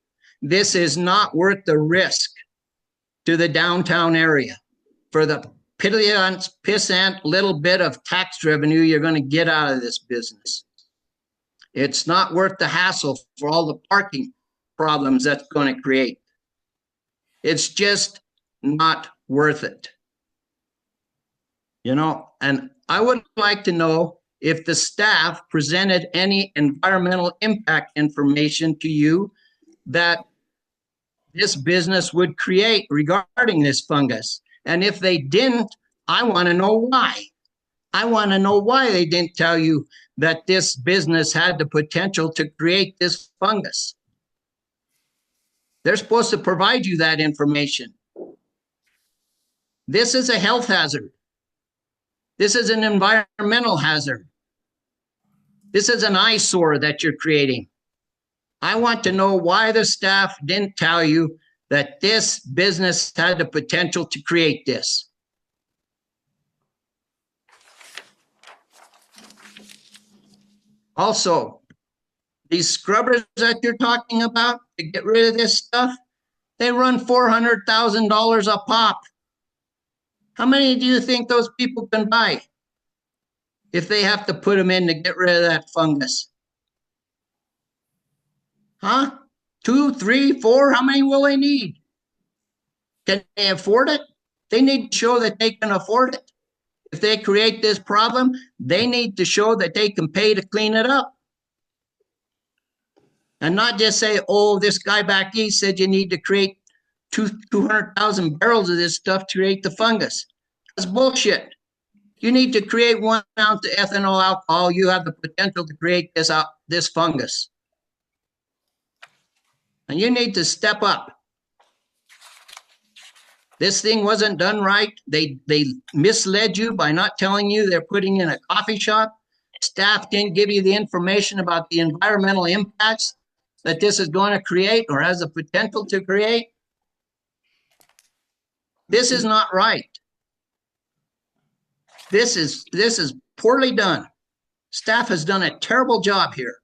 this is not worth the risk to the downtown area for the pissant little bit of tax revenue you're going to get out of this business. It's not worth the hassle for all the parking problems that's going to create. It's just not worth it. You know, and I would like to know if the staff presented any environmental impact information to you that this business would create regarding this fungus. And if they didn't, I want to know why. I want to know why they didn't tell you that this business had the potential to create this fungus. They're supposed to provide you that information. This is a health hazard. This is an environmental hazard. This is an eyesore that you're creating. I want to know why the staff didn't tell you that this business had the potential to create this. Also, these scrubbers that you're talking about to get rid of this stuff, they run $400,000 a pop. How many do you think those people can buy if they have to put them in to get rid of that fungus? Huh? 2, 3, 4, how many will they need? Can they afford it? They need to show that they can afford it. If they create this problem, they need to show that they can pay to clean it up. And not just say, oh, this guy back east said you need to create 200,000 barrels of this stuff to create the fungus. That's bullshit. You need to create 1 ounce of ethanol alcohol. You have the potential to create this fungus. And you need to step up. This thing wasn't done right. They misled you by not telling you they're putting in a coffee shop. staff didn't give you the information about the environmental impacts that this is going to create or has the potential to create? This is not right. This is poorly done. Staff has done a terrible job here,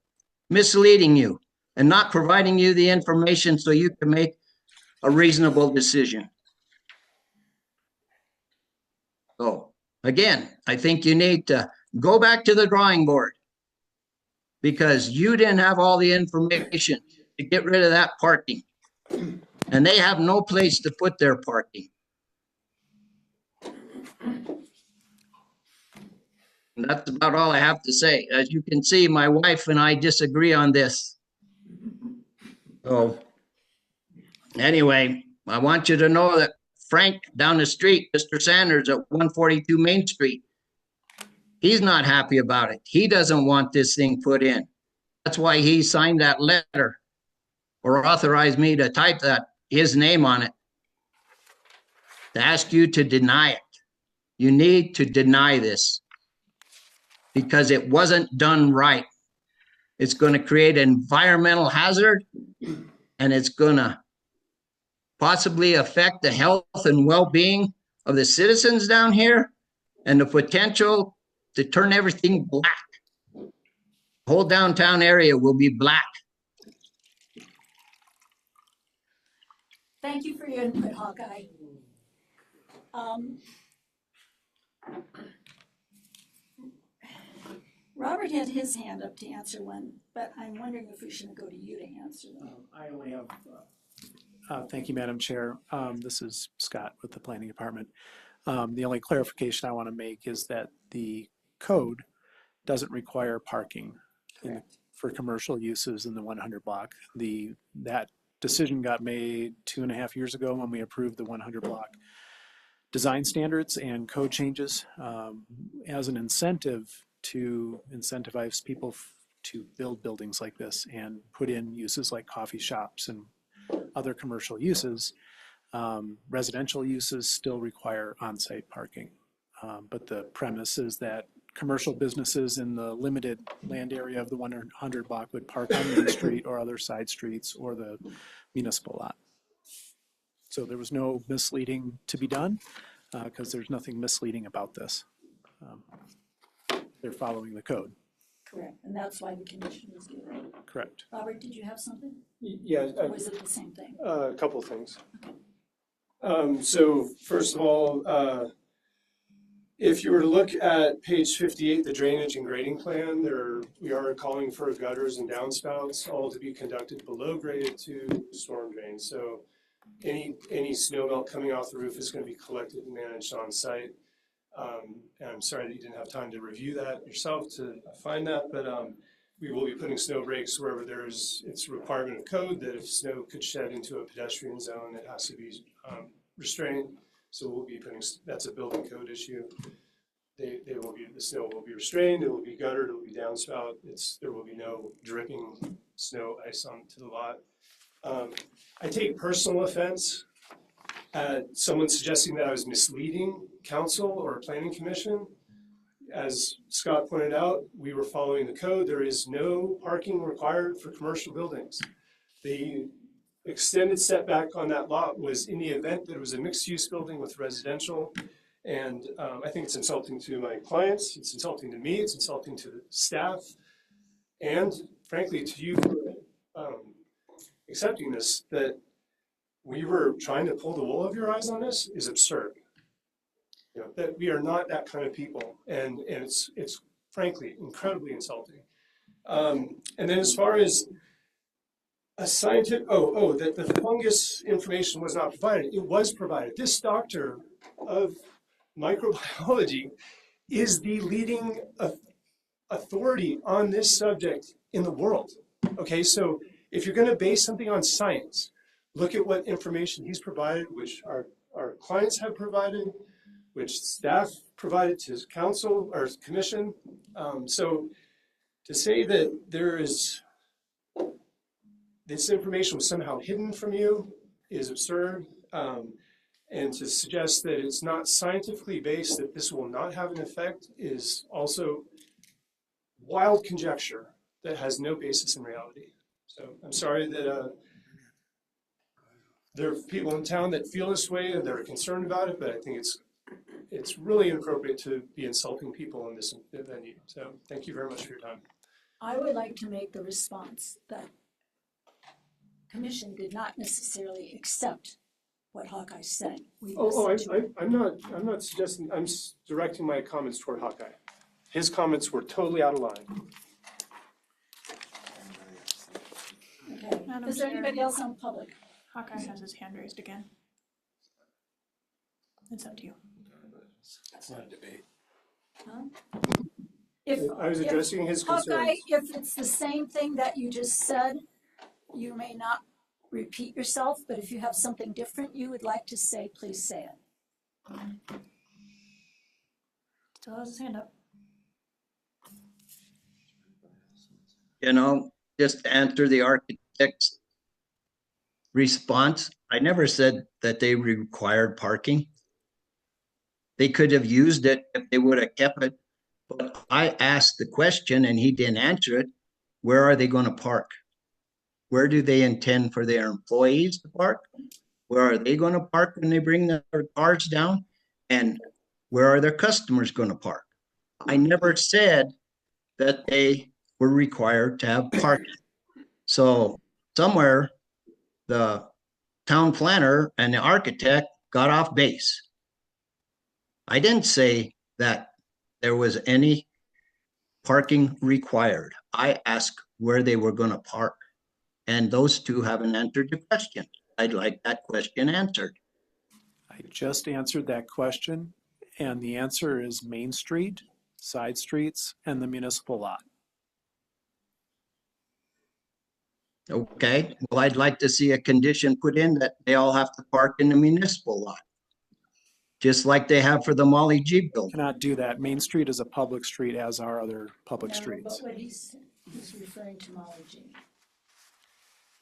misleading you and not providing you the information so you can make a reasonable decision. So again, I think you need to go back to the drawing board because you didn't have all the information to get rid of that parking. And they have no place to put their parking. And that's about all I have to say. As you can see, my wife and I disagree on this. So anyway, I want you to know that Frank down the street, Mr. Sanders at 142 Main Street, he's not happy about it. He doesn't want this thing put in. That's why he signed that letter or authorized me to type that, his name on it, to ask you to deny it. You need to deny this because it wasn't done right. It's going to create an environmental hazard and it's going to possibly affect the health and well-being of the citizens down here and the potential to turn everything black. The whole downtown area will be black. Thank you for your input, Hawkeye. Robert had his hand up to answer one, but I'm wondering if we shouldn't go to you to answer them. I only have, thank you, Madam Chair. This is Scott with the Planning Department. The only clarification I want to make is that the code doesn't require parking for commercial uses in the 100 block. That decision got made 2.5 years ago when we approved the 100 block design standards and code changes as an incentive to incentivize people to build buildings like this and put in uses like coffee shops and other commercial uses. Residential uses still require on-site parking. But the premise is that commercial businesses in the limited land area of the 100 block would park on Main Street or other side streets or the municipal lot. So there was no misleading to be done because there's nothing misleading about this. They're following the code. Correct, and that's why the condition was given. Correct. Robert, did you have something? Yeah, Or was it the same thing? a couple of things. So first of all, if you were to look at page 58, the drainage and grading plan, we are calling for gutters and downspouts, all to be conducted below grade to storm drains. So any snow melt coming off the roof is going to be collected and managed on site. And I'm sorry that you didn't have time to review that yourself to find that, but we will be putting snow breaks wherever it's a requirement of code that if snow could shed into a pedestrian zone, it has to be restrained. So we'll be putting, that's a building code issue. The snow will be restrained, it will be guttered, it will be downspout. There will be no dripping snow ice onto the lot. I take personal offense at someone suggesting that I was misleading council or planning commission. As Scott pointed out, we were following the code. There is no parking required for commercial buildings. The extended setback on that lot was in the event that it was a mixed-use building with residential. And I think it's insulting to my clients, it's insulting to me, it's insulting to the staff, and frankly to you for accepting this, that we were trying to pull the wool over your eyes on this is absurd. You know, that we are not that kind of people, and it's frankly incredibly insulting. And then as far as a scientific, that the fungus information was not provided, it was provided. This doctor of microbiology is the leading authority on this subject in the world. Okay, so if you're going to base something on science, look at what information he's provided, which our clients have provided, which staff provided to council or commission. So to say that this information was somehow hidden from you is absurd. And to suggest that it's not scientifically based, that this will not have an effect, is also wild conjecture that has no basis in reality. So I'm sorry that there are people in town that feel this way and they're concerned about it, but I think it's really inappropriate to be insulting people in this venue. So thank you very much for your time. I would like to make the response that commission did not necessarily accept what Hawkeye said. We listened to it. I'm not suggesting, I'm directing my comments toward Hawkeye. His comments were totally out of line. Okay. Madam Is there Chair. anybody else on public? Hawkeye has his hand raised again. It's up to you. It's not a debate. I was addressing his Hawkeye, concerns. if it's the same thing that you just said, you may not repeat yourself, but if you have something different you would like to say, please say it. Still has his hand up. You know, just to answer the architect's response, I never said that they required parking. They could have used it if they would have kept it, but I asked the question and he didn't answer it. Where are they going to park? Where do they intend for their employees to park? Where are they going to park when they bring their cars down? And where are their customers going to park? I never said that they were required to have parking. So somewhere the town planner and the architect got off base. I didn't say that there was any parking required. I asked where they were going to park. And those two haven't answered the question. I'd like that question answered. I just answered that question, and the answer is Main Street, side streets, and the municipal lot. Okay, well, I'd like to see a condition put in that they all have to park in the municipal lot. Just like they have for the Molly G building. Cannot do that. Main Street is a public street, as are other public No, streets. but what he's referring to Molly G.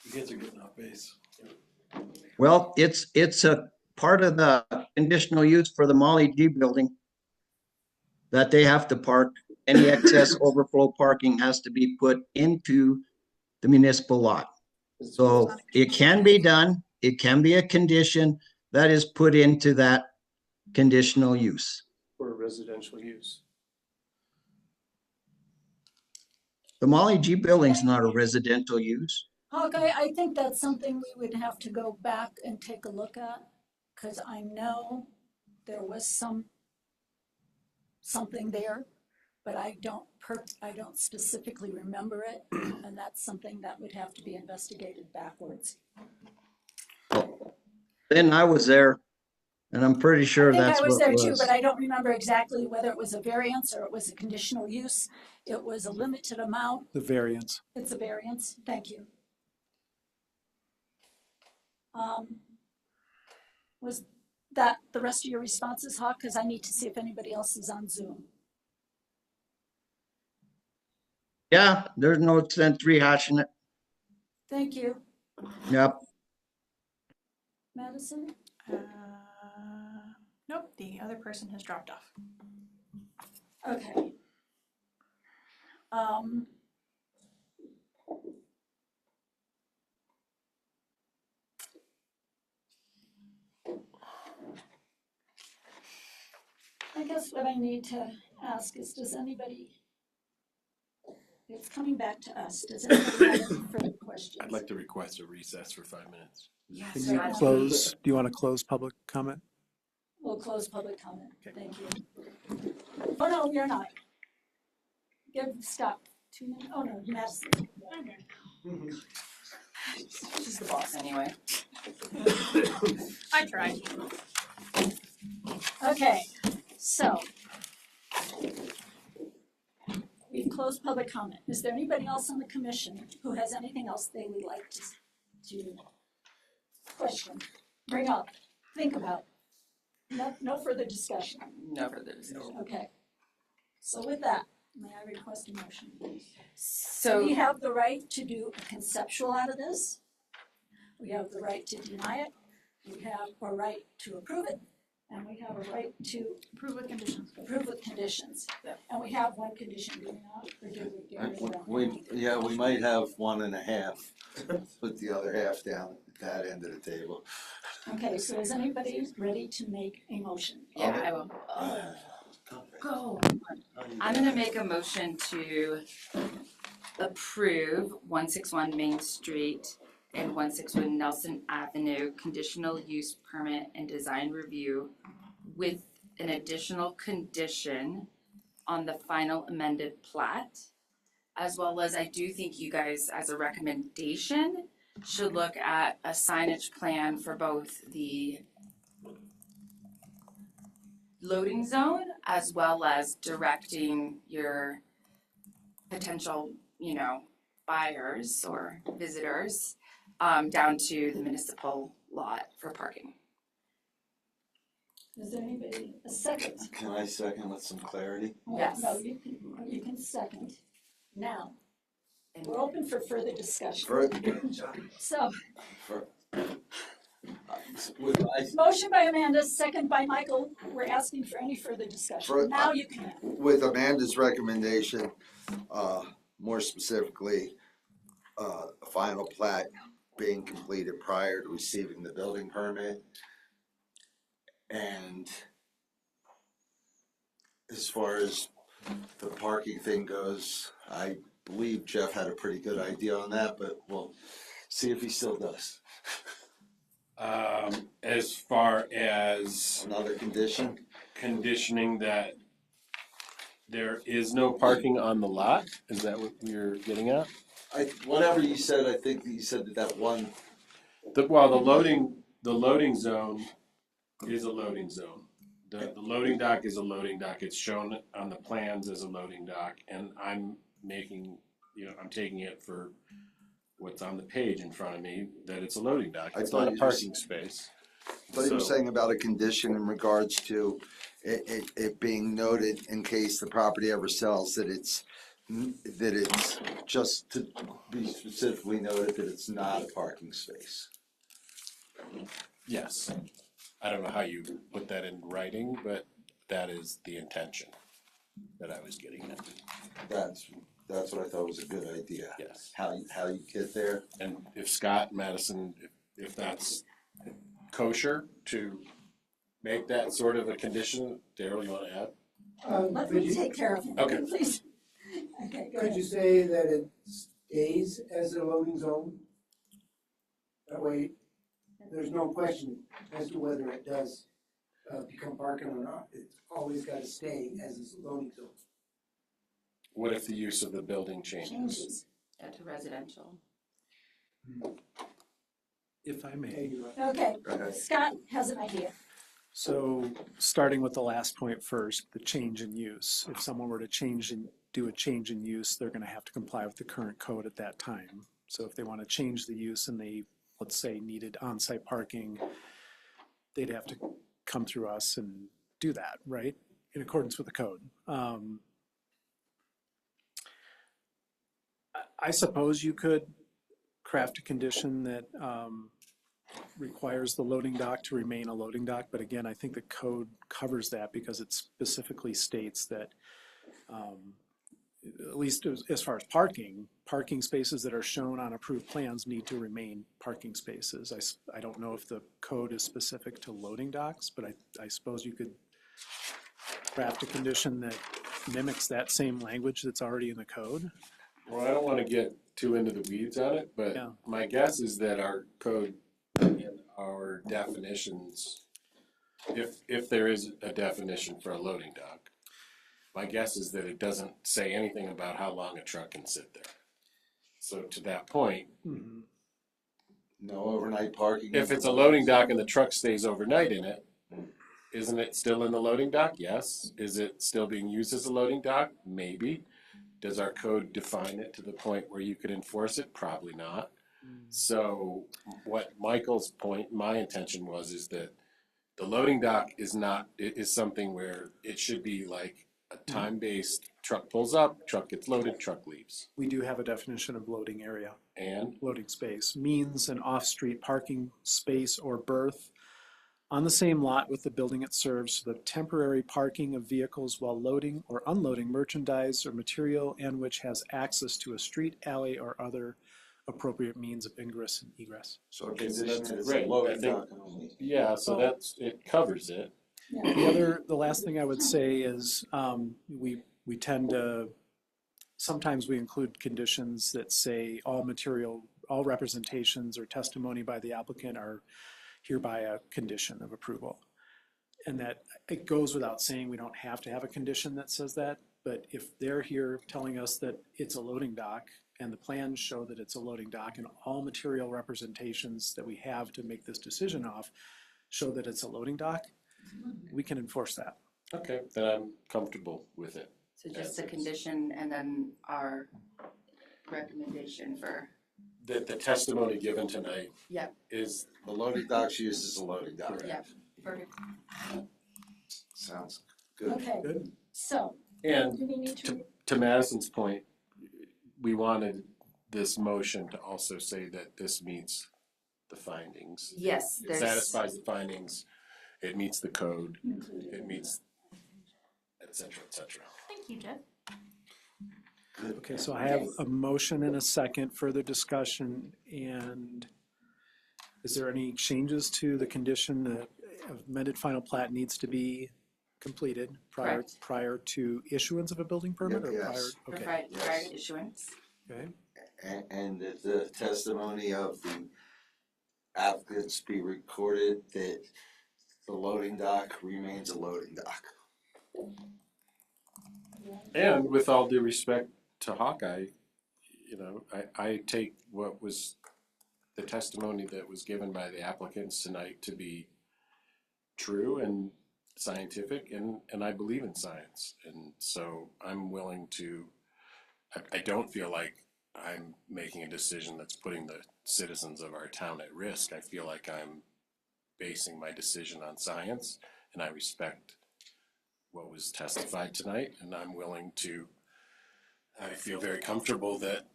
You guys are getting off base. Well, it's a part of the conditional use for the Molly G building that they have to park. Any excess overflow parking has to be put into the municipal lot. So it can be done. It can be a condition that is put into that conditional use. For residential use. The Molly G building's not a residential use. Hawkeye, I think that's something we would have to go back and take a look at, because I know there was something there, but I don't specifically remember it, and that's something that would have to be investigated backwards. Then I was there, and I'm pretty sure that's I was what it there too, was. but I don't remember exactly whether it was a variance or it was a conditional use. It was a limited amount. The variance. It's a variance. Thank you. Was that the rest of your responses, Hawk? Because I need to see if anybody else is on Zoom. Yeah, there's no sense rehashing it. Thank you. Yep. Madison? Nope, the other person has dropped off. Okay. I guess what I need to ask is, does anybody, it's coming back to us, does anybody have any further questions? I'd like to request a recess for 5 minutes. Yes. Can you close, do you want to close public comment? We'll close public comment. Thank you. Oh, no, you're not. Stop. 2 minutes. Oh, no, Madison. She's the boss anyway. I tried. Okay, so we've closed public comment. Is there anybody else on the commission who has anything else they would like to question, bring up, think about? No further discussion. No further discussion. Okay. So with that, may I request a motion, please? So We have the right to do a conceptual out of this. We have the right to deny it. We have a right to approve it. and we have a right to Approve with conditions. approve with conditions. And we have one condition, do we not, or do we? Yeah, we might have 1.5, put the other half down at that end of the table. Okay, so is anybody ready to make a motion? Yeah, I will. Go. I'm gonna make a motion to approve 161 Main Street and 161 Nelson Avenue conditional use permit and design review with an additional condition on the final amended plat. As well as I do think you guys, as a recommendation, should look at a signage plan for both the loading zone as well as directing your potential, buyers or visitors down to the municipal lot for parking. Is there anybody, a second? Can I second with some clarity? Yes. No, you can second. Now, we're open for further discussion. So, motion by Amanda, second by Michael. We're asking for any further discussion. Now you can. With Amanda's recommendation, more specifically, a final plat being completed prior to receiving the building permit. And as far as the parking thing goes, I believe Jeff had a pretty good idea on that, but we'll see if he still does. As far as Another condition? conditioning that there is no parking on the lot, is that what you're getting at? Whatever you said, I think you said that one. The loading zone is a loading zone. The loading dock is a loading dock. It's shown on the plans as a loading dock, and I'm taking it for what's on the page in front of me, that it's a loading dock. It's not a parking space. I thought you were saying about a condition in regards to it being noted in case the property ever sells, that it's just to be specifically noted that it's not a parking space. Yes. I don't know how you put that in writing, but that is the intention that I was getting at. That's what I thought was a good idea. Yes. How you get there. And if Scott, Madison, if that's kosher to make that sort of a condition, Daryl, you wanna add? Let me take care of it, Okay. please. Okay, go Could ahead. you say that it stays as a loading zone? That way, there's no question as to whether it does become parking or not. It's always gotta stay as a loading zone. What if the use of the building changes? To residential. If I may. Okay, Scott has an idea. So starting with the last point first, the change in use. If someone were to do a change in use, they're gonna have to comply with the current code at that time. So if they wanna change the use and they, let's say, needed on-site parking, they'd have to come through us and do that, right? In accordance with the code. I suppose you could craft a condition that requires the loading dock to remain a loading dock, but again, I think the code covers that because it specifically states that, at least as far as parking spaces that are shown on approved plans need to remain parking spaces. I don't know if the code is specific to loading docks, but I suppose you could craft a condition that mimics that same language that's already in the code. Well, I don't wanna get too into the weeds on it, but Yeah. my guess is that our code and our definitions, if there is a definition for a loading dock, my guess is that it doesn't say anything about how long a truck can sit there. So to that point, No overnight parking. if it's a loading dock and the truck stays overnight in it, isn't it still in the loading dock? Yes. Is it still being used as a loading dock? Maybe. Does our code define it to the point where you could enforce it? Probably not. So what Michael's point, my intention was, is that the loading dock is something where it should be like a time-based, truck pulls up, truck gets loaded, truck leaves. We do have a definition of loading area. And Loading space means an off-street parking space or berth on the same lot with the building it serves, so the temporary parking of vehicles while loading or unloading merchandise or material and which has access to a street, alley, or other appropriate means of ingress and egress. So Okay, so condition that's is great. I loading think- dock only. Yeah, so that's, it covers it. The last thing I would say is, we tend to, sometimes we include conditions that say all representations or testimony by the applicant are hereby a condition of approval. And that it goes without saying, we don't have to have a condition that says that, but if they're here telling us that it's a loading dock and the plans show that it's a loading dock and all material representations that we have to make this decision off show that it's a loading dock, we can enforce that. Okay, then I'm comfortable with it. So just a condition and then our recommendation for, The testimony given tonight Yep. is The loading dock's used as a loading dock. yeah, perfect. Sounds good. Okay, Good. so, And do we need to, to Madison's point, we wanted this motion to also say that this meets the findings. Yes, It there's, satisfies the findings, it meets the code, include it meets et cetera, et cetera. Thank you, Jeff. Okay, so I have a motion and a second, further discussion, and is there any changes to the condition that amended final plat needs to be completed Correct. prior to issuance of a building permit or Yes. prior? Okay, prior to issuance. okay. And that the testimony of the applicants be recorded that the loading dock remains a loading dock. And with all due respect to Hawkeye, you know, I take what was the testimony that was given by the applicants tonight to be true and scientific, and I believe in science. And so I'm willing to, I don't feel like I'm making a decision that's putting the citizens of our town at risk. I feel like I'm basing my decision on science, and I respect what was testified tonight, and I'm willing to, I feel very comfortable that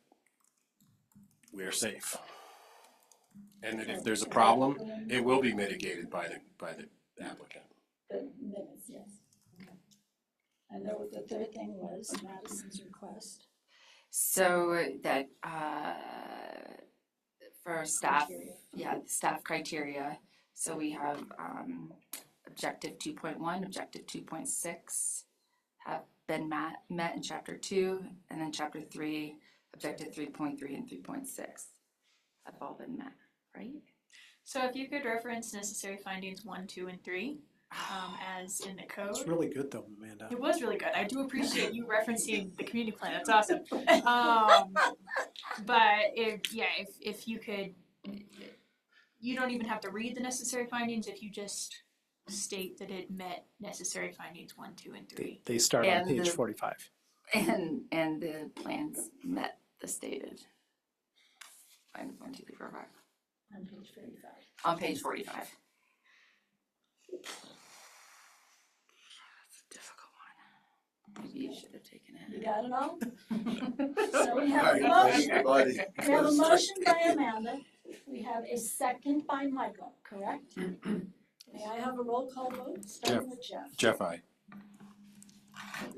we're safe. And that if there's a problem, it will be mitigated by the applicant. the minutes, yes. And then the third thing was Madison's request. So that, for staff, Criteria. staff criteria, so we have, objective 2.1, objective 2.6 have been met in chapter 2, and then chapter 3, objective 3.3 and 3.6 have all been met, right? So if you could reference necessary findings 1, 2, and 3, as in the code. It's really good though, Amanda. It was really good. I do appreciate you referencing the community plan. That's awesome. But if you could, you don't even have to read the necessary findings if you just state that it met necessary findings 1, 2, and 3. They start on And page the- 45. And the plans met the stated findings 1, 2, 3, 4, 5 On page 45. on page 45. That's a difficult one. Maybe you should have taken You it. got it all? So we have a Alright, motion, everybody. we have a motion by Amanda, we have a second by Michael, correct? May I have a roll call vote, starting with Jeff? Jeff, I.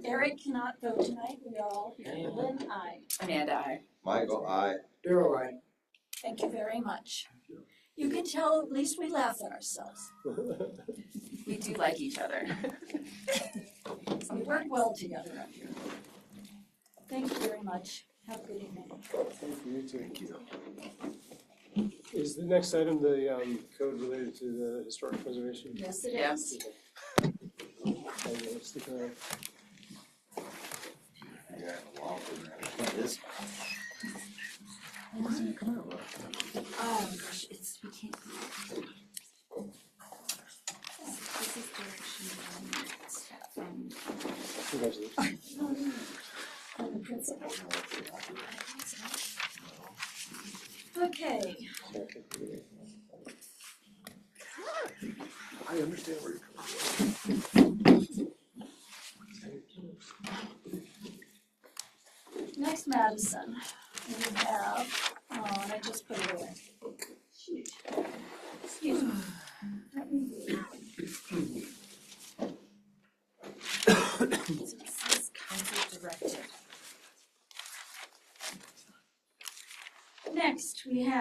Eric cannot vote tonight, we are all here. Lynn, aye. Amanda, I. Michael, aye. Darrell, aye. Thank you very much. You can tell, at least we laugh at ourselves. We do like each other. We work well together up here. Thank you very much. Have a good evening. Thank you. Is the next item the code related to the historic preservation? Yes, it Yeah. is. Let's look at Yeah, long one. This Oh gosh, we can't. This is direction from congratulations. And the principal. Okay, I understand where you're coming from. next Madison, we have, and I just put it away. Shoot. Excuse me. Let me read.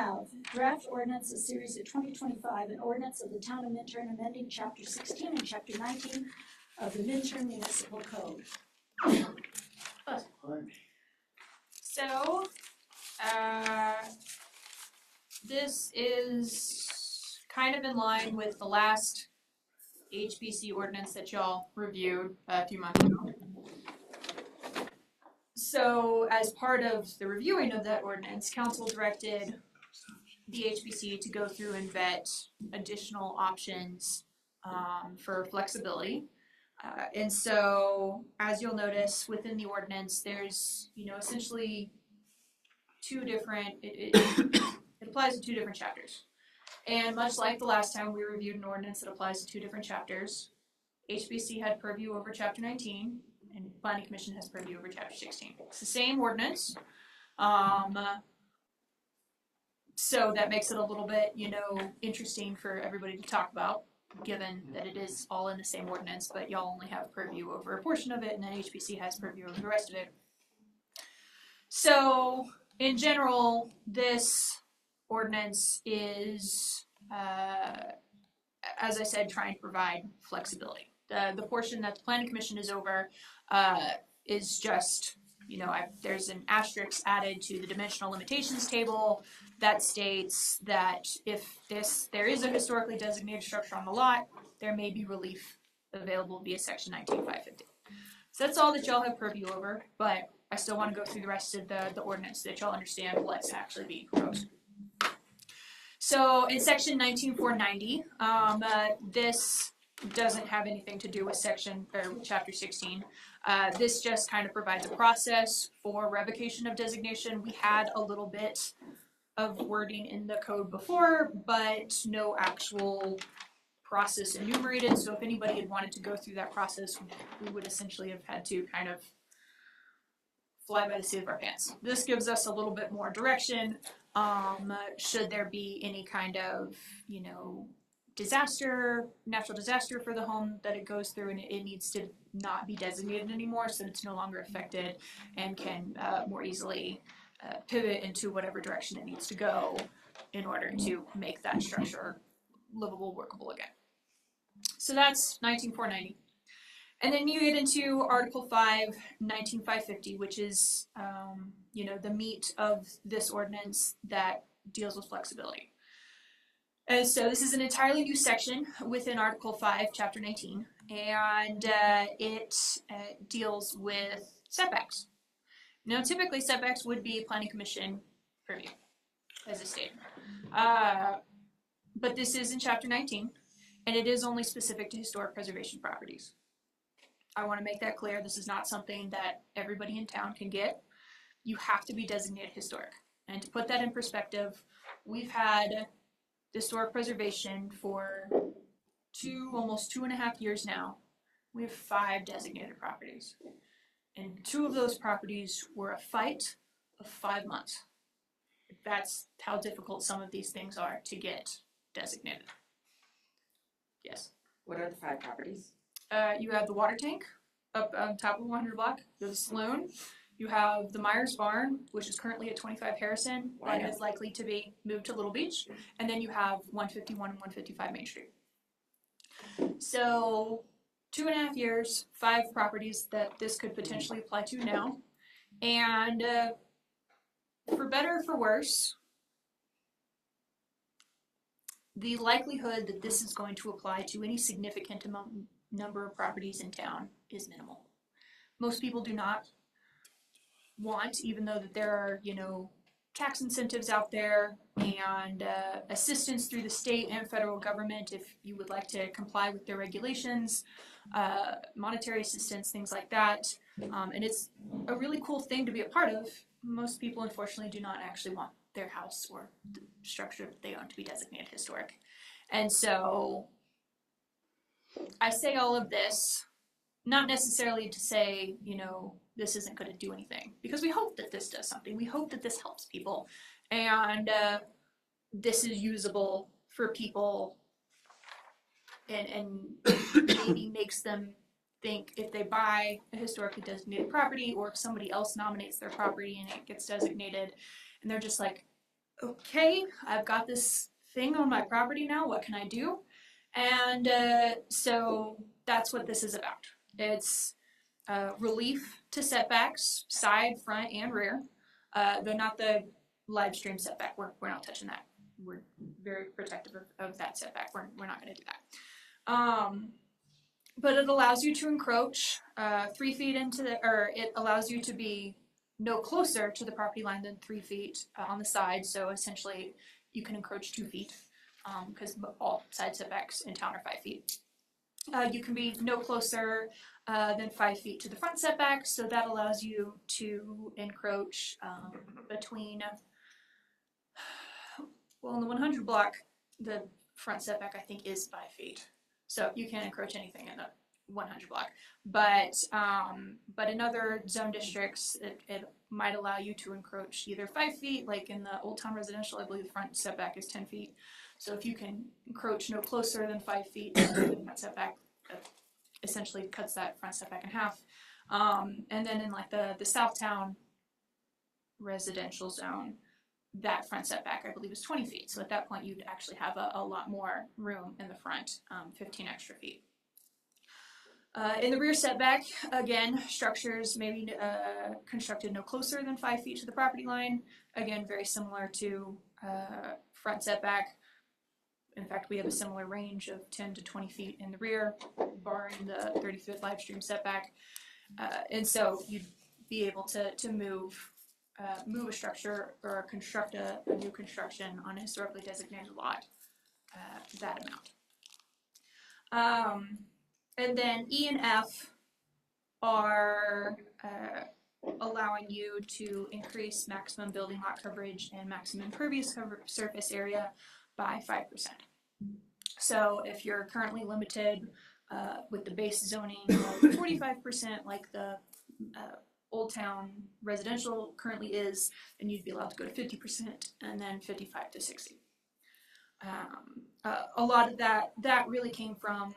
have draft ordinance, a series of 2025, an ordinance of the town of Minturn amending chapter 16 and chapter 19 of the Minturn Municipal Code. So, this is kind of in line with the last HPC ordinance that y'all reviewed a few months ago. So, as part of the reviewing of that ordinance, council directed the HPC to go through and vet additional options for flexibility. And so, as you'll notice within the ordinance, there's, essentially two different, it applies to two different chapters. And much like the last time we reviewed an ordinance that applies to two different chapters, HPC had purview over chapter 19, and Planning Commission has purview over chapter 16. It's the same ordinance. So that makes it a little bit, interesting for everybody to talk about, given that it is all in the same ordinance, but y'all only have purview over a portion of it, and then HPC has purview over the rest of it. So, in general, this ordinance is, as I said, trying to provide flexibility. The portion that the Planning Commission is over is just, there's an asterisk added to the dimensional limitations table that states that if there is a historically designated structure on the lot, there may be relief available via section 19.550. So that's all that y'all have purview over, but I still want to go through the rest of the ordinance so that y'all understand what's actually being proposed. So in section 19.490, this doesn't have anything to do with chapter 16. This just kind of provides a process for revocation of designation. We had a little bit of wording in the code before, but no actual process enumerated. So if anybody had wanted to go through that process, we would essentially have had to kind of fly by the seat of our pants. This gives us a little bit more direction. Should there be any kind of, natural disaster for the home that it goes through, and it needs to not be designated anymore, so it's no longer affected and can more easily pivot into whatever direction it needs to go in order to make that structure livable, workable again. So that's 19.490. And then you get into Article 5, 19.550, which is, the meat of this ordinance that deals with flexibility. And so this is an entirely new section within Article 5, Chapter 19, and it deals with setbacks. Now, typically setbacks would be Planning Commission purview, as a state. But this is in Chapter 19, and it is only specific to historic preservation properties. I want to make that clear. This is not something that everybody in town can get. You have to be designated historic. And to put that in perspective, we've had historic preservation for almost 2.5 years now. We have 5 designated properties. And 2 of those properties were a fight of 5 months. That's how difficult some of these things are to get designated. Yes? What are the 5 properties? You have the water tank up on top of 100 block. There's a saloon. You have the Myers Barn, which is currently at 25 Harrison, and is likely to be moved to Little Beach. And then you have 151 and 155 Main Street. So 2.5 years, 5 properties that this could potentially apply to now. And for better or for worse, the likelihood that this is going to apply to any significant number of properties in town is minimal. Most people do not want, even though that there are, tax incentives out there and assistance through the state and federal government if you would like to comply with their regulations, monetary assistance, things like that. And it's a really cool thing to be a part of. Most people, unfortunately, do not actually want their house or the structure that they own to be designated historic. And so I say all of this, not necessarily to say, this isn't going to do anything, because we hope that this does something. We hope that this helps people, and this is usable for people, and maybe makes them think if they buy a historically designated property, or if somebody else nominates their property and it gets designated, and they're just like, okay, I've got this thing on my property now, what can I do? And so that's what this is about. It's relief to setbacks, side, front, and rear. Though not the live stream setback, we're not touching that. We're very protective of that setback. We're not gonna do that. But it allows you to encroach 3 feet into the, or it allows you to be no closer to the property line than 3 feet on the side. So essentially, you can encroach 2 feet because all side setbacks in town are 5 feet. You can be no closer than 5 feet to the front setback. So that allows you to encroach between, well, in the 100 block, the front setback I think is 5 feet. So you can't encroach anything in the 100 block. But in other zone districts, it might allow you to encroach either 5 feet, like in the Old Town Residential, I believe the front setback is 10 feet. So if you can encroach no closer than 5 feet to the front setback, that essentially cuts that front setback in half. And then in like the Southtown residential zone, that front setback I believe is 20 feet. So at that point you'd actually have a lot more room in the front, 15 extra feet. In the rear setback, again, structures may be constructed no closer than 5 feet to the property line. Again, very similar to front setback. In fact, we have a similar range of 10 to 20 feet in the rear, barring the 30-foot live stream setback. And so you'd be able to move a structure or construct a new construction on a historically designated lot that amount. And then E and F are allowing you to increase maximum building lot coverage and maximum impervious surface area by 5%. So if you're currently limited with the base zoning of 45%, like the Old Town Residential currently is, then you'd be allowed to go to 50% and then 55 to 60. A lot of that really came from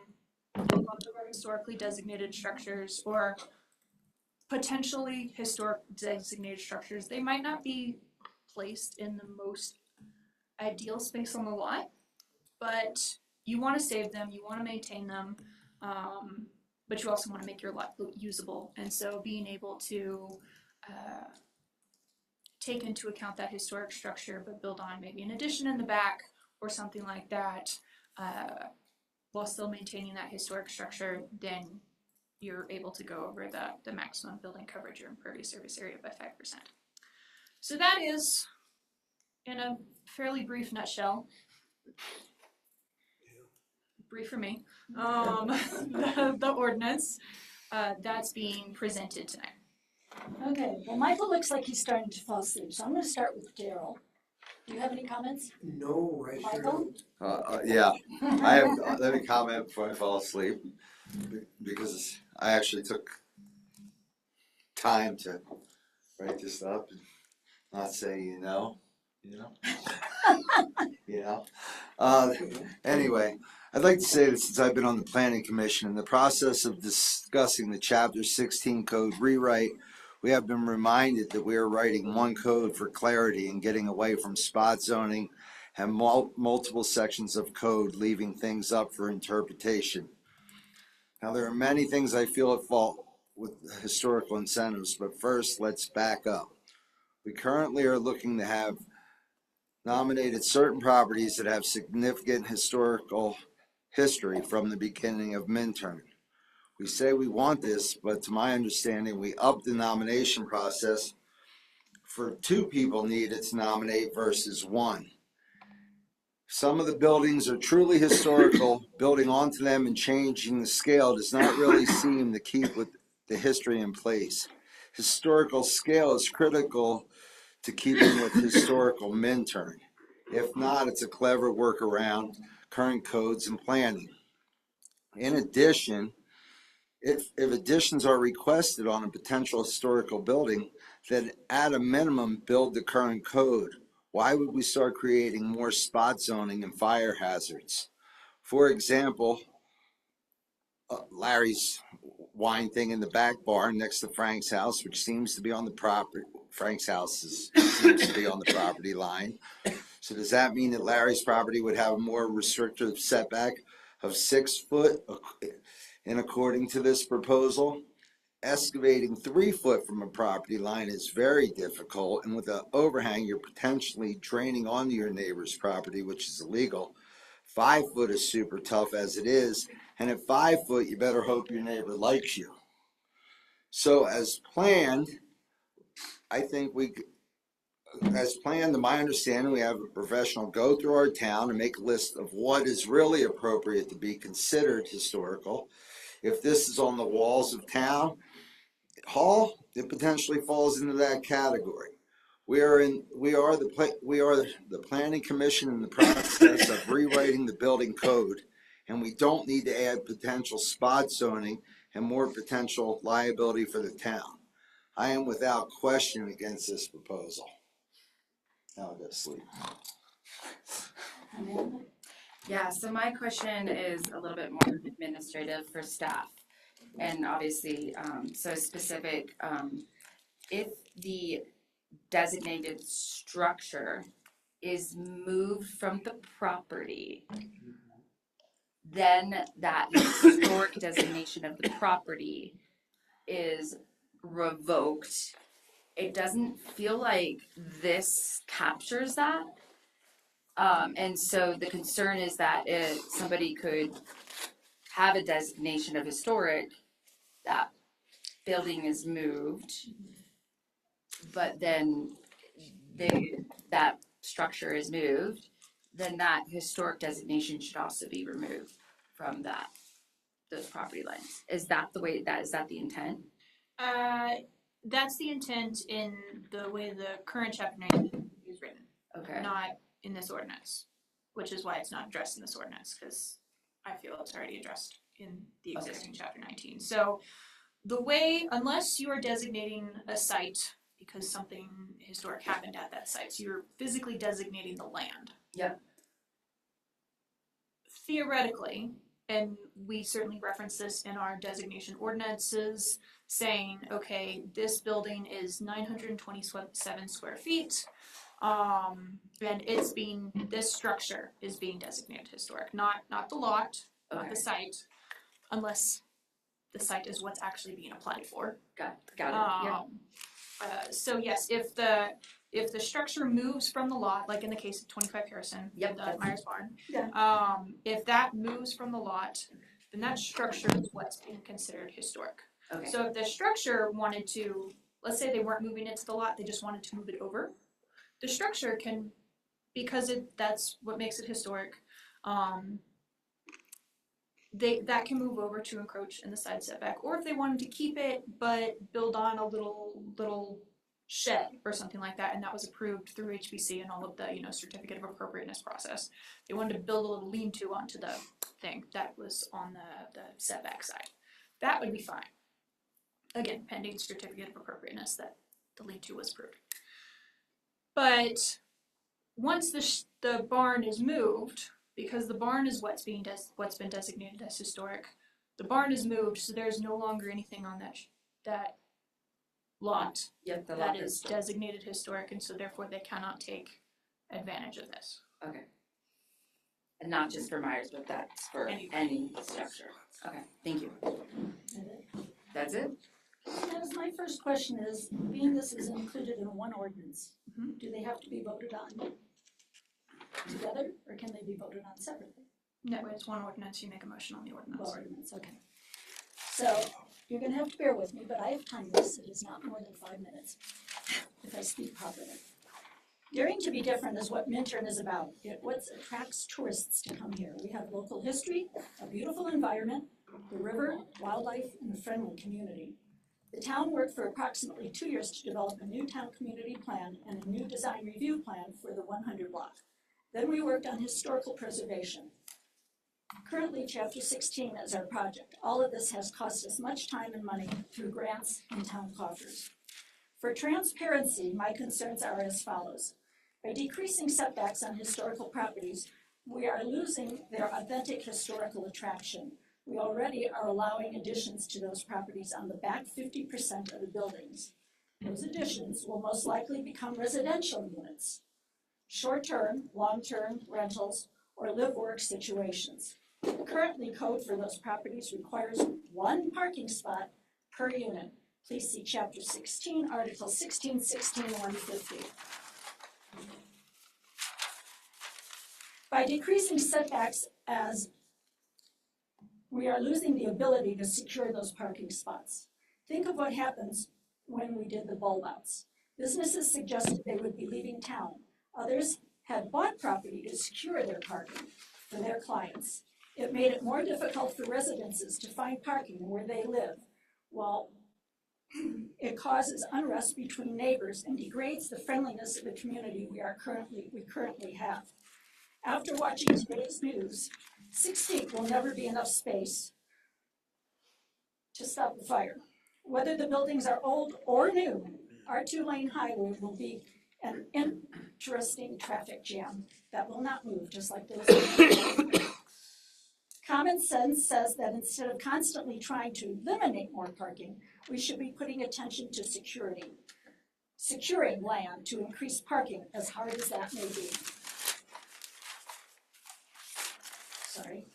a lot of our historically designated structures or potentially historic designated structures. They might not be placed in the most ideal space on the lot, but you want to save them, you want to maintain them, but you also want to make your lot usable. And so being able to take into account that historic structure but build on maybe an addition in the back or something like that while still maintaining that historic structure, then you're able to go over the maximum building coverage or impervious surface area by 5%. So that is, in a fairly brief nutshell, brief for me, the ordinance that's being presented tonight. Okay, well, Michael looks like he's starting to fall asleep, so I'm gonna start with Daryl. Do you have any comments? No, I sure Michael? don't. Yeah, I have, let me comment before I fall asleep, because I actually took time to write this up and not say, you know. Anyway, I'd like to say that since I've been on the Planning Commission, in the process of discussing the Chapter 16 code rewrite, we have been reminded that we are writing one code for clarity and getting away from spot zoning and multiple sections of code, leaving things up for interpretation. Now, there are many things I feel at fault with historical incentives, but first, let's back up. We currently are looking to have nominated certain properties that have significant historical history from the beginning of Minturn. We say we want this, but to my understanding, we upped the nomination process for 2 people needed to nominate versus 1. Some of the buildings are truly historical. Building onto them and changing the scale does not really seem to keep with the history in place. Historical scale is critical to keeping with historical Minturn. If not, it's a clever workaround current codes and planning. In addition, if additions are requested on a potential historical building, then at a minimum build the current code. Why would we start creating more spot zoning and fire hazards? For example, Larry's wine thing in the back barn next to Frank's house, which seems to be on the property, Frank's house seems to be on the property line. So does that mean that Larry's property would have a more restrictive setback of 6 foot in according to this proposal? Excavating 3 foot from a property line is very difficult, and with an overhang, you're potentially draining onto your neighbor's property, which is illegal. 5 foot is super tough as it is, and at 5 foot, you better hope your neighbor likes you. So as planned, I think to my understanding, we have a professional go through our town and make a list of what is really appropriate to be considered historical. If this is on the walls of town hall, it potentially falls into that category. We are the planning commission in the process of rewriting the building code, and we don't need to add potential spot zoning and more potential liability for the town. I am without question against this proposal. Now I'll go to sleep. Amanda? Yeah, so my question is a little bit more administrative for staff. And obviously, so specific, if the designated structure is moved from the property, then that historic designation of the property is revoked. It doesn't feel like this captures that. And so the concern is that if somebody could have a designation of historic, that building is moved, but then that structure is moved, then that historic designation should also be removed from those property lines. Is that the intent? That's the intent in the way the current chapter 19 is written, Okay. not in this ordinance, which is why it's not addressed in this ordinance, because I feel it's already addressed in the existing chapter 19. So the way, unless you are designating a site because something historic happened at that site, so you're physically designating the land. Yep. Theoretically, and we certainly reference this in our designation ordinances, saying, okay, this building is 927 square feet, and this structure is being designated historic, not the lot, not the site, unless the site is what's actually being applied for. Got it. So yes, if the structure moves from the lot, like in the case of 25 Harrison, the Myers Barn, if that moves from the lot, then that structure is what's being considered historic. Okay. So if the structure wanted to, let's say they weren't moving it to the lot, they just wanted to move it over, the structure can, because that's what makes it historic, that can move over to encroach in the side setback, or if they wanted to keep it but build on a little shed or something like that, and that was approved through HBC and all of the certificate of appropriateness process. They wanted to build a little lean-to onto the thing that was on the setback side. That would be fine. Again, pending certificate of appropriateness that the lean-to was approved. But once the barn is moved, because the barn is what's been designated as historic, the barn is moved, so there's no longer anything on that lot that is designated historic, and so therefore they cannot take advantage of this. Okay. And not just for Myers, but that's for any structure. Okay, thank you. That's it? As my first question is, being this is included in one ordinance, do they have to be voted on together, or can they be voted on separately? No, it's one ordinance, you make a motion on the ordinance. Well, ordinance, okay. So, you're gonna have to bear with me, but I have timed this, it is not more than 5 minutes, if I speak properly. Daring to be different is what Minturn is about. What attracts tourists to come here. We have local history, a beautiful environment, the river, wildlife, and a friendly community. The town worked for approximately 2 years to develop a new town community plan and a new design review plan for the 100 block. Then we worked on historical preservation. Currently, Chapter 16 is our project. All of this has cost us much time and money through grants and town coffers. For transparency, my concerns are as follows. By decreasing setbacks on historical properties, we are losing their authentic historical attraction. We already are allowing additions to those properties on the back 50% of the buildings. Those additions will most likely become residential units, short-term, long-term rentals, or live-work situations. The currently code for those properties requires 1 parking spot per unit. Please see Chapter 16, Article 1616, 150. By decreasing setbacks as we are losing the ability to secure those parking spots. Think of what happens when we did the bulb outs. Businesses suggested they would be leaving town. Others had bought property to secure their parking for their clients. It made it more difficult for residences to find parking where they live, while it causes unrest between neighbors and degrades the friendliness of the community we currently have. After watching today's news, 6 feet will never be enough space to stop the fire. Whether the buildings are old or new, our 2-lane highway will be an interesting traffic jam that will not move, just like those. Common sense says that instead of constantly trying to eliminate more parking, we should be putting attention to securing land to increase parking, as hard as that may be. Sorry.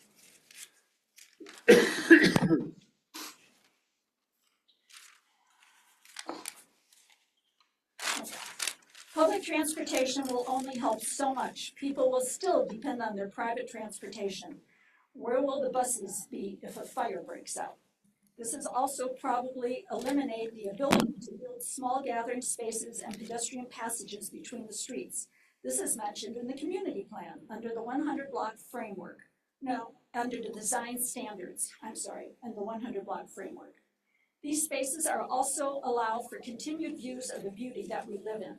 Public transportation will only help so much. People will still depend on their private transportation. Where will the buses be if a fire breaks out? This is also probably eliminate the ability to build small gathering spaces and pedestrian passages between the streets. This is mentioned in the community plan under the 100 block framework. No, under the design standards, and the 100 block framework. These spaces are also allowed for continued views of the beauty that we live in.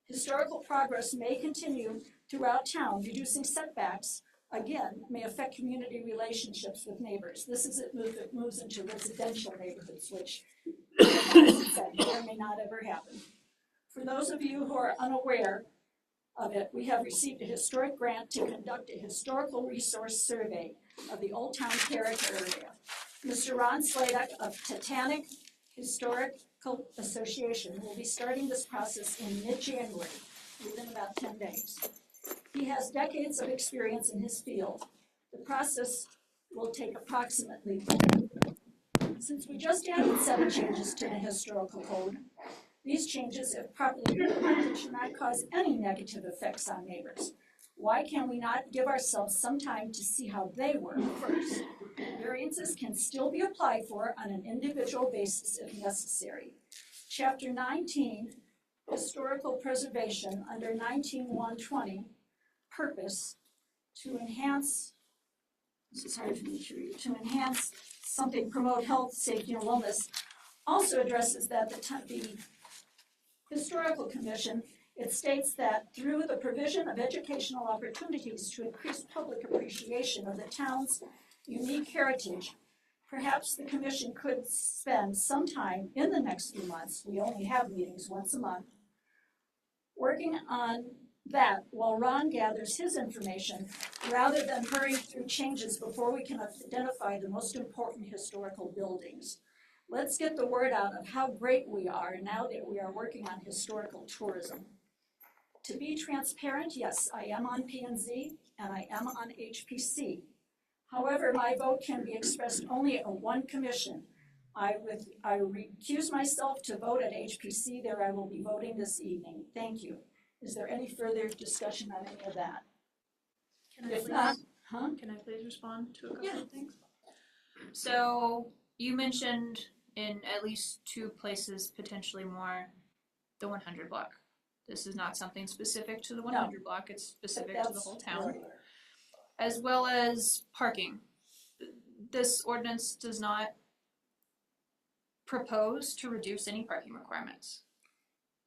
Historical progress may continue throughout town, reducing setbacks, again, may affect community relationships with neighbors. This is it moves into residential neighborhoods, which may or may not ever happen. For those of you who are unaware of it, we have received a historic grant to conduct a historical resource survey of the Old Town character area. Mr. Ron Sladek of Titanic Historical Association will be starting this process in mid-January, within about 10 days. He has decades of experience in his field. The process will take approximately, since we just added 7 changes to the historical code, these changes, if properly implemented, should not cause any negative effects on neighbors. Why can we not give ourselves some time to see how they work first? Variances can still be applied for on an individual basis if necessary. Chapter 19, Historical Preservation, under 19-120, purpose to enhance, this is hard for me to read, to enhance something, promote health, safety, and wellness, also addresses that the Historical Commission, it states that through the provision of educational opportunities to increase public appreciation of the town's unique heritage, perhaps the commission could spend some time in the next few months, we only have meetings once a month, working on that while Ron gathers his information, rather than hurrying through changes before we can identify the most important historical buildings. Let's get the word out of how great we are now that we are working on historical tourism. To be transparent, yes, I am on P&Z and I am on HPC. However, my vote can be expressed only at one commission. I recuse myself to vote at HPC. There I will be voting this evening. Thank you. Is there any further discussion on any of that? If not, Can I please respond to a couple of things? So you mentioned in at least 2 places, potentially more, the 100 block. This is not something specific to the 100 block, it's specific to the whole town. As well as parking. This ordinance does not propose to reduce any parking requirements.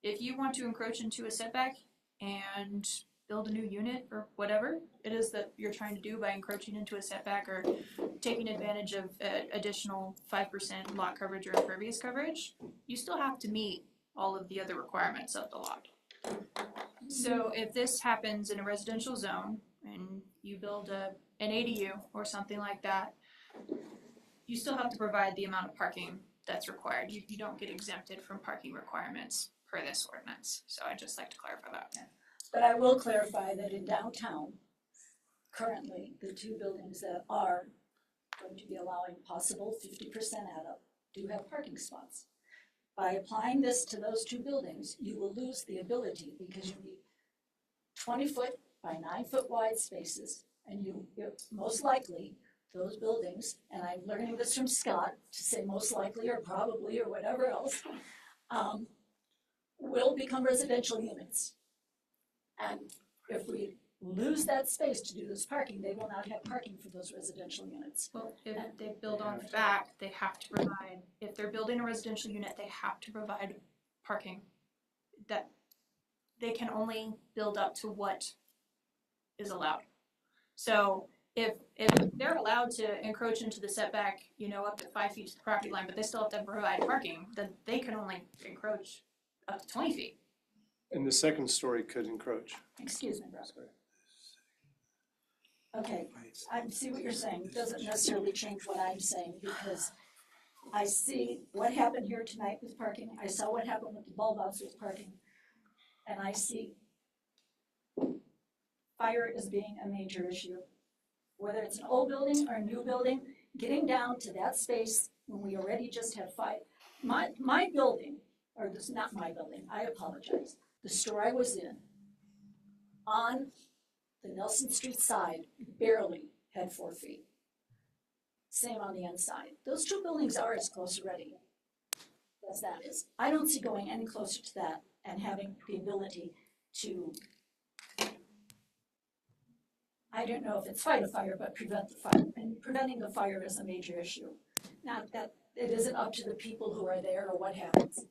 If you want to encroach into a setback and build a new unit or whatever it is that you're trying to do by encroaching into a setback or taking advantage of additional 5% lot coverage or impervious coverage, you still have to meet all of the other requirements of the lot. So if this happens in a residential zone and you build an ADU or something like that, you still have to provide the amount of parking that's required. You don't get exempted from parking requirements per this ordinance. So I'd just like to clarify that. But I will clarify that in downtown, currently, the two buildings that are going to be allowing possible 50% add-up do have parking spots. By applying this to those two buildings, you will lose the ability because you need 20-foot by 9-foot wide spaces, and you're most likely, those buildings, and I'm learning this from Scott, to say most likely or probably or whatever else, will become residential units. And if we lose that space to do this parking, they will not have parking for those residential units. Well, if they build on the back, they have to provide, if they're building a residential unit, they have to provide parking. That they can only build up to what is allowed. So if they're allowed to encroach into the setback, up to 5 feet to the property line, but they still have to provide parking, then they can only encroach up to 20 feet. And the second story could encroach. Excuse me, brother. Sorry. Okay, I see what you're saying. It doesn't necessarily change what I'm saying because I see what happened here tonight with parking. I saw what happened with the bulb outs with parking. And I see fire as being a major issue. Whether it's an old building or a new building, getting down to that space when we already just have five. My building, or this not my building, I apologize. The store I was in on the Nelson Street side barely had 4 feet. Same on the inside. Those two buildings are as close already as that is. I don't see going any closer to that and having the ability to, I don't know if it's fight a fire, but prevent the fire. And preventing the fire is a major issue. Not that it isn't up to the people who are there or what happens.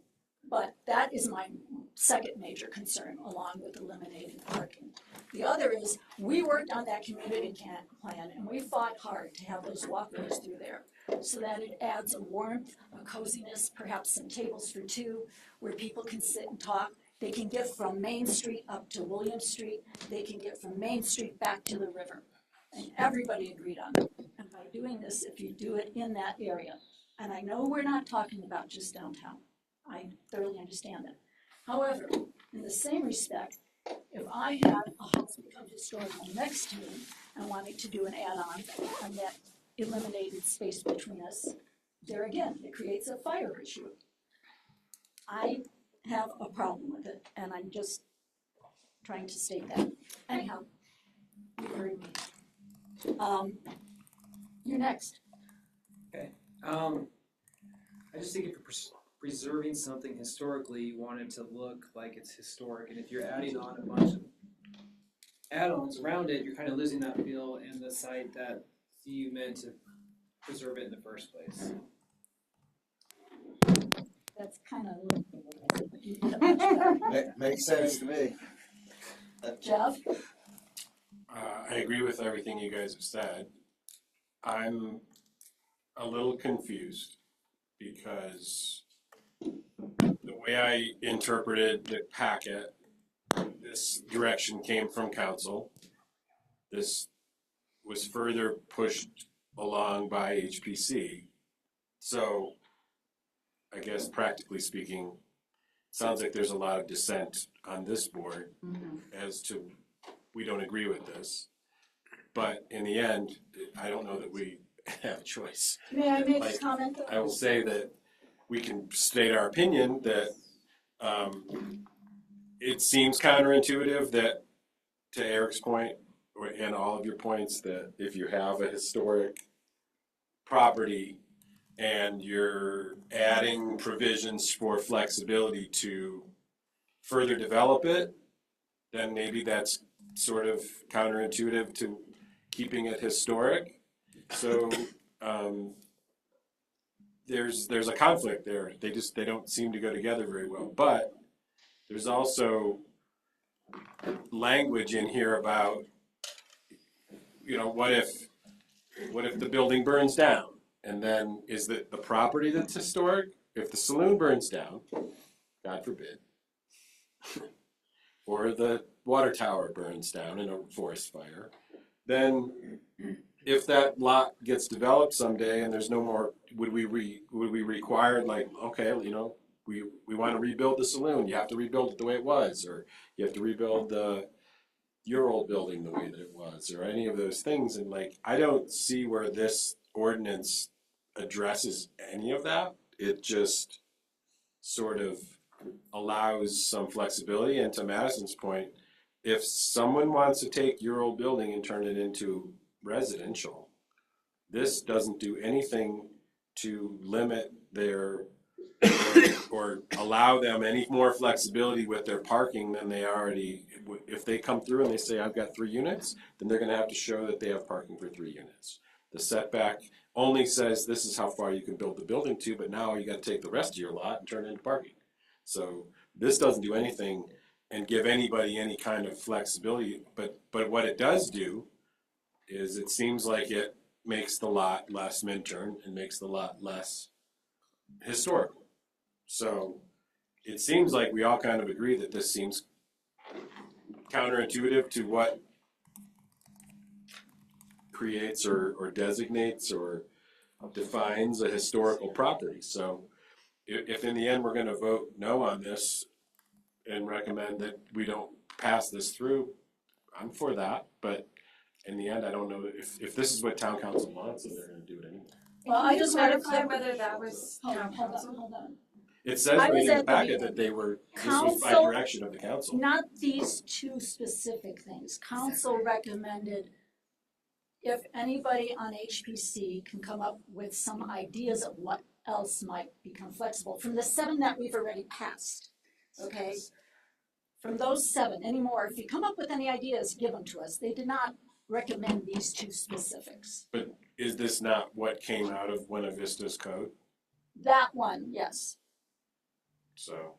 But that is my second major concern, along with eliminating parking. The other is, we worked on that community plan, and we fought hard to have those walkways through there, so that it adds a warmth, a coziness, perhaps some tables for two, where people can sit and talk. They can get from Main Street up to William Street. They can get from Main Street back to the river. And everybody agreed on it. And by doing this, if you do it in that area, and I know we're not talking about just downtown. I thoroughly understand that. However, in the same respect, if I had a house become historical next to me and wanted to do an add-on and that eliminated space between us, there again, it creates a fire issue. I have a problem with it, and I'm just trying to state that. Anyhow, you heard me. You're next. Okay. I just think if you're preserving something historically, you want it to look like it's historic. And if you're adding on a bunch of add-ons around it, you're kind of losing that feel and the site that you meant to preserve it in the first place. That's kind of. Makes sense to me. Jeff? I agree with everything you guys have said. I'm a little confused because the way I interpreted the packet, this direction came from council. This was further pushed along by HPC. So I guess practically speaking, it sounds like there's a lot of dissent on this board as to we don't agree with this. But in the end, I don't know that we have a choice. May I make a comment? I will say that we can state our opinion that it seems counterintuitive that, to Eric's point, and all of your points, that if you have a historic property and you're adding provisions for flexibility to further develop it, then maybe that's sort of counterintuitive to keeping it historic. So there's a conflict there. They don't seem to go together very well. But there's also language in here about, what if the building burns down? And then is it the property that's historic? If the saloon burns down, God forbid, or the water tower burns down in a forest fire, then if that lot gets developed someday and there's no more, would we require, like, okay, you know, we want to rebuild the saloon, you have to rebuild it the way it was, or you have to rebuild your old building the way that it was, or any of those things. And like, I don't see where this ordinance addresses any of that. It just sort of allows some flexibility. And to Madison's point, if someone wants to take your old building and turn it into residential, this doesn't do anything to limit their or allow them any more flexibility with their parking than they already. If they come through and they say, I've got 3 units, then they're going to have to show that they have parking for 3 units. The setback only says this is how far you can build the building to, but now you got to take the rest of your lot and turn it into parking. So this doesn't do anything and give anybody any kind of flexibility, but what it does do is it seems like it makes the lot less Minturn and makes the lot less historical. So it seems like we all kind of agree that this seems counterintuitive to what creates or designates or defines a historical property. So if in the end we're going to vote no on this and recommend that we don't pass this through, I'm for that. But in the end, I don't know if this is what town council wants, and they're going to do it anyway. Well, I just want to clarify whether that was Hold town on, council. hold on. It says I right was in at the the packet meeting. that they were, this was by Council- direction of the council. Not these 2 specific things. Council recommended if anybody on HPC can come up with some ideas of what else might become flexible, from the 7 that we've already passed, okay? From those 7, any more, if you come up with any ideas, give them to us. They did not recommend these 2 specifics. But is this not what came out of Buena Vista's code? That one, yes. So,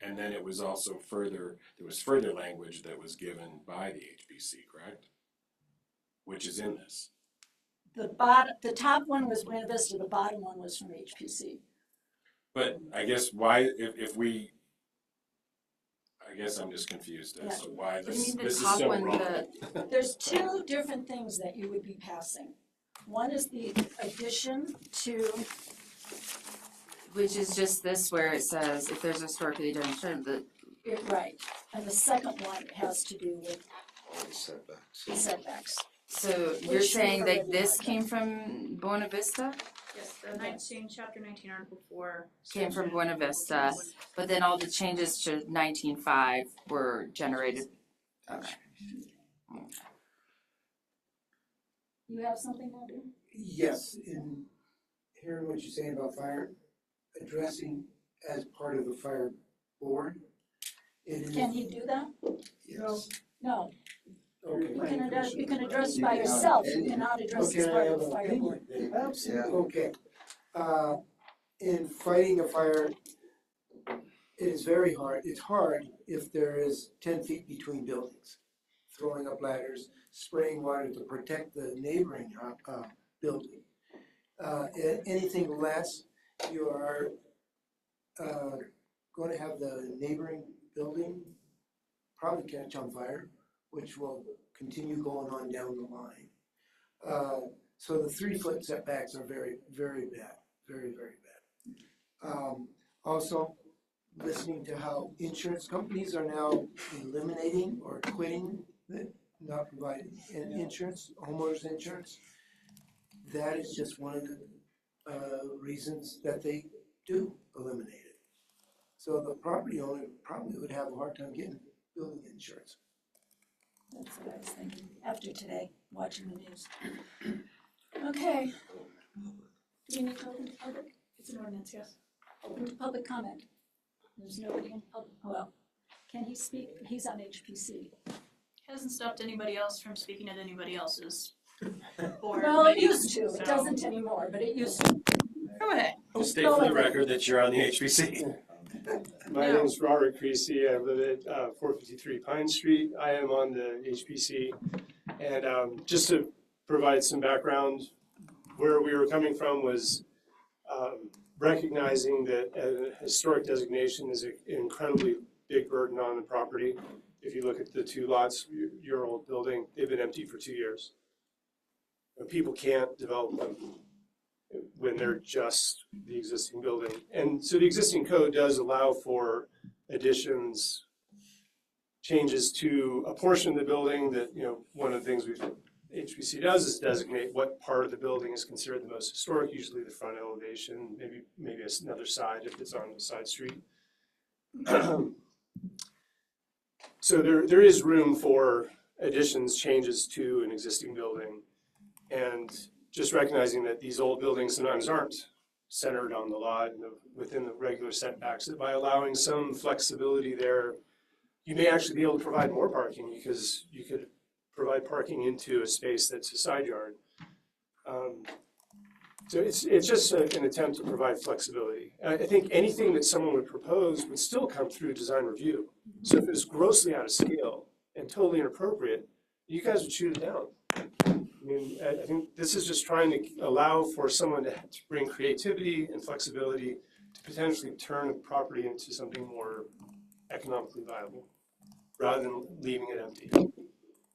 and then it was also further, there was further language that was given by the HPC, correct? Which is in this. The top one was Buena Vista, the bottom one was from HPC. But I guess why, if we, I guess I'm just confused as to why What do you this mean the is top so one, wrong. There's 2 different things that you would be passing. One is the addition to, Which is just this where it says if there's historically demonstrated that right, and the second one has to do with All the setbacks. the setbacks. so you're Which saying we that already this had. came from Buena Vista? Yes, the chapter 19, article 4. Came from Buena Vista, but then all the changes to 19.5 were generated. Okay. You have something, Andrew? Yes, in hearing what you're saying about fire, addressing as part of the fire board. It is. Can you do that? Yes. No, Okay. you can address by yourself, you cannot address Okay, as I part have of the an fire opinion board. then. Absolutely. Okay. In fighting a fire, it is very hard, it's hard if there is 10 feet between buildings. Throwing up ladders, spraying water to protect the neighboring, building. Anything less, you are, going to have the neighboring building probably catch on fire, which will continue going on down the line. So the 3-foot setbacks are very, very bad, very, very bad. Also, listening to how insurance companies are now eliminating or quitting, not providing insurance, homeowners insurance. That is just one of the reasons that they do eliminate it. So the property owner probably would have a hard time getting building insurance. That's what I was thinking, after today, watching the news. Okay. Do you need to open to public? It's an ordinance, yes. Open to public comment. There's nobody in public, well, can he speak? He's on HPC. Hasn't stopped anybody else from speaking at anybody else's board. Well, it meeting, used to, so- it doesn't anymore, but it used to. Go ahead. Just state for the record that you're on the HPC. My name is Robert Creasy. I live at 453 Pine Street. I am on the HPC. And just to provide some background, where we were coming from was recognizing that a historic designation is an incredibly big burden on the property. If you look at the 2 lots, your old building, they've been empty for 2 years. people can't develop them when they're just the existing building. And so the existing code does allow for additions, changes to a portion of the building that, one of the things HPC does is designate what part of the building is considered the most historic, usually the front elevation, maybe another side if it's on a side street. So there is room for additions, changes to an existing building. And just recognizing that these old buildings sometimes aren't centered on the lot and within the regular setbacks, that by allowing some flexibility there, you may actually be able to provide more parking because you could provide parking into a space that's a side yard. So it's just an attempt to provide flexibility. I think anything that someone would propose would still come through design review. So if it's grossly out of scale and totally inappropriate, you guys would shoot it down. I mean, I think this is just trying to allow for someone to bring creativity and flexibility to potentially turn a property into something more economically viable, rather than leaving it empty,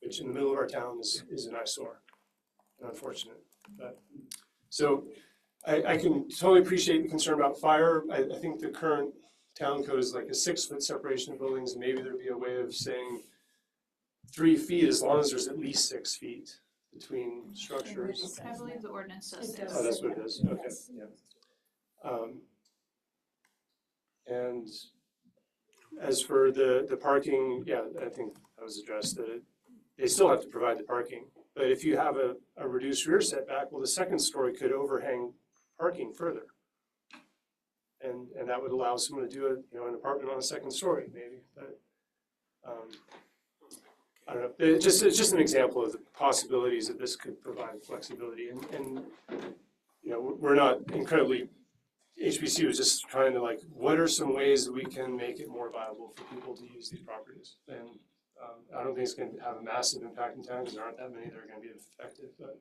which in the middle of our town is an eyesore, and unfortunate. But, so I can totally appreciate the concern about fire. I think the current town code is like a 6-foot separation of buildings, and maybe there'd be a way of saying 3 feet as long as there's at least 6 feet between structures. I believe the ordinance says It does. Oh, that's what it is, okay, Yes. yeah. And as for the parking, yeah, I think that was addressed, that they still have to provide the parking. But if you have a reduced rear setback, well, the second story could overhang parking further. And that would allow someone to do an apartment on a second story, maybe, but, I don't know, it's just an example of the possibilities that this could provide flexibility, and we're not incredibly, HBC was just trying to what are some ways that we can make it more viable for people to use these properties? And I don't think it's going to have a massive impact in town because there aren't that many that are going to be effective, but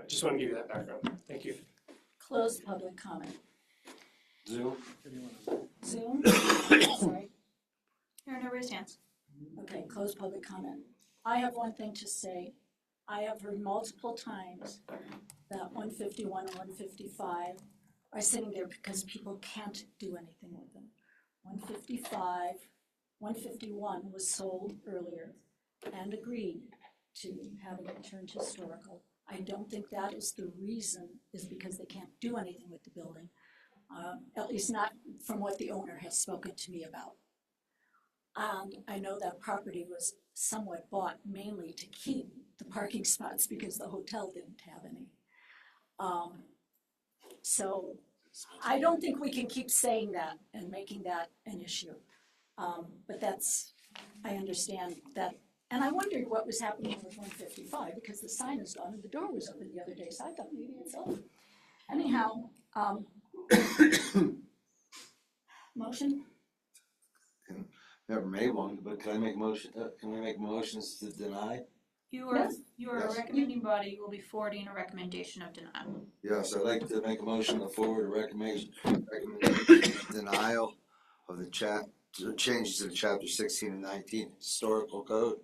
I just want to give you that background. Thank you. Closed public comment. Zoom? Zoom? Sorry. There are no raised hands. Okay, closed public comment. I have one thing to say. I have heard multiple times that 151 and 155 are sitting there because people can't do anything with them. 151 was sold earlier and agreed to have it returned historical. I don't think that is the reason, is because they can't do anything with the building, at least not from what the owner has spoken to me about. And I know that property was somewhat bought mainly to keep the parking spots because the hotel didn't have any. So I don't think we can keep saying that and making that an issue. But I understand that. And I wondered what was happening with 155 because the sign is gone and the door was open the other day. So I thought maybe it's open. Anyhow, motion? Never made one, but can I make can we make motions to deny? You are Yes. a recommending body, you will be forwarding a recommendation of denial. Yes, I'd like to make a motion to forward a recommendation denial of the changes to chapter 16 and 19 historical code.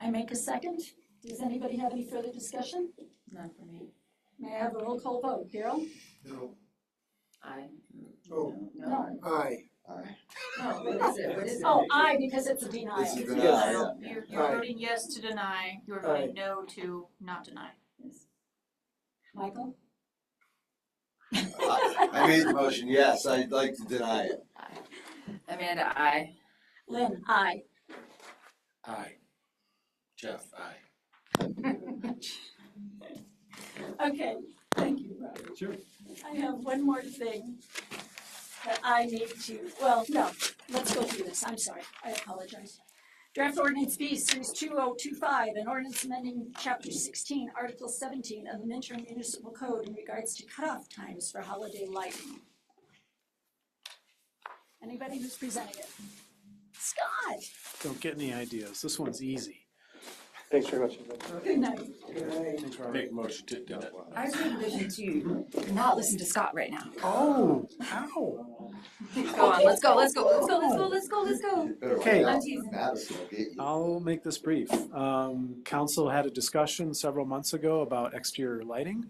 I make a second. Does anybody have any further discussion? None for me. May I have a roll call vote? Carol? No. Aye. Oh. No. Aye. Aye. No, what is it? What is it? Oh, aye, because it's a denial. It's a denial. You're Aye. voting yes to deny, you're voting no to not deny. Michael? I made the motion, yes, I'd like to deny it. Amanda, aye. Lynn, aye. Aye. Jeff, aye. Okay, thank you, Robert. Sure. I have one more thing that I need to, well, no, let's go through this. I'm sorry, I apologize. Draft Ordinance B, Series 2025, an ordinance amending Chapter 16, Article 17 of the Minter Municipal Code in regards to cutoff times for holiday lighting. Anybody who's presenting it? Scott! Don't get any ideas. This one's easy. Thanks very much. Good night. Thanks, Robert. Make a motion to do that. I was making a motion to not listen to Scott right now. Oh, ow. Go on, let's go, let's go, let's go, let's go, let's go, let's go. Okay. I'm teasing. Madison will get you. I'll make this brief. Council had a discussion several months ago about exterior lighting.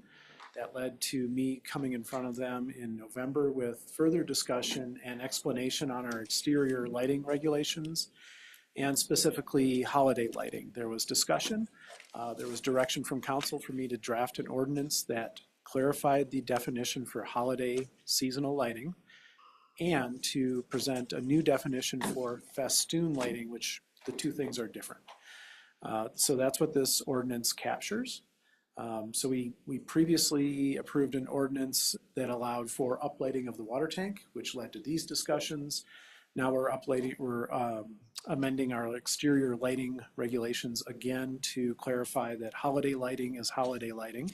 That led to me coming in front of them in November with further discussion and explanation on our exterior lighting regulations and specifically holiday lighting. There was discussion. There was direction from council for me to draft an ordinance that clarified the definition for holiday seasonal lighting and to present a new definition for festoon lighting, which the two things are different. So that's what this ordinance captures. So we previously approved an ordinance that allowed for uplighting of the water tank, which led to these discussions. Now we're amending our exterior lighting regulations again to clarify that holiday lighting is holiday lighting.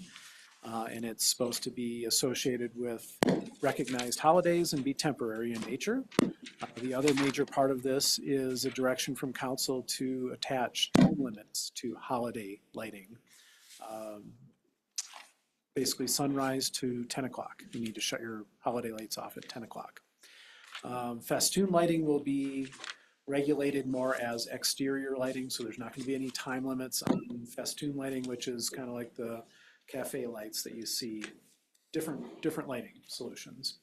And it's supposed to be associated with recognized holidays and be temporary in nature. The other major part of this is a direction from council to attach time limits to holiday lighting. Basically sunrise to 10 o'clock. You need to shut your holiday lights off at 10 o'clock. Festoon lighting will be regulated more as exterior lighting, so there's not going to be any time limits on festoon lighting, which is kind of like the cafe lights that you see, different lighting solutions.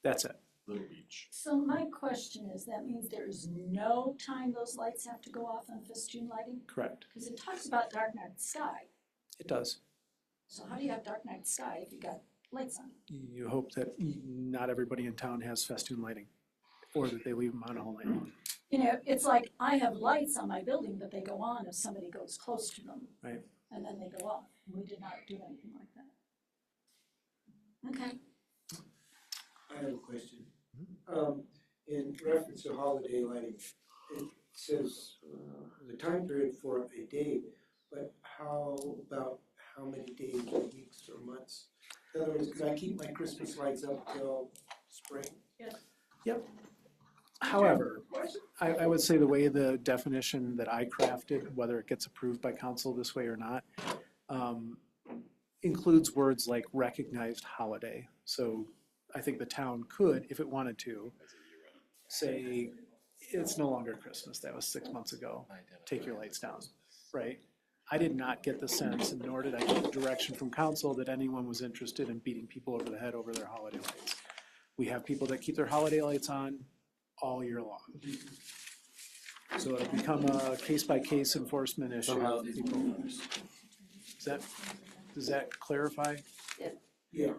That's it. Little Beach. So my question is, that means there is no time those lights have to go off on festoon lighting? Correct. Because it talks about dark night sky. It does. So how do you have dark night sky if you got lights on? You hope that not everybody in town has festoon lighting, or that they leave them on all night long. You know, it's like I have lights on my building, but they go on if somebody goes close to them. Right. And then they go off. We did not do anything like that. Okay. I have a question. In reference to holiday lighting, it says the time period for a day, but how about how many days, or weeks, or months? In other words, can I keep my Christmas lights up till spring? Yep. However, I would say the way the definition that I crafted, whether it gets approved by council this way or not, includes words like recognized holiday. So I think the town could, if it wanted to, say, it's no longer Christmas, that was 6 months ago, take your lights down, right? I did not get the sense, and nor did I get the direction from council that anyone was interested in beating people over the head over their holiday lights. We have people that keep their holiday lights on all year long. So it'll become a case-by-case enforcement issue. Does that clarify? Yeah.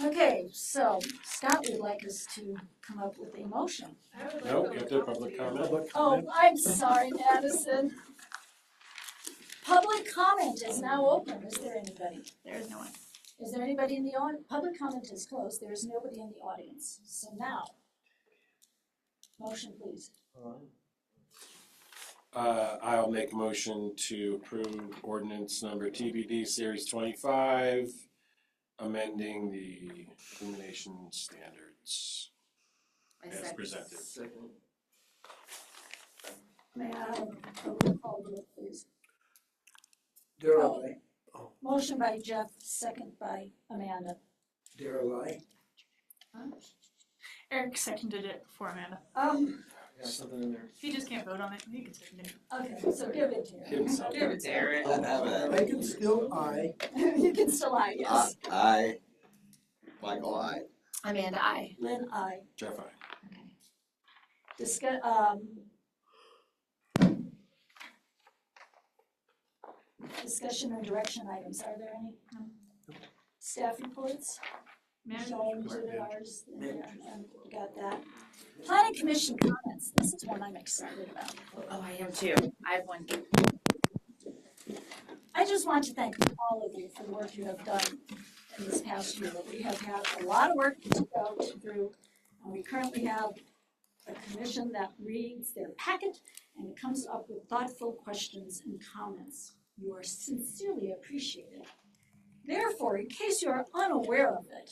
Okay, so Scott would like us to come up with a motion. Nope, get their public comment. Public Oh, comment? I'm sorry, Madison. Public comment is now open. Is there anybody? There is no one. Is there anybody in the audience? Public comment is closed. There is nobody in the audience. So now, motion please. I'll make a motion to approve ordinance number TBD Series 25, amending the illumination standards as presented. May I have a roll call vote, please? Darrell, aye. Motion by Jeff, second by Amanda. Darrell, aye. Eric seconded it for Amanda. Got something in there. If you just can't vote on it, you can second it. Okay, so give it to her. Give it to Eric. I can still aye. You can still aye, yes. Aye. Michael, aye. Amanda, I. Lynn, aye. Jeff, aye. Discussion or direction items, are there any? Staff reports? Showing to the ours, and got that. Planning commission comments, this is one I'm excited about. Oh, I am too. I have one. I just want to thank all of you for the work you have done in this past year. We have had a lot of work to go through, and we currently have a commission that reads their packet and comes up with thoughtful questions and comments. You are sincerely appreciated. Therefore, in case you are unaware of it,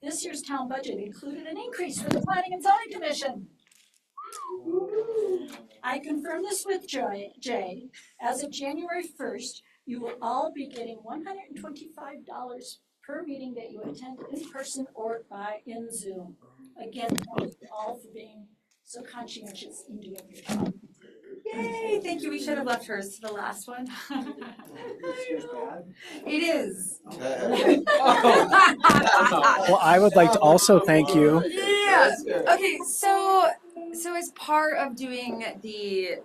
this year's town budget included an increase for the Planning and Zoning Commission. I confirm this with Jay. As of January 1st, you will all be getting $125 per meeting that you attend in person or in Zoom. Again, thank you all for being so conscientious in doing your job. Yay, thank you. We should have left hers to the last one. It is. Well, I would like to also thank you. Yeah. Okay, so as part of doing the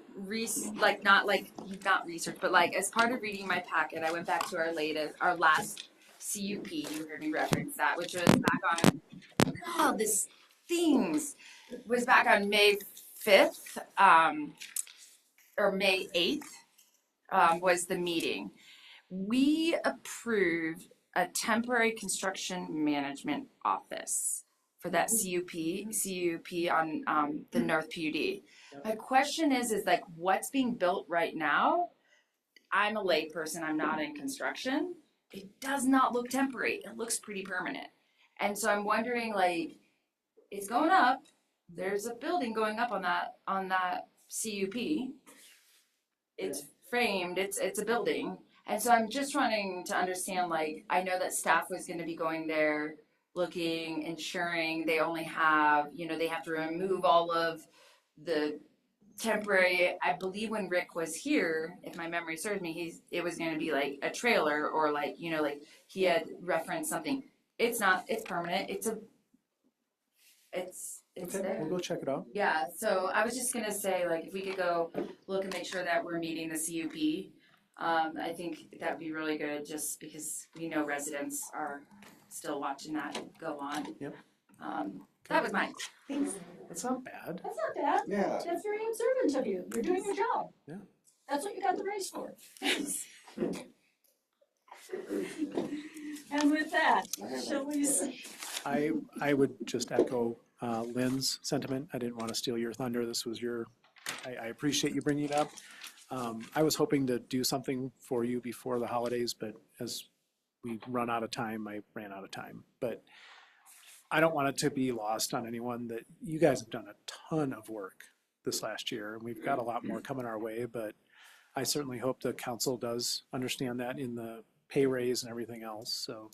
not research, but like as part of reading my packet, I went back to our last CUP. You heard me reference that, which was back on. God, this things was back on May 5th, or May 8th, was the meeting. We approved a temporary construction management office for that CUP on the North PUD. My question is like what's being built right now? I'm a lay person, I'm not in construction. It does not look temporary. It looks pretty permanent. And so I'm wondering, like, it's going up. There's a building going up on that CUP. It's framed, it's a building. And so I'm just trying to understand, like, I know that staff was gonna be going there, looking, ensuring they only have, they have to remove all of the temporary, I believe when Rick was here, if my memory serves me, it was gonna be like a trailer or like, like he had referenced something. It's not, it's permanent, it's Okay, there. we'll go check it out. Yeah, so I was just gonna say, like, if we could go look and make sure that we're meeting the CUP, I think that'd be really good, just because we know residents are still watching that go on. Yep. That was mine. Thanks. That's not bad. That's not bad. Yeah. That's very observant of you. You're doing your job. Yeah. That's what you got the raise for. And with that, shall we say? I would just echo Lynn's sentiment. I didn't want to steal your thunder. This was I appreciate you bringing it up. I was hoping to do something for you before the holidays, but as we run out of time, I ran out of time. But I don't want it to be lost on anyone that you guys have done a ton of work this last year, and we've got a lot more coming our way, but I certainly hope the council does understand that in the pay raise and everything else. So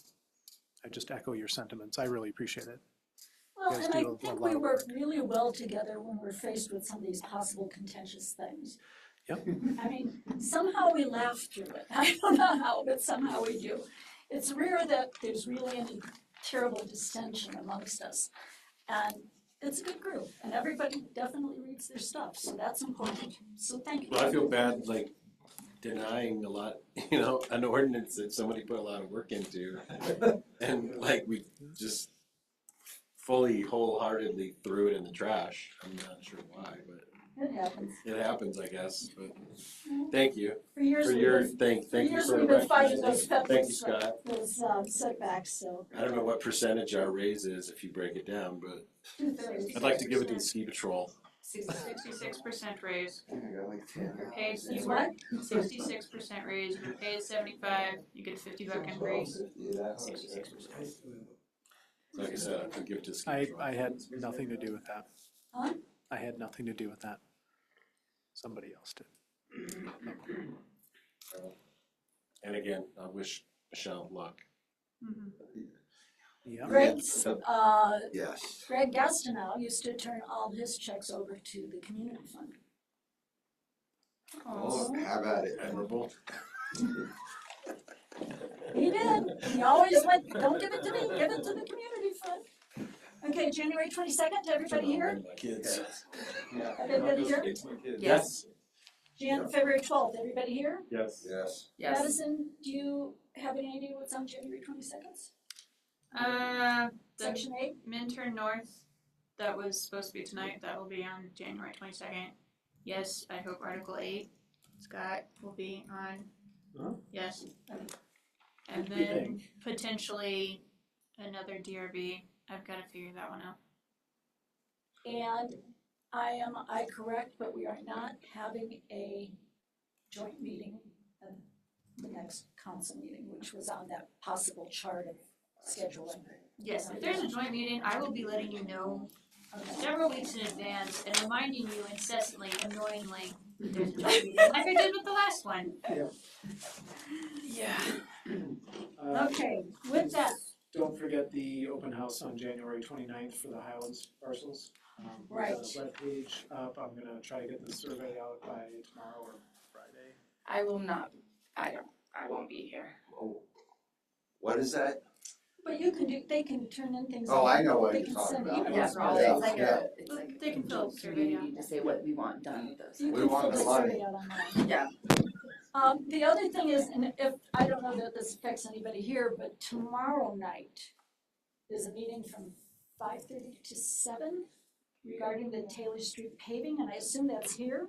I just echo your sentiments. I really appreciate it. Well, guys and do I a think lot we of work really well together when we're faced with some of these possible contentious things. Yep. I mean, somehow we laugh through it. I don't know how, but somehow we do. It's rare that there's really any terrible distension amongst us. And it's a good group, and everybody definitely reads their stuff, so that's important. So thank you. Well, I feel bad, like, denying a lot, an ordinance that somebody put a lot of work into. And like, we just fully, wholeheartedly threw it in the trash. I'm not sure why, but It happens. it happens, I guess, but thank you. For years For we've your, been- thank you years for we've been fighting recognizing. those Thank you, Scott. those setbacks, so. I don't know what percentage our raise is if you break it down, but 2/3. I'd like to give it to the ski patrol. 66% raise. I got like 10. You're paid, It's what? 66% raise. You're paid 75. You get a $50 increase. 66%. Like I said, I'd give it to the ski I patrol. had nothing to do with that. Huh? I had nothing to do with that. Somebody else did. And again, I wish Michelle luck. Yeah. Greg, Yes. Greg Gastineau used to turn all his checks over to the community fund. Oh, how about it? Admirable. He did. He always went, don't give it to me, give it to the community fund. Okay, January 22nd, everybody here? Kids. Everybody here? Yes. February 12th, everybody here? Yes. Yes. Yes. Madison, do you have any idea what's on January 22nd? The Section 8? Minturn North, that was supposed to be tonight, that will be on January 22nd. Yes, I hope Article 8, Scott, will be on. Huh? Yes. And then potentially another DRB. I've got to figure that one out. And am I correct, but we are not having a joint meeting at the next council meeting, which was on that possible chart of scheduling. Yes, if there's a joint meeting, I will be letting you know several weeks in advance and reminding you incessantly, annoyingly, that there's a joint meeting, like I did with the last one. Yeah. Okay, with that. Don't forget the open house on January 29th for the Highlands parcels. We've got a webpage up. I'm gonna try to get the survey out by tomorrow or Friday. I will not, I won't be here. What is that? But you can do, they can turn in things. Oh, I know what They you're can talking send about. emails. Yeah, probably, it's like a, it's Well, like they can fill a the survey community to say what we want done with those. You We can want fill the the money. survey out online. Yeah. The other thing is, and if, I don't know that this affects anybody here, but tomorrow night is a meeting from 5:30 to 7 regarding the Taylor Street paving, and I assume that's here.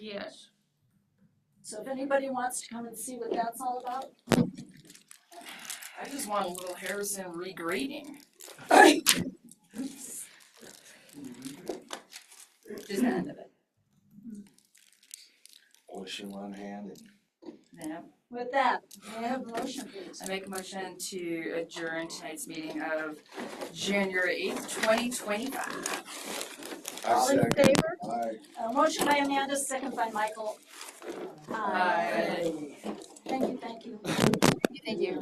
Yes. So if anybody wants to come and see what that's all about. I just want a little Harrison regrading. Just the end of it. Wish in one hand and. Yeah. With that, may I have a motion, please? I make a motion to adjourn tonight's meeting of January 8th, 2025. All in favor? Aye. A motion by Amanda, second by Michael. Aye. Thank you, thank you. Thank you.